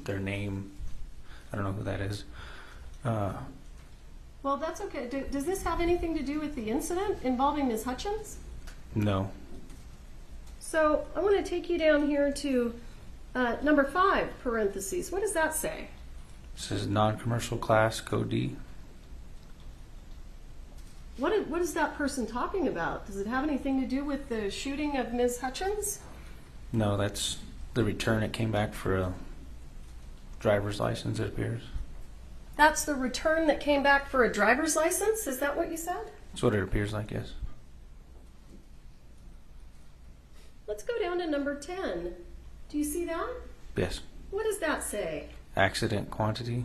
their name, I don't know who that is. Well, that's okay. Does this have anything to do with the incident involving Ms. Hutchins? No. So I want to take you down here to number 5, parentheses. What does that say? It says non-commercial class, code D. What is that person talking about? Does it have anything to do with the shooting of Ms. Hutchins? No, that's the return. It came back for a driver's license, it appears. That's the return that came back for a driver's license? Is that what you said? That's what it appears like, yes. Let's go down to number 10. Do you see that? Yes. What does that say? Accident quantity.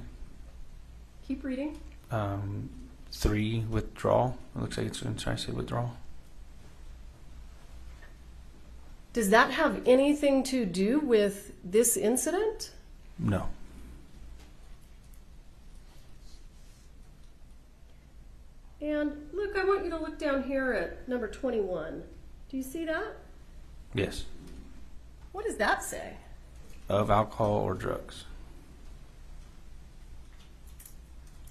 Keep reading. 3, withdrawal. It looks like it's going to try to say withdrawal. Does that have anything to do with this incident? No. And look, I want you to look down here at number 21. Do you see that? Yes. What does that say? Of alcohol or drugs.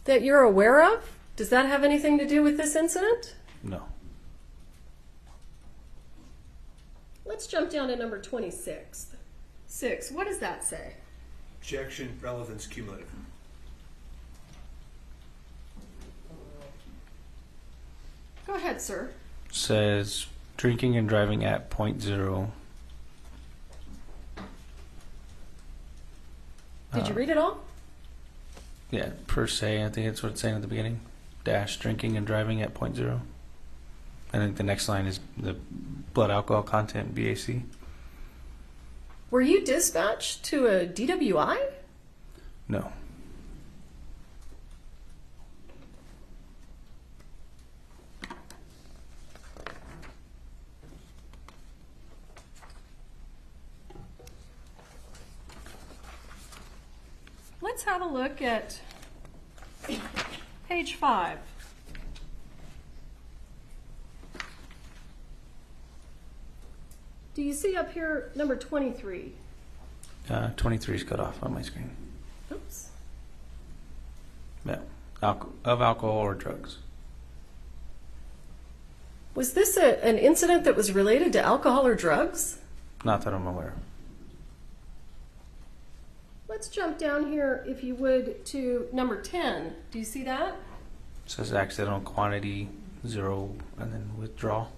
That you're aware of? Does that have anything to do with this incident? No. Let's jump down to number 26. 6. What does that say? Objection, relevance, cumulative. Go ahead, sir. Says drinking and driving at .0. Did you read it all? Yeah, per se, I think that's what it's saying at the beginning. Dash drinking and driving at .0. I think the next line is the blood alcohol content, BAC. Were you dispatched to a DWI? No. Let's have a look at page 5. Do you see up here number 23? 23 is cut off on my screen. Oops. Yeah. Of alcohol or drugs. Was this an incident that was related to alcohol or drugs? Not that I'm aware of. Let's jump down here, if you would, to number 10. Do you see that? It says accidental quantity 0 and then withdrawal.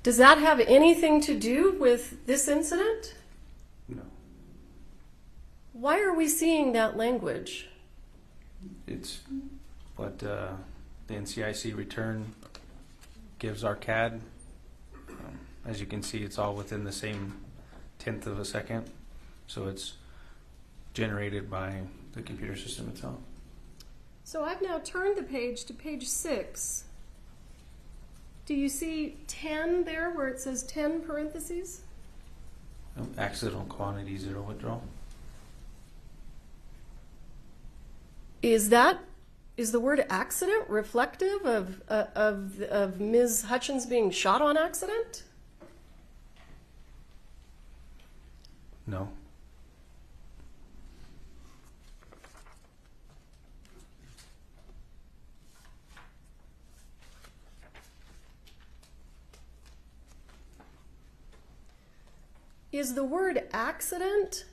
Does that have anything to do with this incident? No. Why are we seeing that language? It's what the NCIC return gives our CAD. As you can see, it's all within the same 1/10 of a second. So it's generated by the computer system itself. So I've now turned the page to page 6. Do you see 10 there where it says 10 parentheses? Accidental quantity 0 withdrawal. Is the word accident reflective of Ms. Hutchins being shot on accident? No. Is the word accident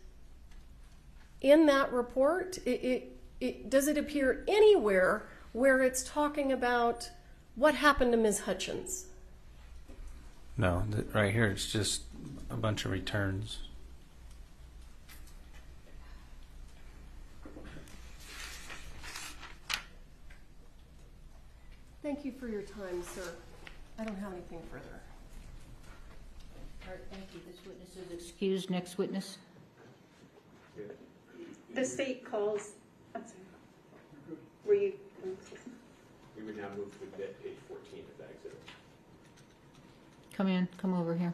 in that report? Does it appear anywhere where it's talking about what happened to Ms. Hutchins? No, right here it's just a bunch of returns. Thank you for your time, sir. I don't have anything further. All right, thank you. This witness is excused. Next witness. The state calls, I'm sorry, were you? We would now move to page 14 of that exhibit. Come in. Come over here.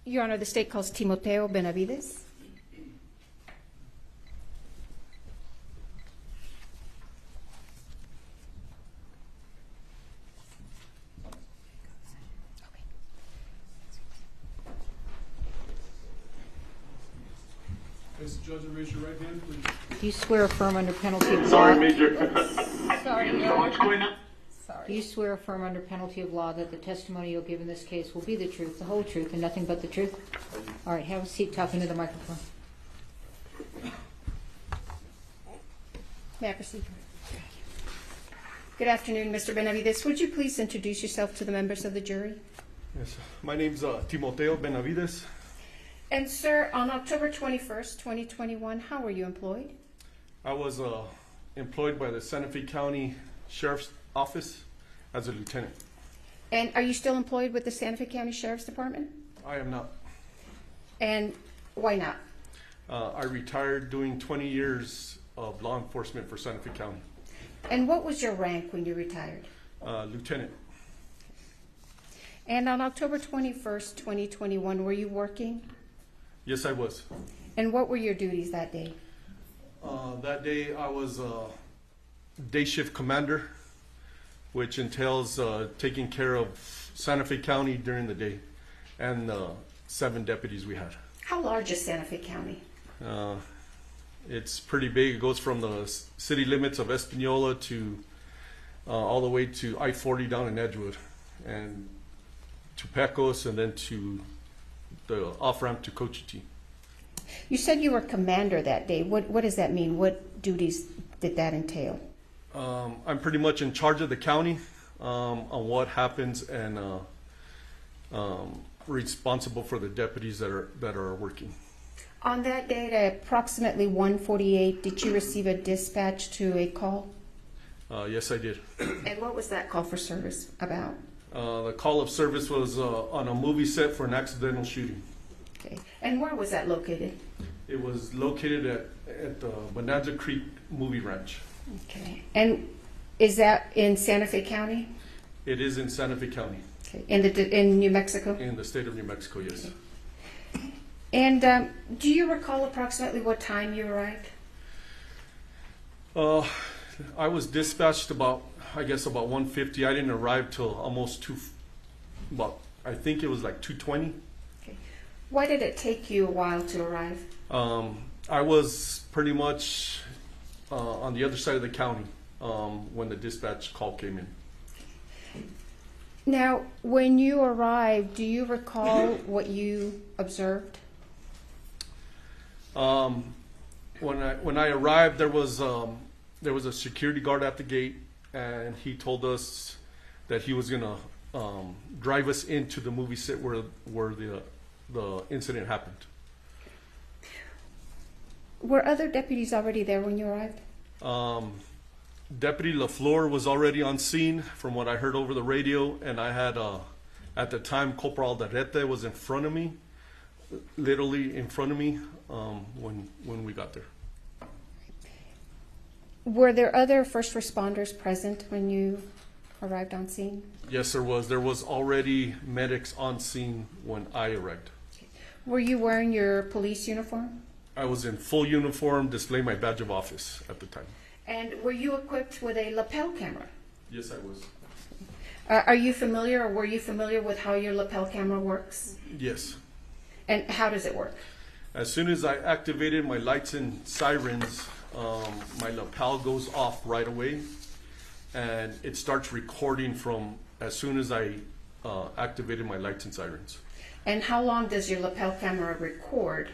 Your Honor, the state calls Timoteo Benavides. Mr. Judge, raise your right hand, please. Do you swear affirm under penalty of law? Sorry, Major. Sorry, so much going on. Do you swear affirm under penalty of law that the testimony you'll give in this case will be the truth, the whole truth, and nothing but the truth? All right, have a seat talking to the microphone. May I proceed? Good afternoon, Mr. Benavides. Would you please introduce yourself to the members of the jury? Yes, my name's Timoteo Benavides. And sir, on October 21st, 2021, how were you employed? I was employed by the Santa Fe County Sheriff's Office as a lieutenant. And are you still employed with the Santa Fe County Sheriff's Department? I am not. And why not? I retired doing 20 years of law enforcement for Santa Fe County. And what was your rank when you retired? Lieutenant. And on October 21st, 2021, were you working? Yes, I was. And what were your duties that day? That day I was day shift commander, which entails taking care of Santa Fe County during the day, and 7 deputies we had. How large is Santa Fe County? It's pretty big. It goes from the city limits of Espanola to all the way to I-40 down in Edgewood, and to Pecos, and then to the off-ramp to Cochiti. You said you were commander that day. What does that mean? What duties did that entail? I'm pretty much in charge of the county on what happens, and responsible for the deputies that are working. On that day at approximately 1:48, did you receive a dispatch to a call? Yes, I did. And what was that call for service about? The call of service was on a movie set for an accidental shooting. Okay. And where was that located? It was located at the Bonanza Creek Movie Ranch. Okay. And is that in Santa Fe County? It is in Santa Fe County. Okay. In New Mexico? In the state of New Mexico, yes. Okay. And do you recall approximately what time you arrived? I was dispatched about 1:50. I didn't arrive till almost I think it was like 2:20. Okay. Why did it take you a while to arrive? I was pretty much on the other side of the county when the dispatch call came in. Now, when you arrived, do you recall what you observed? When I arrived, there was a security guard at the gate, and he told us that he was gonna drive us into the movie set where the incident happened. Were other deputies already there when you arrived? Deputy LeFlore was already on scene from what I heard over the radio, and I had at the time Corporal Darrete was in front of me, literally in front of me when we got there. Were there other first responders present when you arrived on scene? Yes, there was. There was already medics on scene when I arrived. Were you wearing your police uniform? I was in full uniform, displaying my badge of office at the time. And were you equipped with a lapel camera? Yes, I was. Are you familiar, or were you familiar with how your lapel camera works? Yes. And how does it work? As soon as I activated my lights and sirens, my lapel goes off right away, and it starts recording from as soon as I activated my lights and sirens. And how long does your lapel camera record?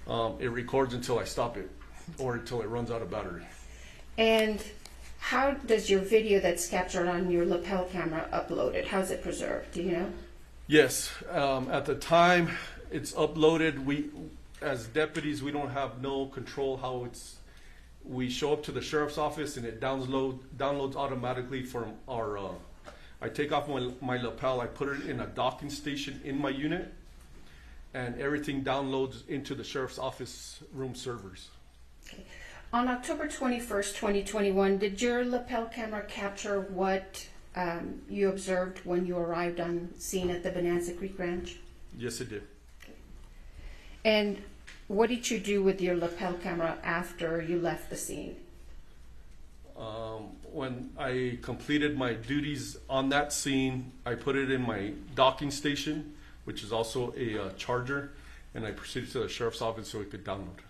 It records until I stop it, or until it runs out of battery. And how does your video that's captured on your lapel camera uploaded? How's it preserved? Do you know? Yes, at the time it's uploaded, we, as deputies, we don't have no control how it's, we show up to the sheriff's office and it downloads automatically from our, I take off my lapel, I put it in a docking station in my unit, and everything downloads into the sheriff's office room servers. Okay. On October 21st, 2021, did your lapel camera capture what you observed when you arrived on scene at the Bonanza Creek Ranch? Yes, it did. Okay. And what did you do with your lapel camera after you left the scene? When I completed my duties on that scene, I put it in my docking station, which is also a charger, and I proceeded to the sheriff's office so it could download.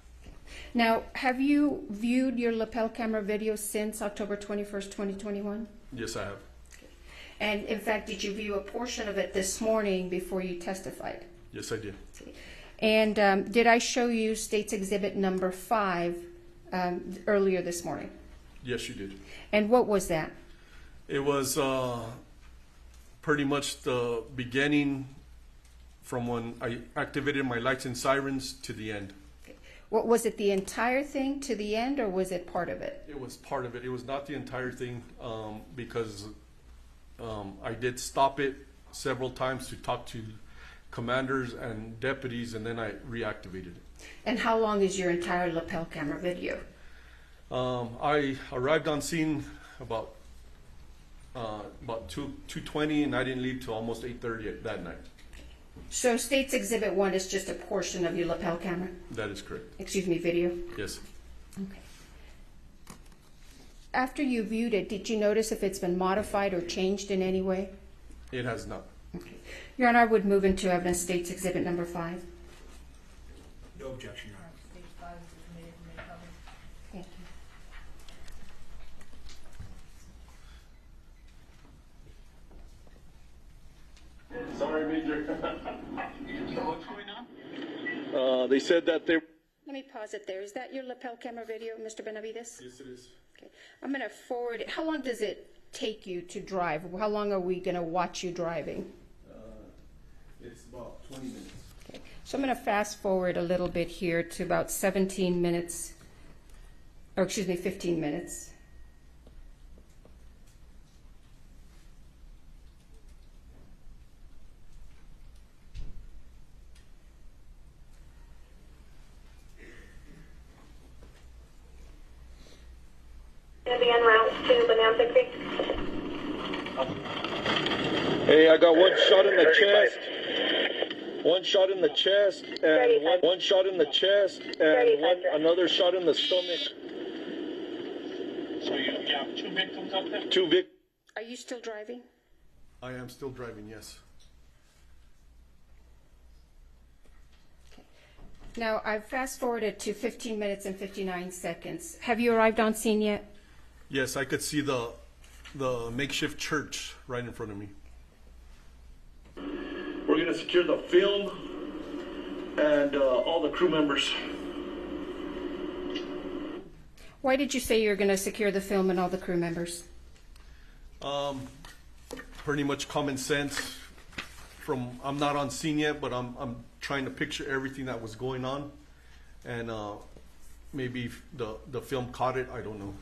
Now, have you viewed your lapel camera video since October 21st, 2021? Yes, I have. And in fact, did you view a portion of it this morning before you testified? Yes, I did. And did I show you State's Exhibit number 5 earlier this morning? Yes, you did. And what was that? It was pretty much the beginning from when I activated my lights and sirens to the end. What was it, the entire thing to the end, or was it part of it? It was part of it. It was not the entire thing, because I did stop it several times to talk to commanders and deputies, and then I reactivated it. And how long is your entire lapel camera video? I arrived on scene about 2:20, and I didn't leave till almost 8:30 that night. So State's Exhibit 1 is just a portion of your lapel camera? That is correct. Excuse me, video? Yes. Okay. After you viewed it, did you notice if it's been modified or changed in any way? It has not. Okay. Your Honor, I would move into evidence State's Exhibit number 5. No objection, Your Honor. Thank you. Sorry, Major. So what's going on? They said that they... Let me pause it there. Is that your lapel camera video, Mr. Benavides? Yes, it is. Okay. I'm going to forward it. How long does it take you to drive? How long are we going to watch you driving? It's about 20 minutes. Okay. So I'm going to fast forward a little bit here to about 17 minutes, or excuse me, 15 minutes. Going to be en route to Bonanza Creek. Hey, I got one shot in the chest, one shot in the chest, and one shot in the chest, and another shot in the stomach. So you have 2 victims up there? 2 victims. Are you still driving? I am still driving, yes. Now, I've fast forwarded to 15 minutes and 59 seconds. Have you arrived on scene yet? Yes, I could see the makeshift church right in front of me. We're going to secure the film and all the crew members. Why did you say you're going to secure the film and all the crew members? Pretty much common sense. I'm not on scene yet, but I'm trying to picture everything that was going on, and maybe the film caught it. I don't know.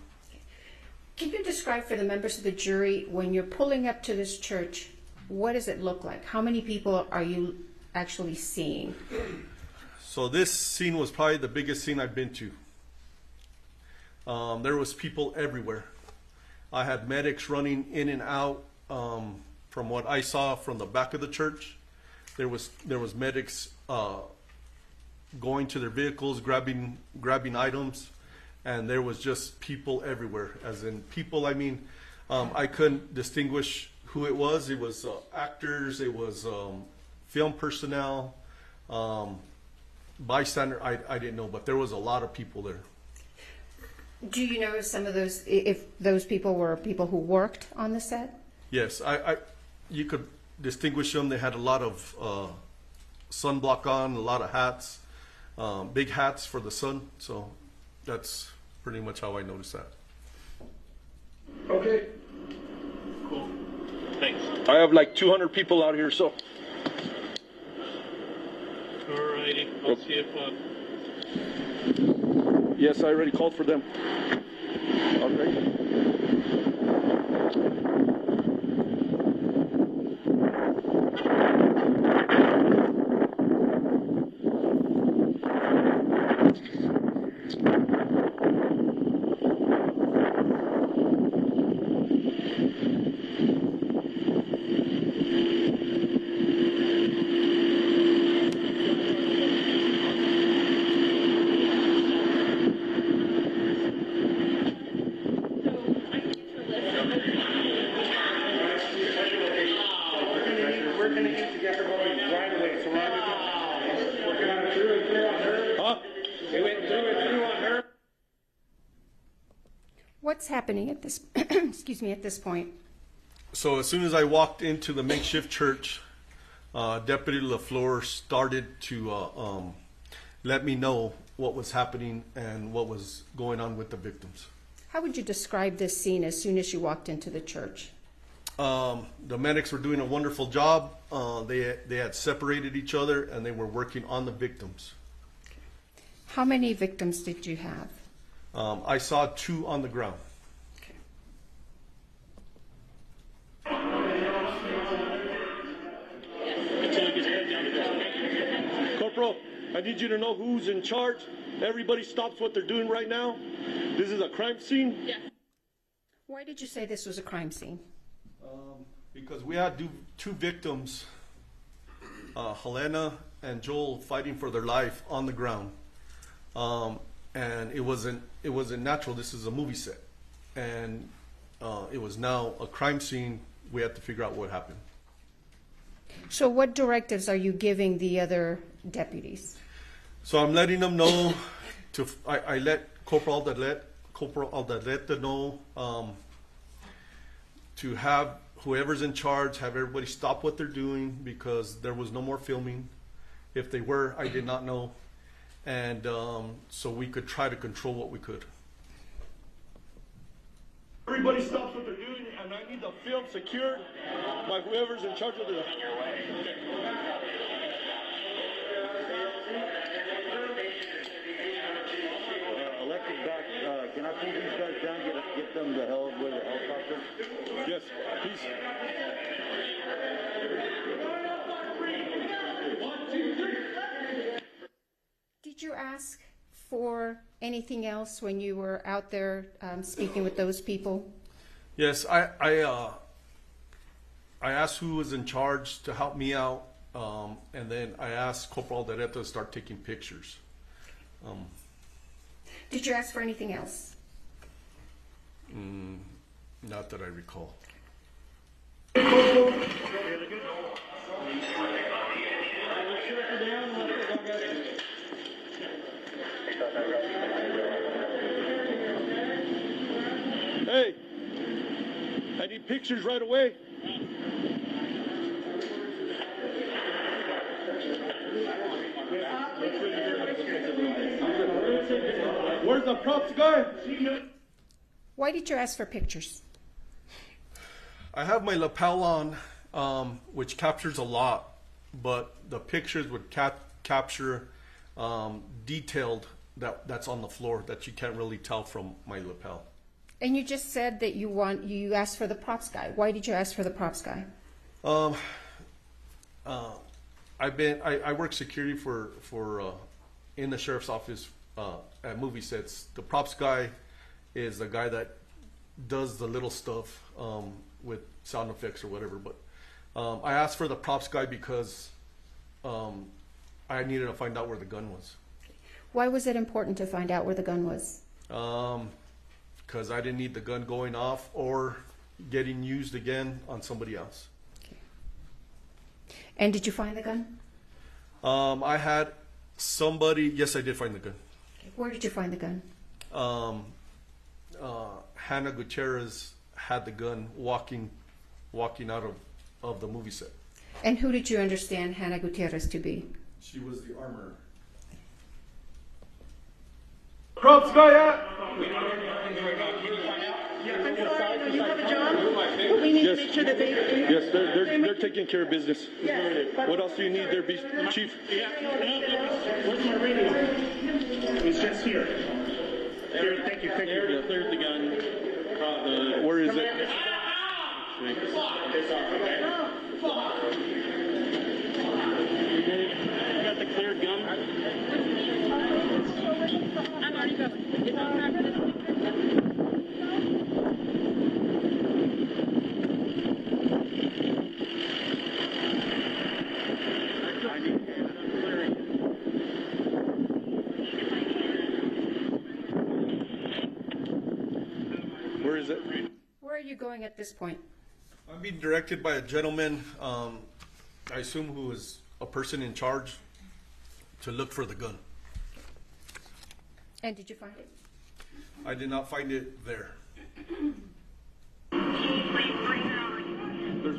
Can you describe for the members of the jury, when you're pulling up to this church, what does it look like? How many people are you actually seeing? So this scene was probably the biggest scene I've been to. There was people everywhere. I had medics running in and out. From what I saw from the back of the church, there was medics going to their vehicles, grabbing items, and there was just people everywhere. As in people, I mean, I couldn't distinguish who it was. It was actors, it was film personnel, bystander. I didn't know, but there was a lot of people there. Do you know if some of those, if those people were people who worked on the set? Yes, you could distinguish them. They had a lot of sunblock on, a lot of hats, big hats for the sun. So that's pretty much how I noticed that. Okay. Cool. Thanks. I have like 200 people out here, so. Alrighty. I'll see if. Yes, I already called for them. Okay. What's happening at this, excuse me, at this point? So as soon as I walked into the makeshift church, Deputy LeFlore started to let me know what was happening and what was going on with the victims. How would you describe this scene as soon as you walked into the church? The medics were doing a wonderful job. They had separated each other and they were working on the victims. How many victims did you have? I saw 2 on the ground. Corporal, I need you to know who's in charge. Everybody stops what they're doing right now. This is a crime scene. Yeah. Why did you say this was a crime scene? Because we had 2 victims, Helena and Joel, fighting for their life on the ground. And it wasn't natural. This is a movie set, and it was now a crime scene. We had to figure out what happened. So what directives are you giving the other deputies? So I'm letting them know I let Corporal Aldaleta know to have whoever's in charge have everybody stop what they're doing, because there was no more filming. If they were, I did not know. And so we could try to control what we could. Everybody stops what they're doing, and I need the film secured by whoever's in charge of the... Electric back, can I pull these guys down, get them the hell with the helicopter? Yes, please. Did you ask for anything else when you were out there speaking with those people? Yes, I asked who was in charge to help me out, and then I asked Corporal Aldaleta to start taking pictures. Did you ask for anything else? Not that I recall. Hey, I need pictures right away. Where's the props guy? Why did you ask for pictures? I have my lapel on, which captures a lot, but the pictures would capture detailed that's on the floor that you can't really tell from my lapel. And you just said that you asked for the props guy. Why did you ask for the props guy? I work security for in the sheriff's office at movie sets. The props guy is the guy that does the little stuff with sound effects or whatever. But I asked for the props guy because I needed to find out where the gun was. Why was it important to find out where the gun was? Because I didn't need the gun going off or getting used again on somebody else. And did you find the gun? I had somebody, yes, I did find the gun. Where did you find the gun? Hannah Gutierrez had the gun walking out of the movie set. And who did you understand Hannah Gutierrez to be? She was the armorer. Props guy out. I'm sorry, you have a job? But we need to make sure that they... Yes, they're taking care of business. Yes, but... What else do you need there, Chief? Where's my radio? It's just here. Here, thank you. Cleared the gun. Where is it? You got the cleared gun? I'm already going. It's on track for this. Where is it? Where are you going at this point? I'm being directed by a gentleman, I assume who is a person in charge, to look for the gun. And did you find it? I did not find it there. There's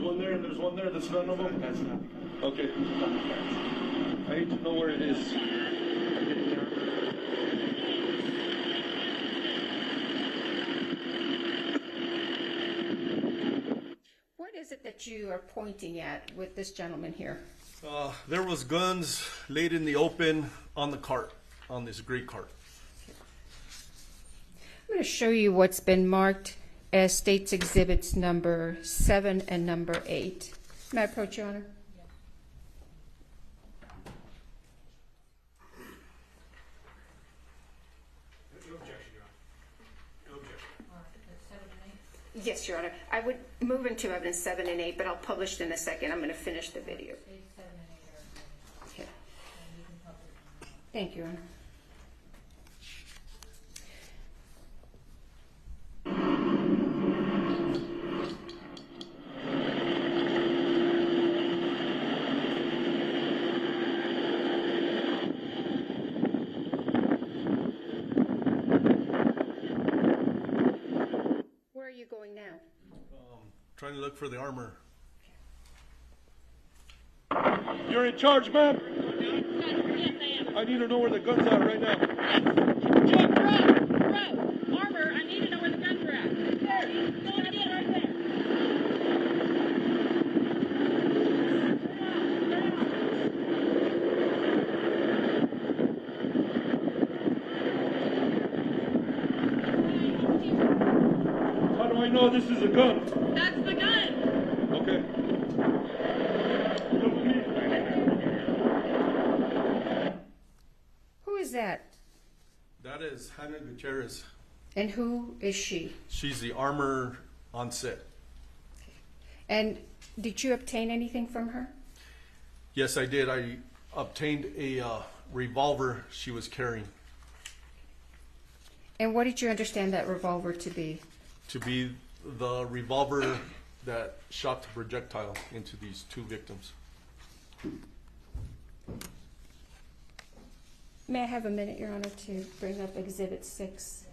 one there and there's one there. That's none of them? That's not. Okay. I need to know where it is. What is it that you are pointing at with this gentleman here? There was guns laid in the open on the cart, on this gray cart. I'm going to show you what's been marked as States Exhibits number 7 and number 8. May I approach, Your Honor? Yes, Your Honor. I would move into evidence 7 and 8, but I'll publish it in a second. I'm going to finish the video. Okay. Thank you, Your Honor. Where are you going now? Trying to look for the armor. You're in charge, ma'am? I need to know where the gun's at right now. Bro, armor, I need to know where the guns are at. There, go ahead, right there. How do I know this is a gun? That's the gun. Okay. Who is that? That is Hannah Gutierrez. And who is she? She's the armor on set. And did you obtain anything from her? Yes, I did. I obtained a revolver she was carrying. And what did you understand that revolver to be? To be the revolver that shot the projectile into these two victims. May I have a minute, Your Honor, to bring up Exhibit 6?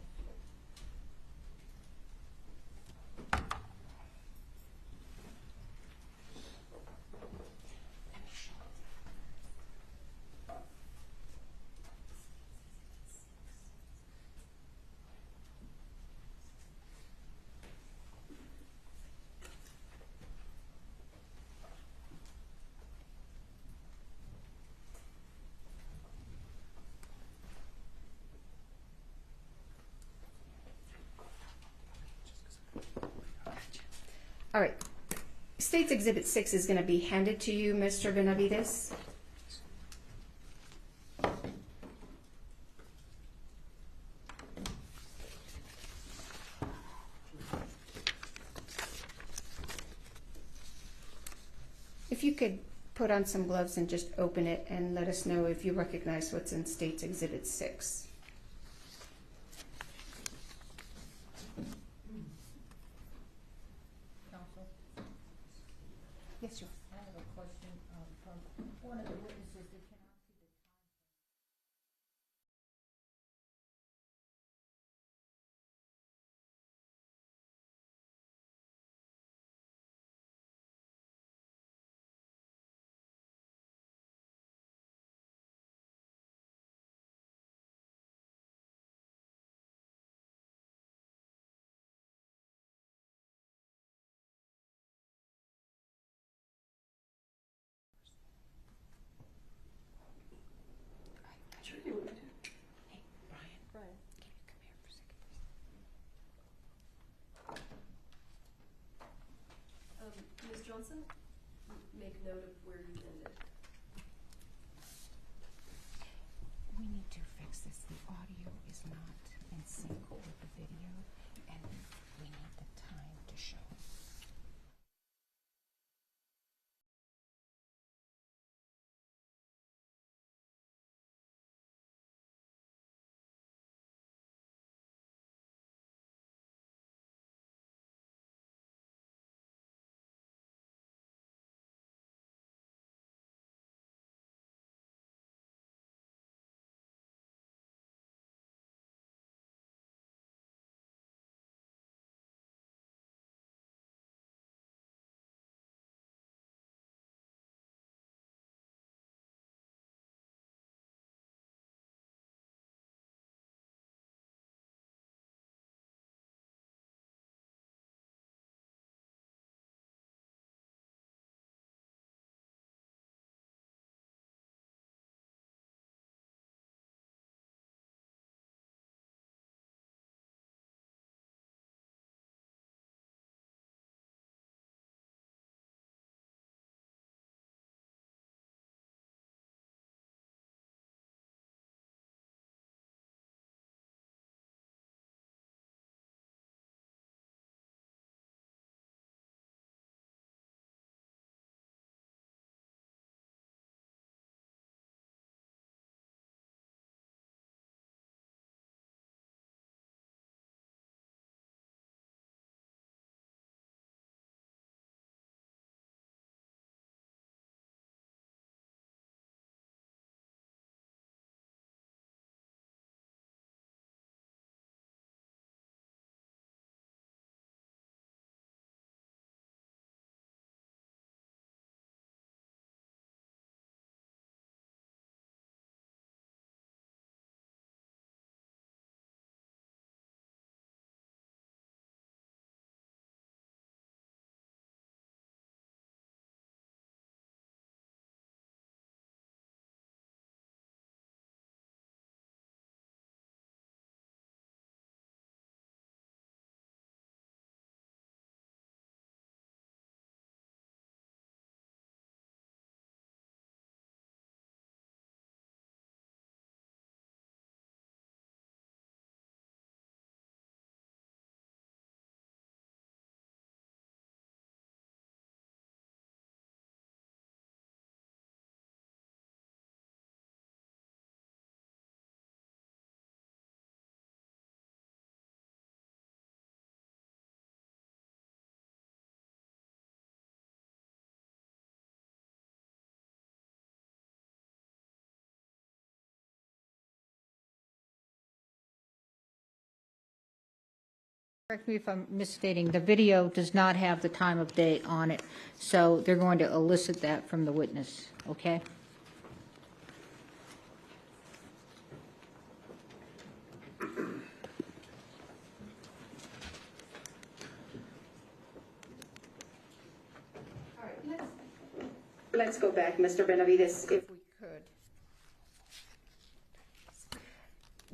All right. State's Exhibit 6 is going to be handed to you, Mr. Benavides. If you could put on some gloves and just open it and let us know if you recognize what's in State's Exhibit 6. guess I have a question from one of the witnesses that cannot see the time. Sure you want to. Hey, Brian. Brian. Can you come here for a second? Ms. Johnson, make note of where you ended. We need to fix this. The audio is not in sync with the video, and we need the time to show. Correct me if I'm misstating, the video does not have the time of day on it, so they're going to elicit that from the witness, okay? Let's go back, Mr. Benavides, if we could.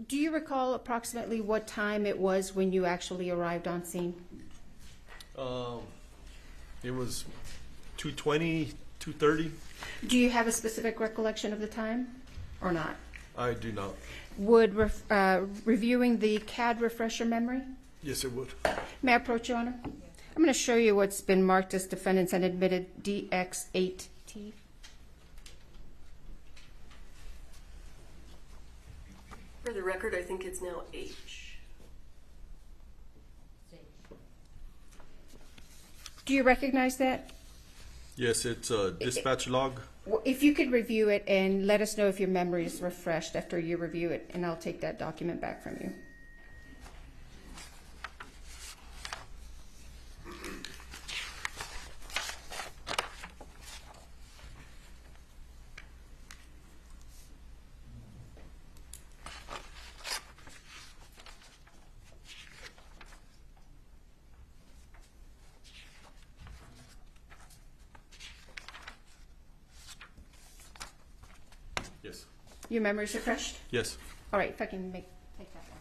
Do you recall approximately what time it was when you actually arrived on scene? It was 2:20, 2:30. Do you have a specific recollection of the time or not? I do not. Would reviewing the CAD refresh your memory? Yes, it would. May I approach, Your Honor? I'm going to show you what's been marked as defendants and admitted DX8T. For the record, I think it's now H. Do you recognize that? Yes, it's a dispatch log. If you could review it and let us know if your memory is refreshed after you review it, and I'll take that document back from you. Yes. Your memory's refreshed? Yes. All right, if I can take that one.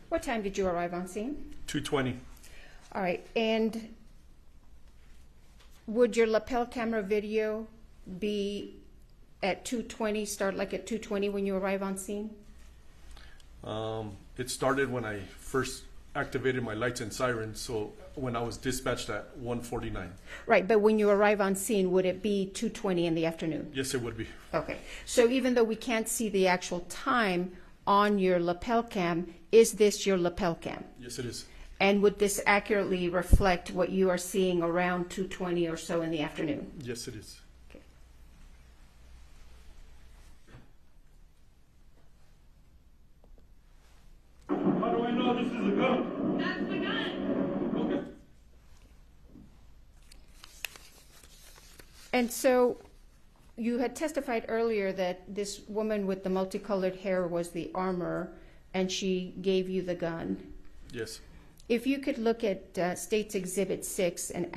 What time did you arrive on scene? 2:20. All right, and would your lapel camera video be at 2:20, start like at 2:20 when you arrive on scene? It started when I first activated my lights and sirens, so when I was dispatched at 1:49. Right, but when you arrive on scene, would it be 2:20 in the afternoon? Yes, it would be. Okay, so even though we can't see the actual time on your lapel cam, is this your lapel cam? Yes, it is. And would this accurately reflect what you are seeing around 2:20 or so in the afternoon? Yes, it is. How do I know this is a gun? That's the gun. Okay. And so you had testified earlier that this woman with the multicolored hair was the armorer, and she gave you the gun. Yes. If you could look at State's Exhibit 6 and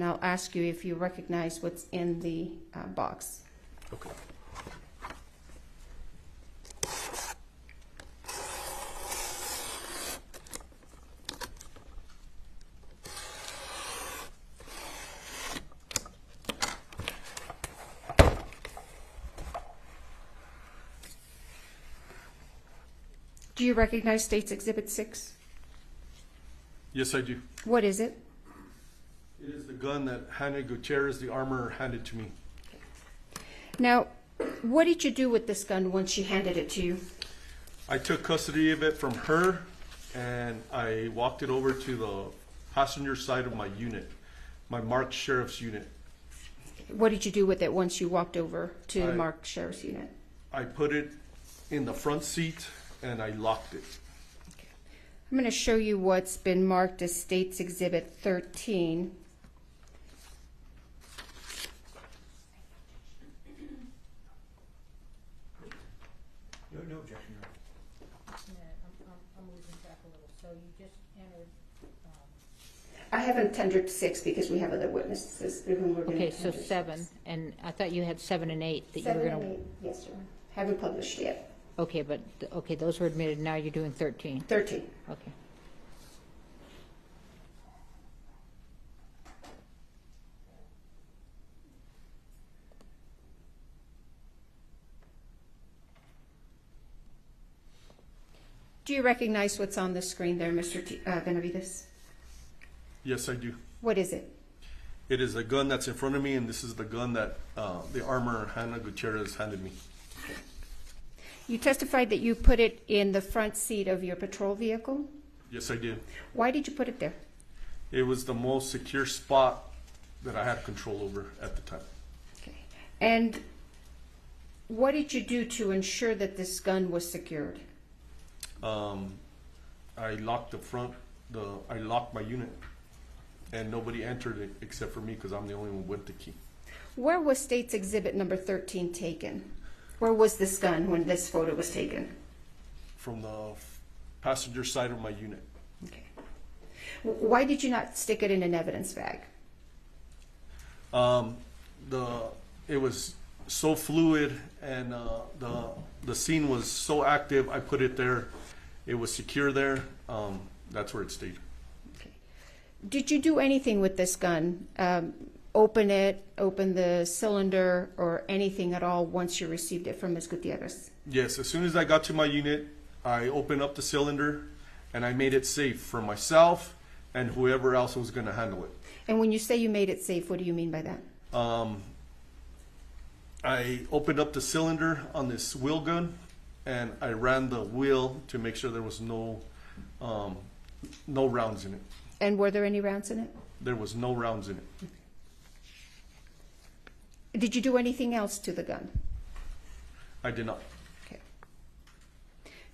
I'll ask you if you recognize what's in the box. Okay. Do you recognize State's Exhibit 6? Yes, I do. What is it? It is the gun that Hannah Gutierrez, the armorer, handed to me. Now, what did you do with this gun once she handed it to you? I took custody of it from her, and I walked it over to the passenger side of my unit, my marked sheriff's unit. What did you do with it once you walked over to the marked sheriff's unit? I put it in the front seat, and I locked it. I'm going to show you what's been marked as State's Exhibit 13. No objection. I'm losing track a little. So you just entered. I haven't tendered 6 because we have other witnesses through whom we're going to Okay, so 7, and I thought you had 7 and 8 that you 7 were and going 8, yes, sir. Haven't published yet. Okay, but okay, those were admitted. Now you're doing 13. 13. Okay. Do you recognize what's on the screen there, Mr. Benavides? Yes, I do. What is it? It is the gun that's in front of me, and this is the gun that the armorer Hannah Gutierrez handed me. You testified that you put it in the front seat of your patrol vehicle. Yes, I did. Why did you put it there? It was the most secure spot that I had control over at the time. Okay. And what did you do to ensure that this gun was secured? I locked the front, I locked my unit, and nobody entered it except for me because I'm the only one with the key. Where was State's Exhibit number 13 taken? Where was this gun when this photo was taken? From the passenger side of my unit. Okay. Why did you not stick it in an evidence bag? It was so fluid, and the scene was so active. I put it there. It was secure there. That's where it stayed. Okay. Did you do anything with this gun? Open it, open the cylinder, or anything at all once you received it from Ms. Gutierrez? Yes, as soon as I got to my unit, I opened up the cylinder and I made it safe for myself and whoever else was going to handle it. And when you say you made it safe, what do you mean by that? I opened up the cylinder on this wheel gun and I ran the wheel to make sure there was no No rounds in it. And were there any rounds in it? There was no rounds in it. Did you do anything else to the gun? I did not. Okay.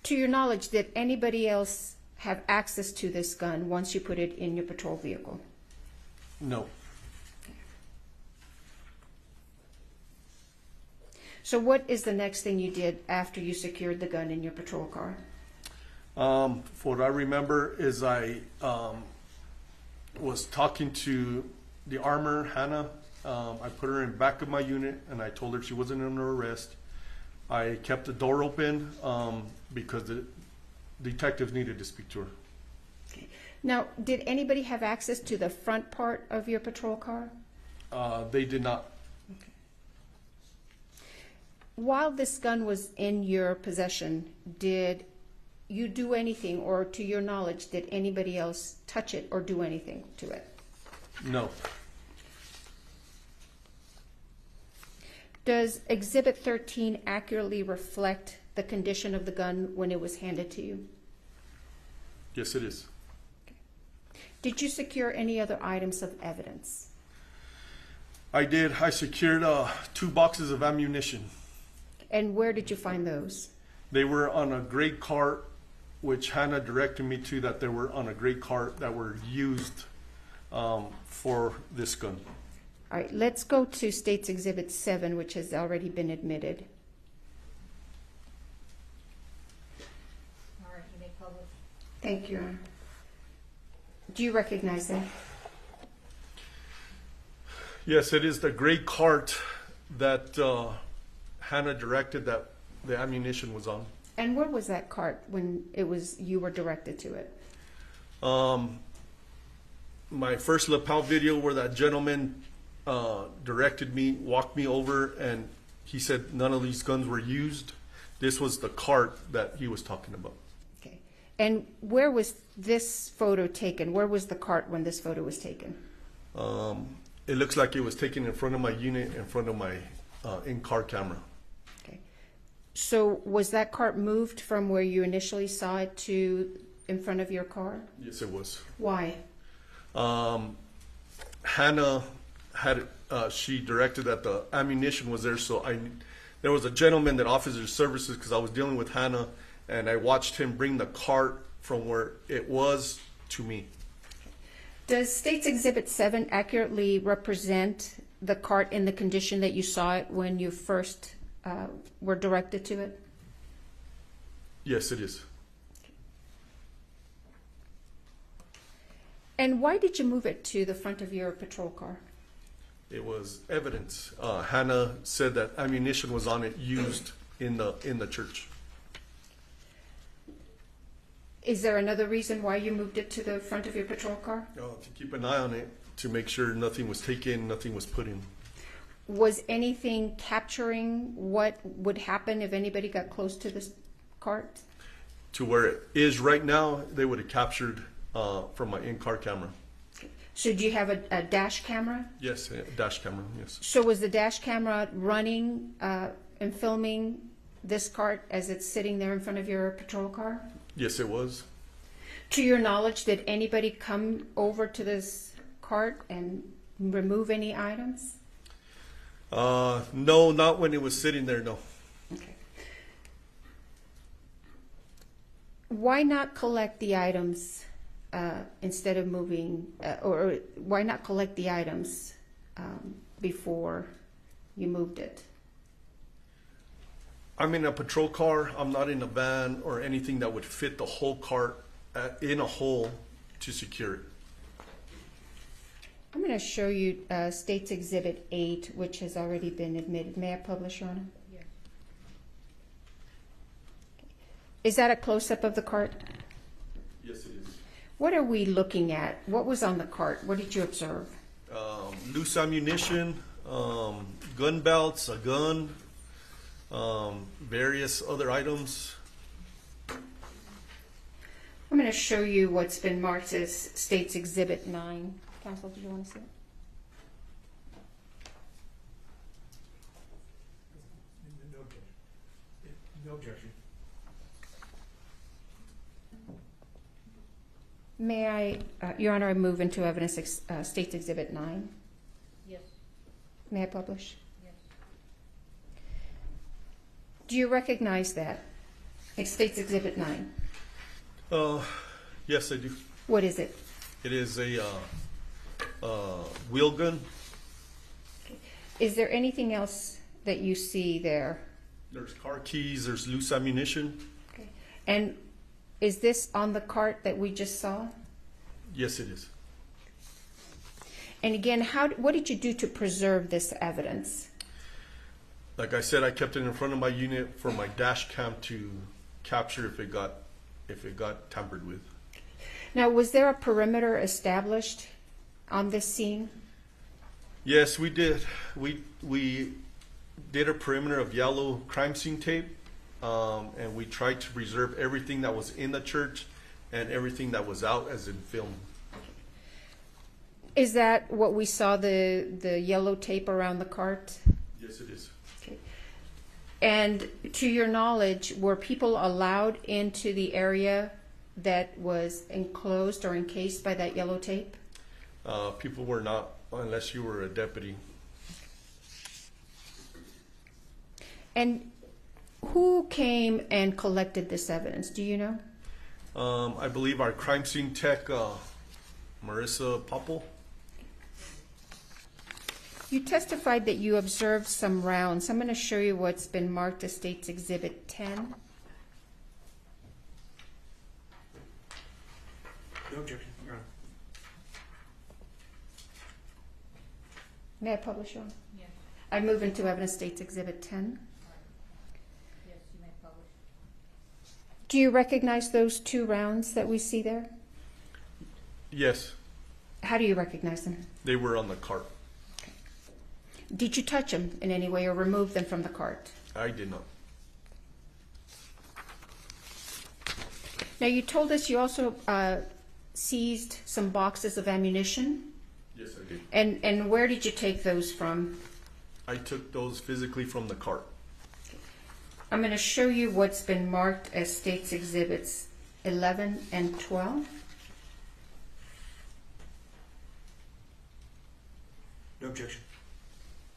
To your knowledge, did anybody else have access to this gun once you put it in your patrol vehicle? No. So what is the next thing you did after you secured the gun in your patrol car? What I remember is I was talking to the armor, Hannah. I put her in the back of my unit and I told her she wasn't under arrest. I kept the door open because the detectives needed to speak to her. Okay. Now, did anybody have access to the front part of your patrol car? They did not. Okay. While this gun was in your possession, did you do anything, or to your knowledge, did anybody else touch it or do anything to it? No. Does Exhibit 13 accurately reflect the condition of the gun when it was handed to you? Yes, it is. Did you secure any other items of evidence? I did. I secured 2 boxes of ammunition. And where did you find those? They were on a gray cart, which Hannah directed me to, that they were on a gray cart that were used for this gun. All right, let's go to State's Exhibit 7, which has already been admitted. All right, you may publish. Thank you. Do you recognize that? Yes, it is the gray cart that Hannah directed that the ammunition was on. And where was that cart when you were directed to it? My first lapel video where that gentleman directed me, walked me over, and he said none of these guns were used. This was the cart that he was talking about. Okay. And where was this photo taken? Where was the cart when this photo was taken? It looks like it was taken in front of my unit, in front of my in-car camera. Okay. So was that cart moved from where you initially saw it to in front of your car? Yes, it was. Why? Hannah had she directed that the ammunition was there, so there was a gentleman that offers his services because I was dealing with Hannah, and I watched him bring the cart from where it was to me. Does State's Exhibit 7 accurately represent the cart in the condition that you saw it when you first were directed to it? Yes, it is. And why did you move it to the front of your patrol car? It was evidence. Hannah said that ammunition was on it used in the church. Is there another reason why you moved it to the front of your patrol car? To keep an eye on it, to make sure nothing was taken, nothing was put in. Was anything capturing what would happen if anybody got close to this cart? To where it is right now, they would have captured from my in-car camera. So do you have a dash camera? Yes, a dash camera, yes. So was the dash camera running and filming this cart as it's sitting there in front of your patrol car? Yes, it was. To your knowledge, did anybody come over to this cart and remove any items? No, not when it was sitting there, no. Okay. Why not collect the items instead of moving, or why not collect the items before you moved it? I'm in a patrol car. I'm not in a van or anything that would fit the whole cart in a hole to secure it. I'm going to show you State's Exhibit 8, which has already been admitted. May I publish, Your Honor? Yeah. Is that a close-up of the cart? Yes, it is. What are we looking at? What was on the cart? What did you observe? Loose ammunition, gun belts, a gun, various other items. I'm going to show you what's been marked as State's Exhibit 9. Counsel, do you want to see it? No objection. May I, Your Honor, I move into evidence State's Exhibit 9. Yes. May I publish? Yes. Do you recognize that? It's State's Exhibit 9. Yes, I do. What is it? It is a wheel gun. Is there anything else that you see there? There's car keys. There's loose ammunition. Okay. And is this on the cart that we just saw? Yes, it is. And again, what did you do to preserve this evidence? Like I said, I kept it in front of my unit for my dash cam to capture if it got tampered with. Now, was there a perimeter established on this scene? Yes, we did. We did a perimeter of yellow crime scene tape, and we tried to preserve everything that was in the church and everything that was out, as in film. Is that what we saw, the yellow tape around the cart? Yes, it is. Okay. And to your knowledge, were people allowed into the area that was enclosed or encased by that yellow tape? People were not, unless you were a deputy. And who came and collected this evidence? Do you know? I believe our crime scene tech, Marissa Popple. You testified that you observed some rounds. I'm going to show you what's been marked as State's Exhibit 10. No objection, Your Honor. May I publish on? Yes. I move into evidence State's Exhibit 10. Yes, you may publish. Do you recognize those 2 rounds that we see there? Yes. How do you recognize them? They were on the cart. Did you touch them in any way or remove them from the cart? I did not. Now, you told us you also seized some boxes of ammunition. Yes, I did. And where did you take those from? I took those physically from the cart. I'm going to show you what's been marked as State's Exhibits 11 and 12. No objection.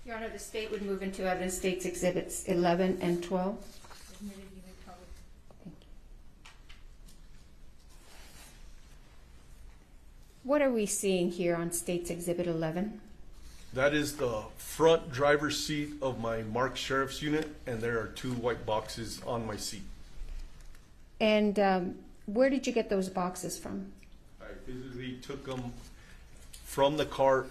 Your Honor, the State would move into evidence State's Exhibits 11 and 12. Admitted, you may publish. Thank you. What are we seeing here on State's Exhibit 11? That is the front driver's seat of my marked sheriff's unit, and there are 2 white boxes on my seat. And where did you get those boxes from? I physically took them from the cart,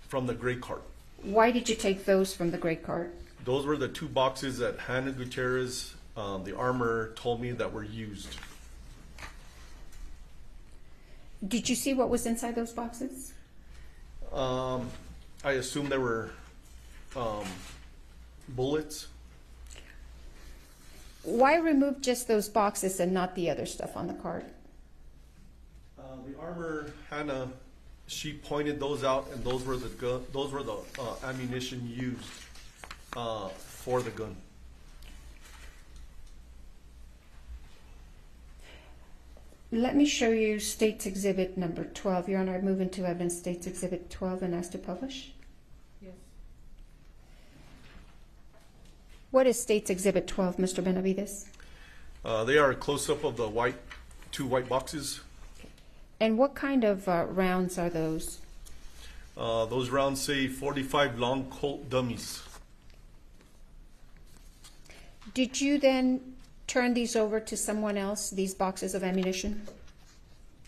from the gray cart. Why did you take those from the gray cart? Those were the 2 boxes that Hannah Gutierrez, the armor, told me that were used. Did you see what was inside those boxes? I assume there were bullets. Why remove just those boxes and not the other stuff on the cart? The armor, Hannah, she pointed those out, and those were the ammunition used for the gun. Let me show you State's Exhibit number 12. Your Honor, I move into evidence State's Exhibit 12 and ask to publish. Yes. What is State's Exhibit 12, Mr. Benavides? They are a close-up of the 2 white boxes. And what kind of rounds are those? Those rounds say 45 long Colt dummies. Did you then turn these over to someone else, these boxes of ammunition?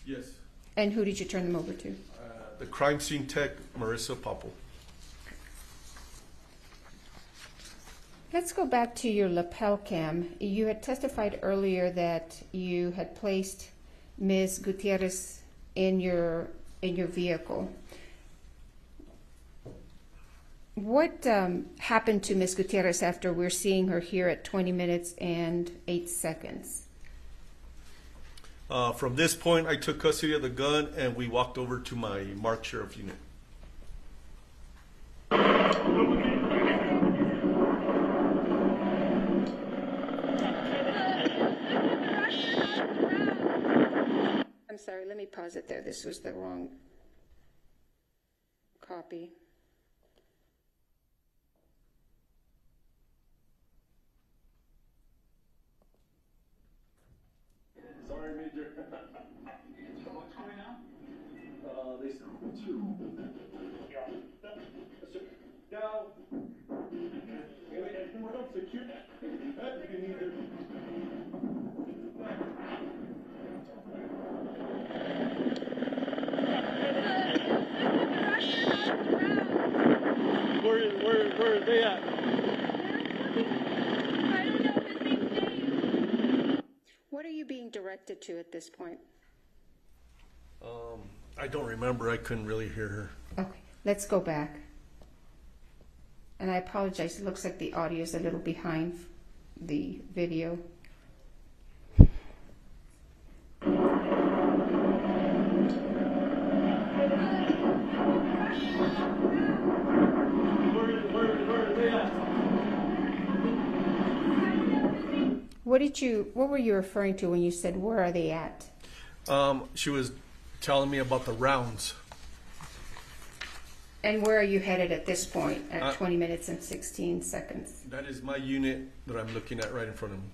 Yes. And who did you turn them over to? The crime scene tech, Marissa Popple. Let's go back to your lapel cam. You had testified earlier that you had placed Ms. Gutierrez in your vehicle. What happened to Ms. Gutierrez after we're seeing her here at 20 minutes and 8 seconds? From this point, I took custody of the gun, and we walked over to my marked sheriff unit. I'm sorry, let me pause it there. This was the wrong copy. Sorry, Major. What's going on? They said two. Yeah. Now, anyone else secure? That can either. Where are they at? What are you being directed to at this point? I don't remember. I couldn't really hear her. Okay, let's go back. And I apologize, it looks like the audio is a little behind the video. What were you referring to when you said, where are they at? She was telling me about the rounds. And where are you headed at this point at 20 minutes and 16 seconds? That is my unit that I'm looking at right in front of me.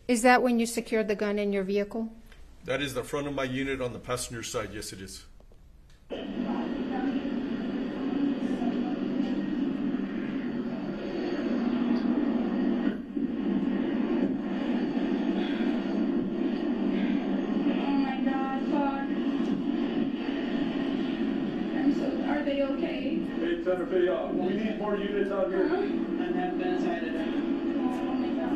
Is that when you secured the gun in your vehicle? That is the front of my unit on the passenger side. Yes, it is. Are they okay? Hey, Santa Fe, we need more units out here. And have been inside of that. Oh my God.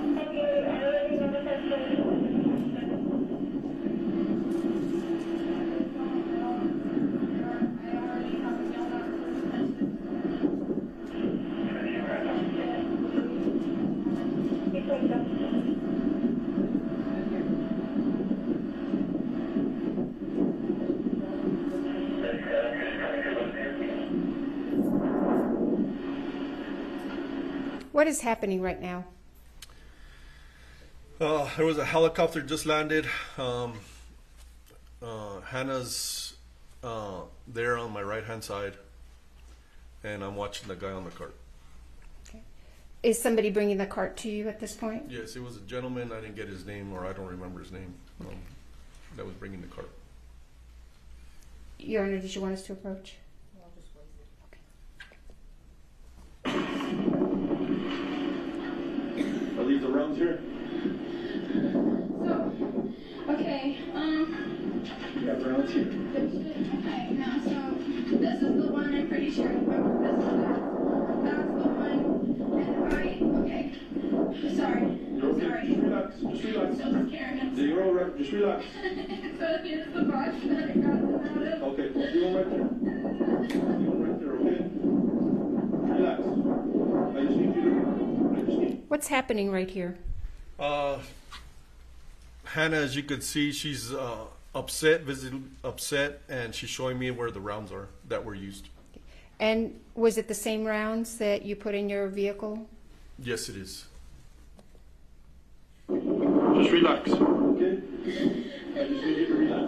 What is happening right now? There was a helicopter just landed. Hannah's there on my right-hand side, and I'm watching the guy on the cart. Okay. Is somebody bringing the cart to you at this point? Yes, it was a gentleman. I didn't get his name, or I don't remember his name. That was bringing the cart. Your Honor, did you want us to approach? Are these the rounds here? So, okay, Yeah, rounds here. okay, now, so, this is the one I'm pretty sure, remember, this is that's the one, and okay, sorry, You're okay. sorry. Just relax. Just relax. So scared. Yeah, you're all right. Just relax. So here's the box that I got them out of. Okay, leave them right there. Leave them right there, okay? Relax. I just need you to... What's happening right here? Hannah, as you could see, she's upset, visibly upset, and she's showing me where the rounds are that were used. And was it the same rounds that you put in your vehicle? Yes, it is. Just relax, okay? I just need you to relax.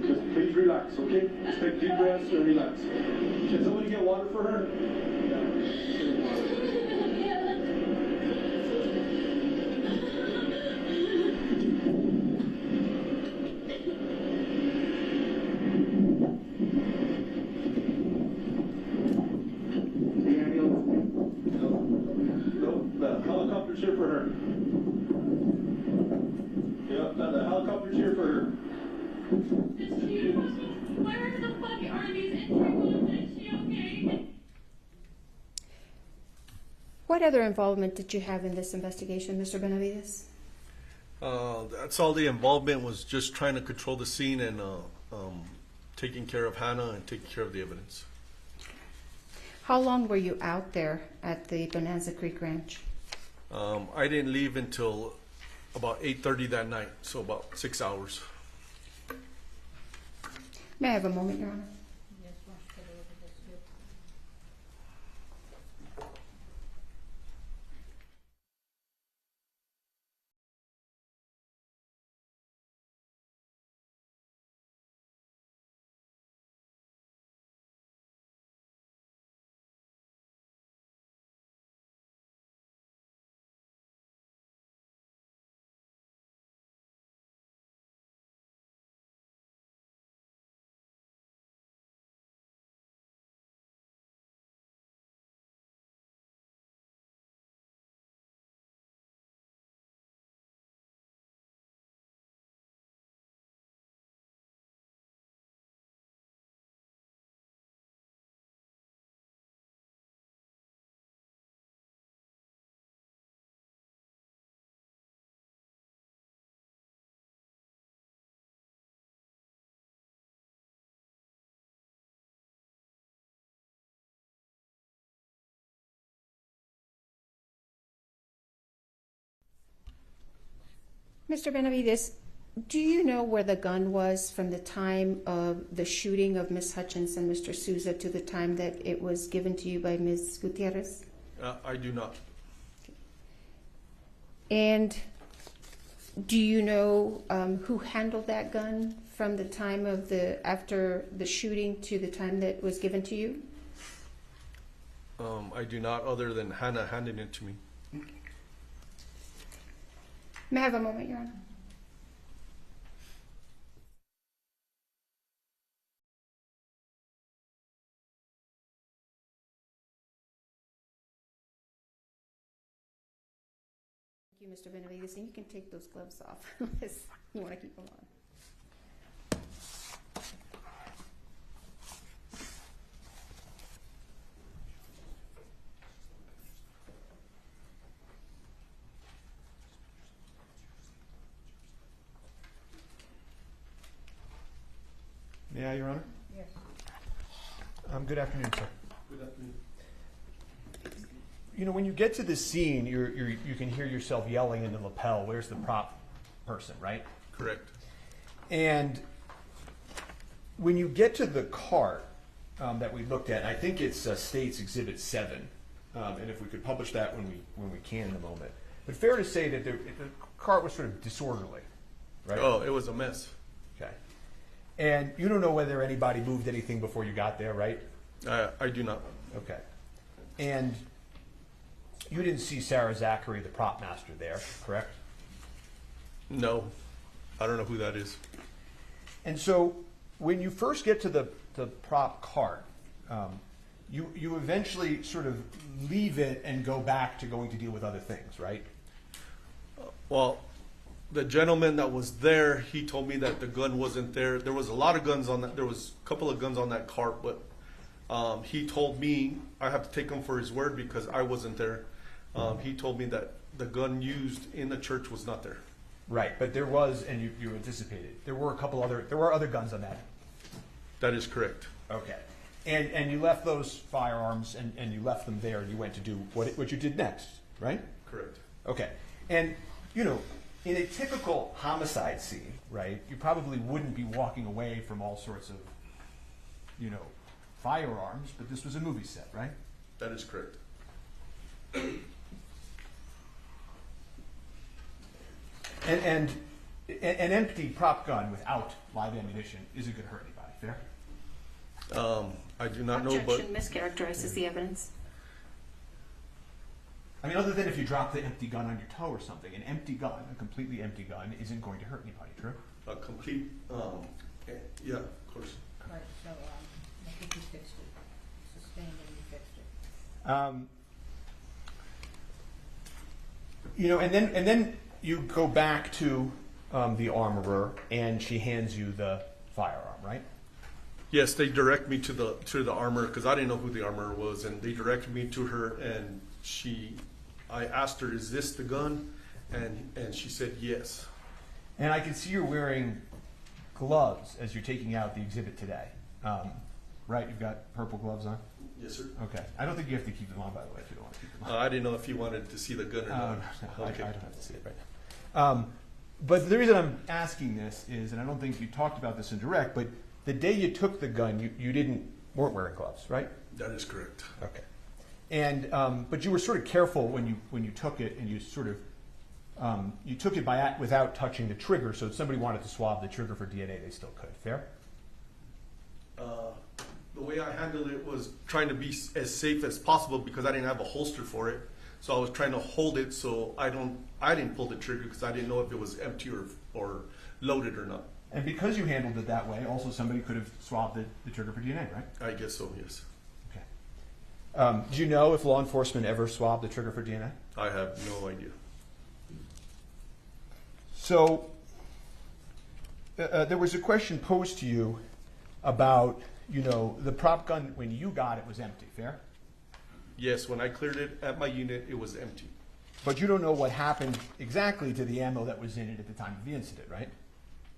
Just please relax, okay? Just take deep breaths and relax. Can somebody get water for her? No, the helicopter's here for her. Yeah, the helicopter's here for her. Where the fuck are these injury wounds? Is she okay? What other involvement did you have in this investigation, Mr. Benavides? That's all the involvement was, just trying to control the scene and taking care of Hannah and taking care of the evidence. How long were you out there at the Bonanza Creek Ranch? I didn't leave until about 8:30 that night, so about 6 hours. May I have a moment, Your Honor? Yes, why don't you take a look at this too? Mr. Benavides, do you know where the gun was from the time of the shooting of Ms. Hutchins and Mr. Souza to the time that it was given to you by Ms. Gutierrez? I do not. And do you know who handled that gun from the time of after the shooting to the time that it was given to you? I do not, other than Hannah handing it to me. May I have a moment, Your Honor? Thank you, Mr. Benavides, and you can take those gloves off unless you want to keep them on. May I, Your Honor? Yes. Good afternoon, sir. Good afternoon. You know, when you get to this scene, you can hear yourself yelling in the lapel, "Where's the prop person?" Right? Correct. And when you get to the cart that we looked at, I think it's State's Exhibit 7, and if we could publish that when we can in a moment. But fair to say that the cart was sort of disorderly, right? Oh, it was a mess. Okay. And you don't know whether anybody moved anything before you got there, right? I do not. Okay. And you didn't see Sarah Zachary, the prop master, there, correct? No. I don't know who that is. And so when you first get to the prop cart, you eventually sort of leave it and go back to going to deal with other things, right? Well, the gentleman that was there, he told me that the gun wasn't there. There was a lot of guns on that. There was a couple of guns on that cart, but he told me, I have to take him for his word because I wasn't there. He told me that the gun used in the church was not there. Right, but there was, and you anticipated, there were other guns on that. That is correct. Okay. And you left those firearms and you left them there and you went to do what you did next, right? Correct. Okay. And, you know, in a typical homicide scene, right, you probably wouldn't be walking away from all sorts of, you know, firearms, but this was a movie set, right? That is correct. And an empty prop gun without live ammunition isn't going to hurt anybody, fair? I do not know, but... Objection mischaracterizes the evidence. I mean, other than if you drop the empty gun on your toe or something, an empty gun, a completely empty gun, isn't going to hurt anybody, true? A complete, yeah, of course. Right, so I think you fixed it. Sustained and you fixed it. You know, and then you go back to the armorer, and she hands you the firearm, right? Yes, they direct me to the armor because I didn't know who the armorer was, and they directed me to her. And I asked her, "Is this the gun?" And she said yes. And I can see you're wearing gloves as you're taking out the exhibit today, right? You've got purple gloves on. Yes, sir. Okay. I don't think you have to keep them on, by the way, if you don't want to keep them on. I didn't know if you wanted to see the gun or not. No, Okay. I don't have to see it right now. But the reason I'm asking this is, and I don't think you talked about this in direct, but the day you took the gun, you weren't wearing gloves, right? That is correct. Okay. And but you were sort of careful when you took it, and you sort of you took it without touching the trigger. So if somebody wanted to swab the trigger for DNA, they still could. Fair? The way I handled it was trying to be as safe as possible because I didn't have a holster for it. So I was trying to hold it so I didn't pull the trigger because I didn't know if it was empty or loaded or not. And because you handled it that way, also somebody could have swabbed the trigger for DNA, right? I guess so, yes. Okay. Do you know if law enforcement ever swabbed the trigger for DNA? I have no idea. So there was a question posed to you about, the prop gun, when you got it, was empty, fair? Yes, when I cleared it at my unit, it was empty. But you don't know what happened exactly to the ammo that was in it at the time of the incident, right?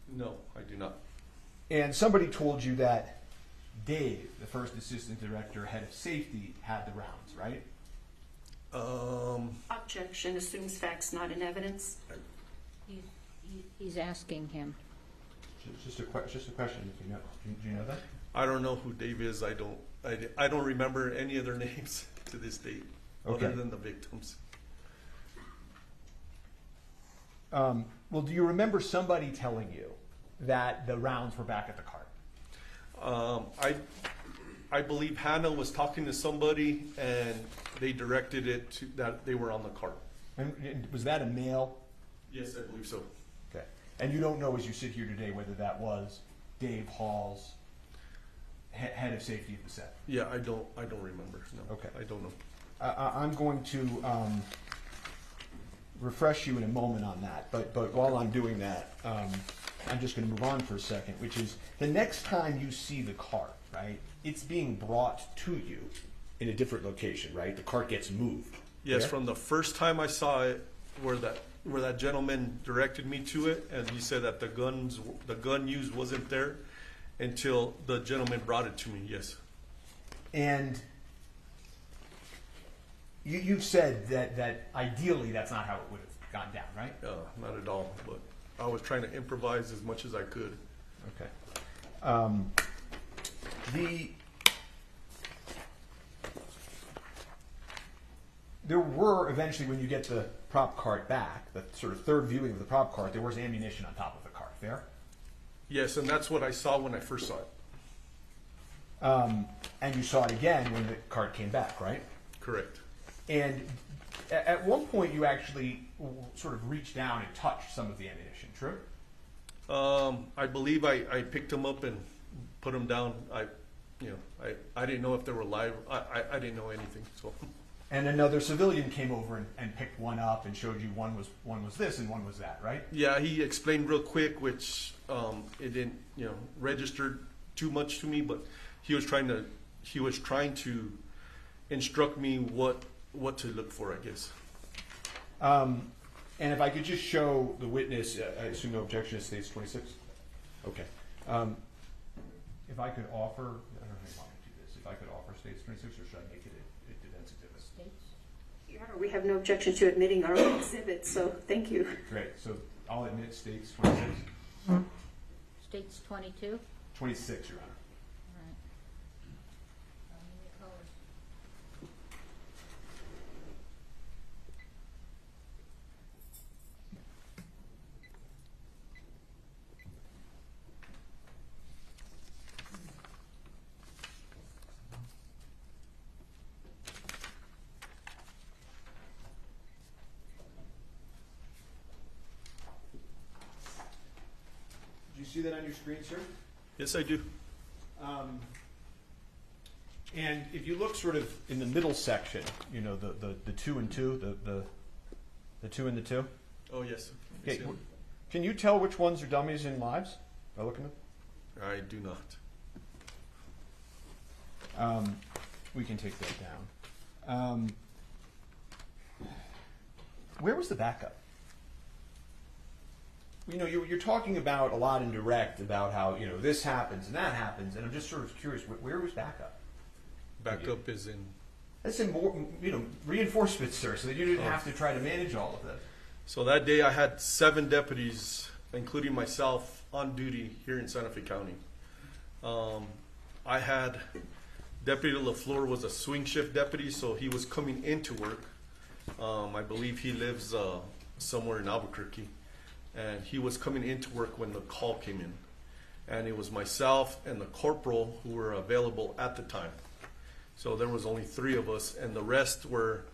No, I do not. And somebody told you that Dave, the first assistant director, head of safety, had the rounds, right? Objection assumes facts not in evidence. He's asking him. It's just a question. If you know, do you know that? I don't know who Dave is. I don't remember any of their names to this date, Okay. other than the victims. Well, do you remember somebody telling you that the rounds were back at the cart? I believe Hannah was talking to somebody, and they directed it to that they were on the cart. And was that a male? Yes, I believe so. Okay. And you don't know, as you sit here today, whether that was Dave Hall's head of safety at the set? Yeah, I don't remember. No. Okay. I don't know. I'm going to refresh you in a moment on that, but while I'm doing that, I'm just going to move on for a second, which is the next time you see the cart, right? It's being brought to you in a different location, right? The cart gets moved. Yes, Fair? from the first time I saw it, where that gentleman directed me to it, and he said that the gun used wasn't there until the gentleman brought it to me. Yes. And you've said that ideally that's not how it would have gone down, right? Not at all. But I was trying to improvise as much as I could. Okay. There were eventually, when you get the prop cart back, the sort of third viewing of the prop cart, there was ammunition on top of the cart. Fair? Yes, and that's what I saw when I first saw it. And you saw it again when the cart came back, right? Correct. And at one point, you actually sort of reached down and touched some of the ammunition. True? I believe I picked them up and put them down. I didn't know if they were live. I didn't know anything. So. And another civilian came over and picked one up and showed you one was this and one was that, right? Yeah, he explained real quick, which it didn't register too much to me, but he was trying to instruct me what to look for, I guess. And if I could just show the witness, I assume no objection to States 26? Okay. If I could offer, I don't know how you want me to do this, if I could offer States 26, or should I make it a defense exhibit? Your Honor, we have no objection to admitting our own exhibit, so thank you. Great. So I'll admit States 26. States 22? 26, Your Honor. Right. Do you see that on your screen, sir? Yes, I do. And if you look sort of in the middle section, the 2 and 2, the 2 and the 2. Oh, yes. Okay. Can you tell which ones are dummies and lives by looking at them? I do not. We can take that down. Where was the backup? You know, you're talking about a lot in direct about how, you know, this happens and that happens, and I'm just sort of curious, where was backup? Backup is in... That's in more, you know, reinforcements, sir, so that you didn't have to try to manage all of this. So that day I had 7 deputies, including myself, on duty here in Santa Fe County. I had Deputy LeFlore was a swing shift deputy, so he was coming into work. I believe he lives somewhere in Albuquerque, and he was coming into work when the call came in. And it was myself and the corporal who were available at the time. So there was only 3 of us, and the rest were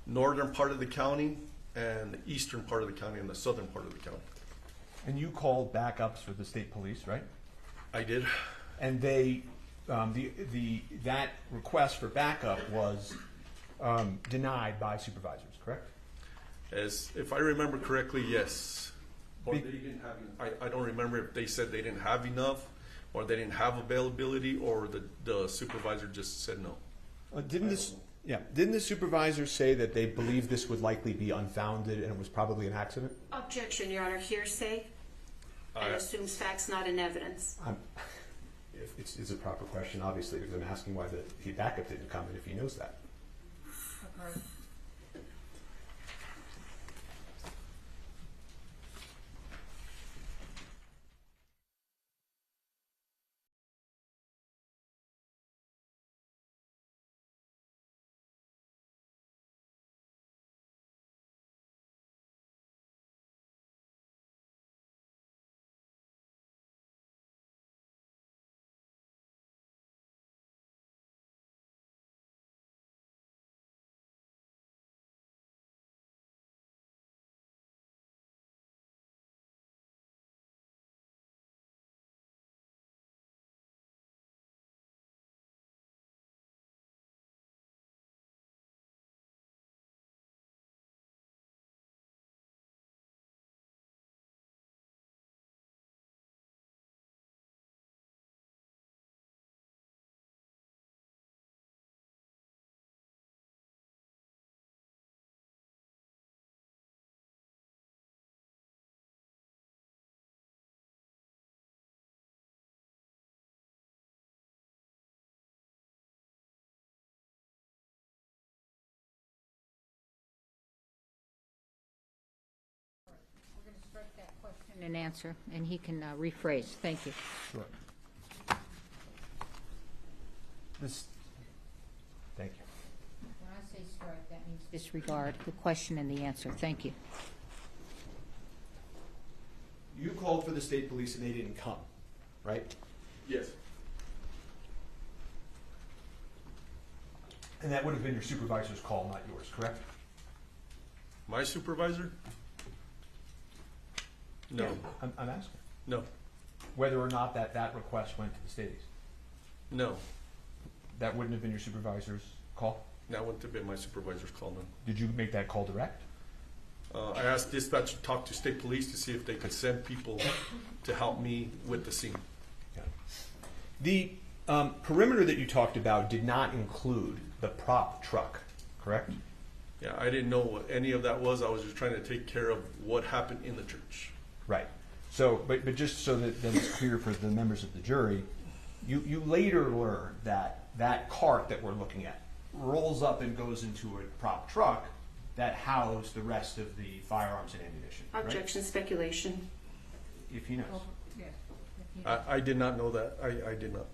northern part of the county and the eastern part of the county and the southern part of the county. And you called backups for the state police, right? I did. And they, that request for backup was denied by supervisors, correct? As if I remember correctly, yes. Or they didn't have. I don't remember if they said they didn't have enough, or they didn't have availability, or the supervisor just said no. Didn't the supervisor say that they believed this would likely be unfounded and it was probably an accident? Objection, Your Honor. Hearsay and assumes facts not in evidence. It's a proper question, obviously, because I'm asking why the backup didn't come in if he knows that. Okay. We're going to strike that question and answer, and he can rephrase. Thank you. Sure. Thank you. When I say strike, that means disregard the question and the answer. Thank you. You called for the state police and they didn't come, right? Yes. And that would have been your supervisor's call, not yours, correct? My supervisor? No. Yeah, I'm asking. No. Whether or not that request went to the states? No. That wouldn't have been your supervisor's call? That wouldn't have been my supervisor's call, no. Did you make that call direct? I asked dispatch to talk to state police to see if they could send people to help me with the scene. Okay. The perimeter that you talked about did not include the prop truck, correct? Yeah, I didn't know what any of that was. I was just trying to take care of what happened in the church. Right. So, but just so that then it's clear for the members of the jury, you later learned that cart that we're looking at rolls up and goes into a prop truck that housed the rest of the firearms and ammunition. Objection, speculation. If he knows. I did not know that. I did not.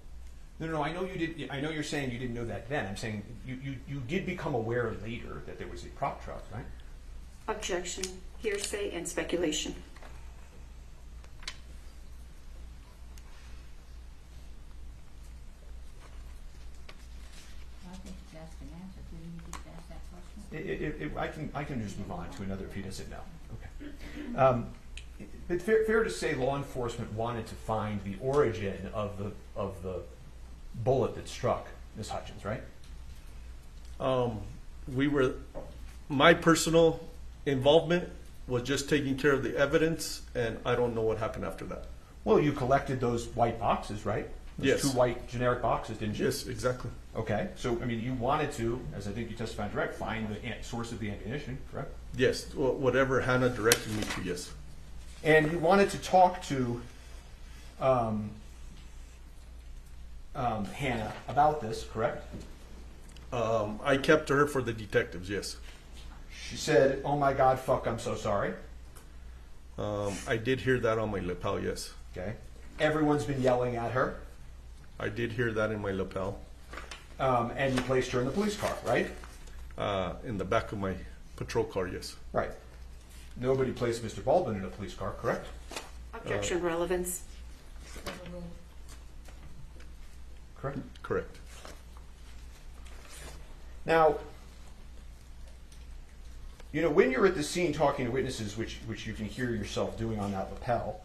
No, I know you did. I know you're saying you didn't know that then. I'm saying you did become aware later that there was a prop truck, right? Objection, hearsay, and speculation. I think it's asked and answered. Didn't you just ask that question? I can just move on to another if he doesn't know. Okay. But fair to say, law enforcement wanted to find the origin of the bullet that struck Ms. Hutchins, right? My personal involvement was just taking care of the evidence, and I don't know what happened after that. Well, you collected those white boxes, right? Those Yes. 2 white generic boxes, didn't you? Yes, exactly. Okay, so, I mean, you wanted to, as I think you testified direct, find the source of the ammunition, correct? Yes, whatever Hannah directed me to, yes. And you wanted to talk to Hannah about this, correct? I kept her for the detectives, yes. She said, "Oh my God, fuck, I'm so sorry." I did hear that on my lapel, yes. Okay. Everyone's been yelling at her. I did hear that in my lapel. And you placed her in the police car, right? In the back of my patrol car, yes. Right. Nobody placed Mr. Baldwin in a police car, correct? Objection relevance. Correct? Correct. Now, you know, when you're at the scene talking to witnesses, which you can hear yourself doing on that lapel,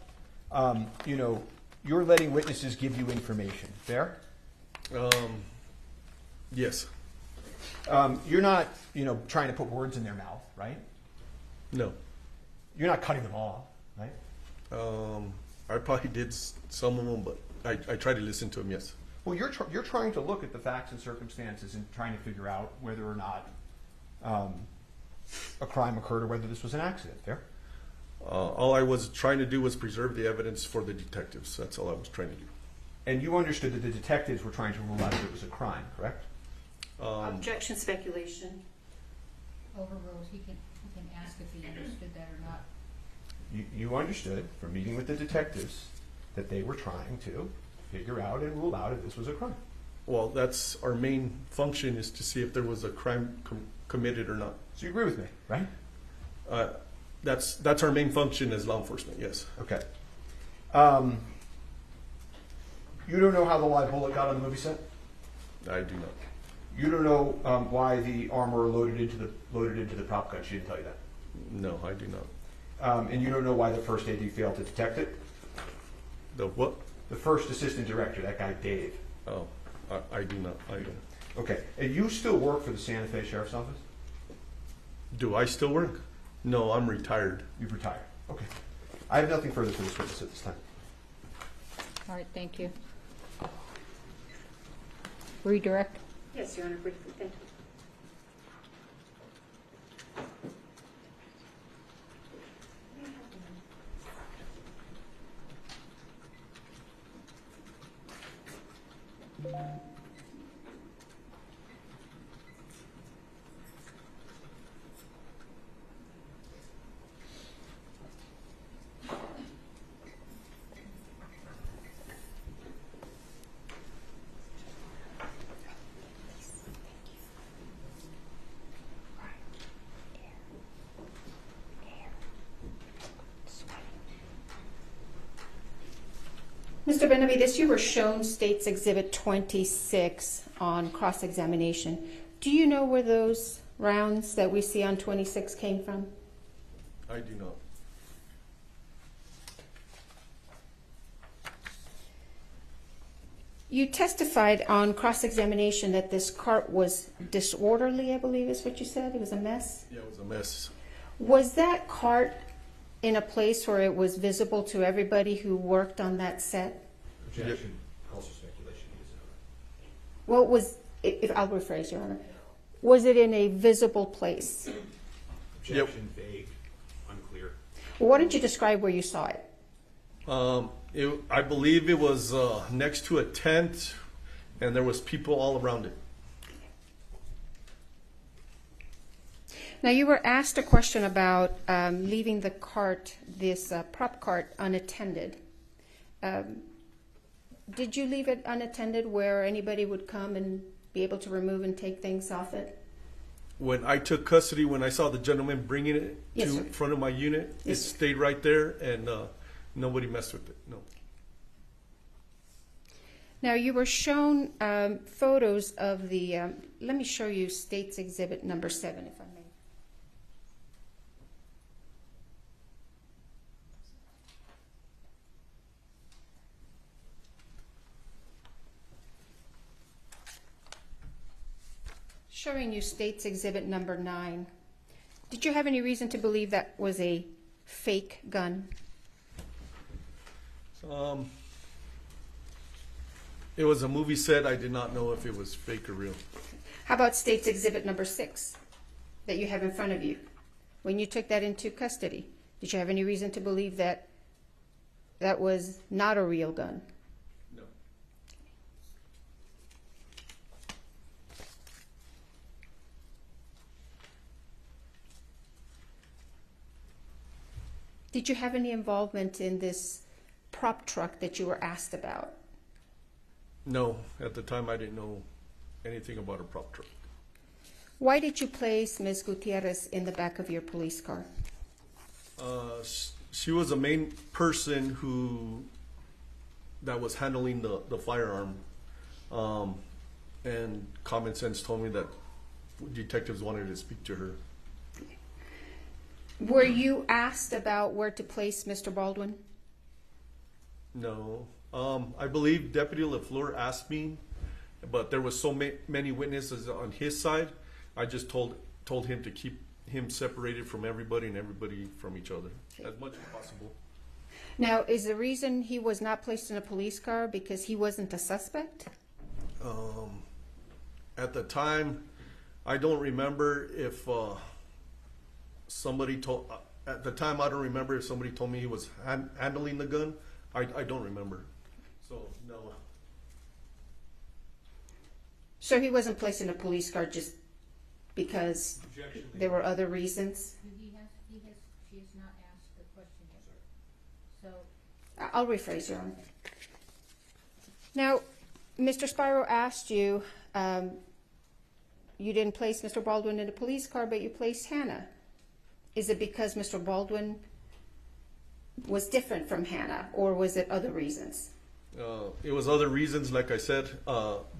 you know, you're letting witnesses give you information. Fair? Yes. You're not, you know, trying to put words in their mouth, right? No. You're not cutting them off, right? I probably did some of them, but I try to listen to them, yes. Well, you're trying to look at the facts and circumstances and trying to figure out whether or not a crime occurred or whether this was an accident. Fair? All I was trying to do was preserve the evidence for the detectives. That's all I was trying to do. And you understood that the detectives were trying to rule out if it was a crime, correct? Objection speculation. Overruled. He can ask if he understood that or not. You understood from meeting with the detectives that they were trying to figure out and rule out if this was a crime. Well, that's our main function, is to see if there was a crime committed or not. So you agree with me, right? That's our main function as law enforcement, yes. Okay. You don't know how the live bullet got on the movie set? I do not. You don't know why the armor loaded into the prop gun. She didn't tell you that. No, I do not. And you don't know why the first AD failed to detect it? The what? The first assistant director, that guy Dave. Oh, I do not. I don't. Okay. And you still work for the Santa Fe Sheriff's Office? Do I still work? No, I'm retired. You've retired. Okay. I have nothing further for this witness at this time. All right, thank you. Redirect. Yes, Your Honor, briefly, thank you. Mr. Benavides, you were shown State's Exhibit 26 on cross-examination. Do you know where those rounds that we see on 26 came from? I do not. You testified on cross-examination that this cart was disorderly, I believe is what you said. It was a mess? Yeah, it was a mess. Was that cart in a place where it was visible to everybody who worked on that set? Objection. Calls for speculation. Well, if I'll rephrase, Your Honor. Was it in a visible place? Objection, vague, unclear. Well, why don't you describe where you saw it? I believe it was next to a tent, and there was people all around it. Now, you were asked a question about leaving the cart, this prop cart, unattended. Did you leave it unattended where anybody would come and be able to remove and take things off it? When I took custody, when I saw the gentleman bringing it Yes, to sir. front of my unit, Yes, it sir. stayed right there, and nobody messed with it. No. Now, you were shown photos of the, let me show you State's Exhibit number 7, if I may. Showing you State's Exhibit number 9. Did you have any reason to believe that was a fake gun? It was a movie set. I did not know if it was fake or real. How about State's Exhibit number 6 that you have in front of you? When you took that into custody, did you have any reason to believe that that was not a real gun? No. Did you have any involvement in this prop truck that you were asked about? No. At the time, I didn't know anything about a prop truck. Why did you place Ms. Gutierrez in the back of your police car? She was the main person that was handling the firearm. And common sense told me that detectives wanted to speak to her. Were you asked about where to place Mr. Baldwin? No. I believe Deputy LeFlore asked me, but there was so many witnesses on his side. I just told him to keep him separated from everybody and everybody from each other as much as possible. Now, is the reason he was not placed in a police car because he wasn't a suspect? At the time, I don't remember if somebody told. At the time, I don't remember if somebody told me he was handling the gun. I don't remember. So no. So he wasn't placed in a police car just because there were other reasons? She has not asked the question yet. So, I'll rephrase, Your Honor. Now, Mr. Spiro asked you, you didn't place Mr. Baldwin in a police car, but you placed Hannah. Is it because Mr. Baldwin was different from Hannah, or was it other reasons? It was other reasons. Like I said,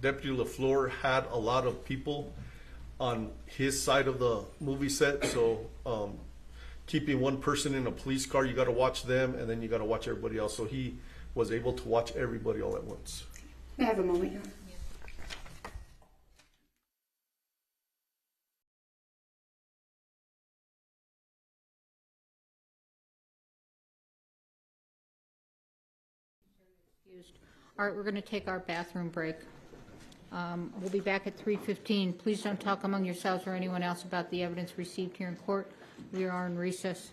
Deputy LeFlore had a lot of people on his side of the movie set, so keeping one person in a police car, you got to watch them, and then you got to watch everybody else. So he was able to watch everybody all at once. May I have a moment, Your Honor? All right, we're going to take our bathroom break. We'll be back at 3:15. Please don't talk among yourselves or anyone else about the evidence received here in court. We are in recess.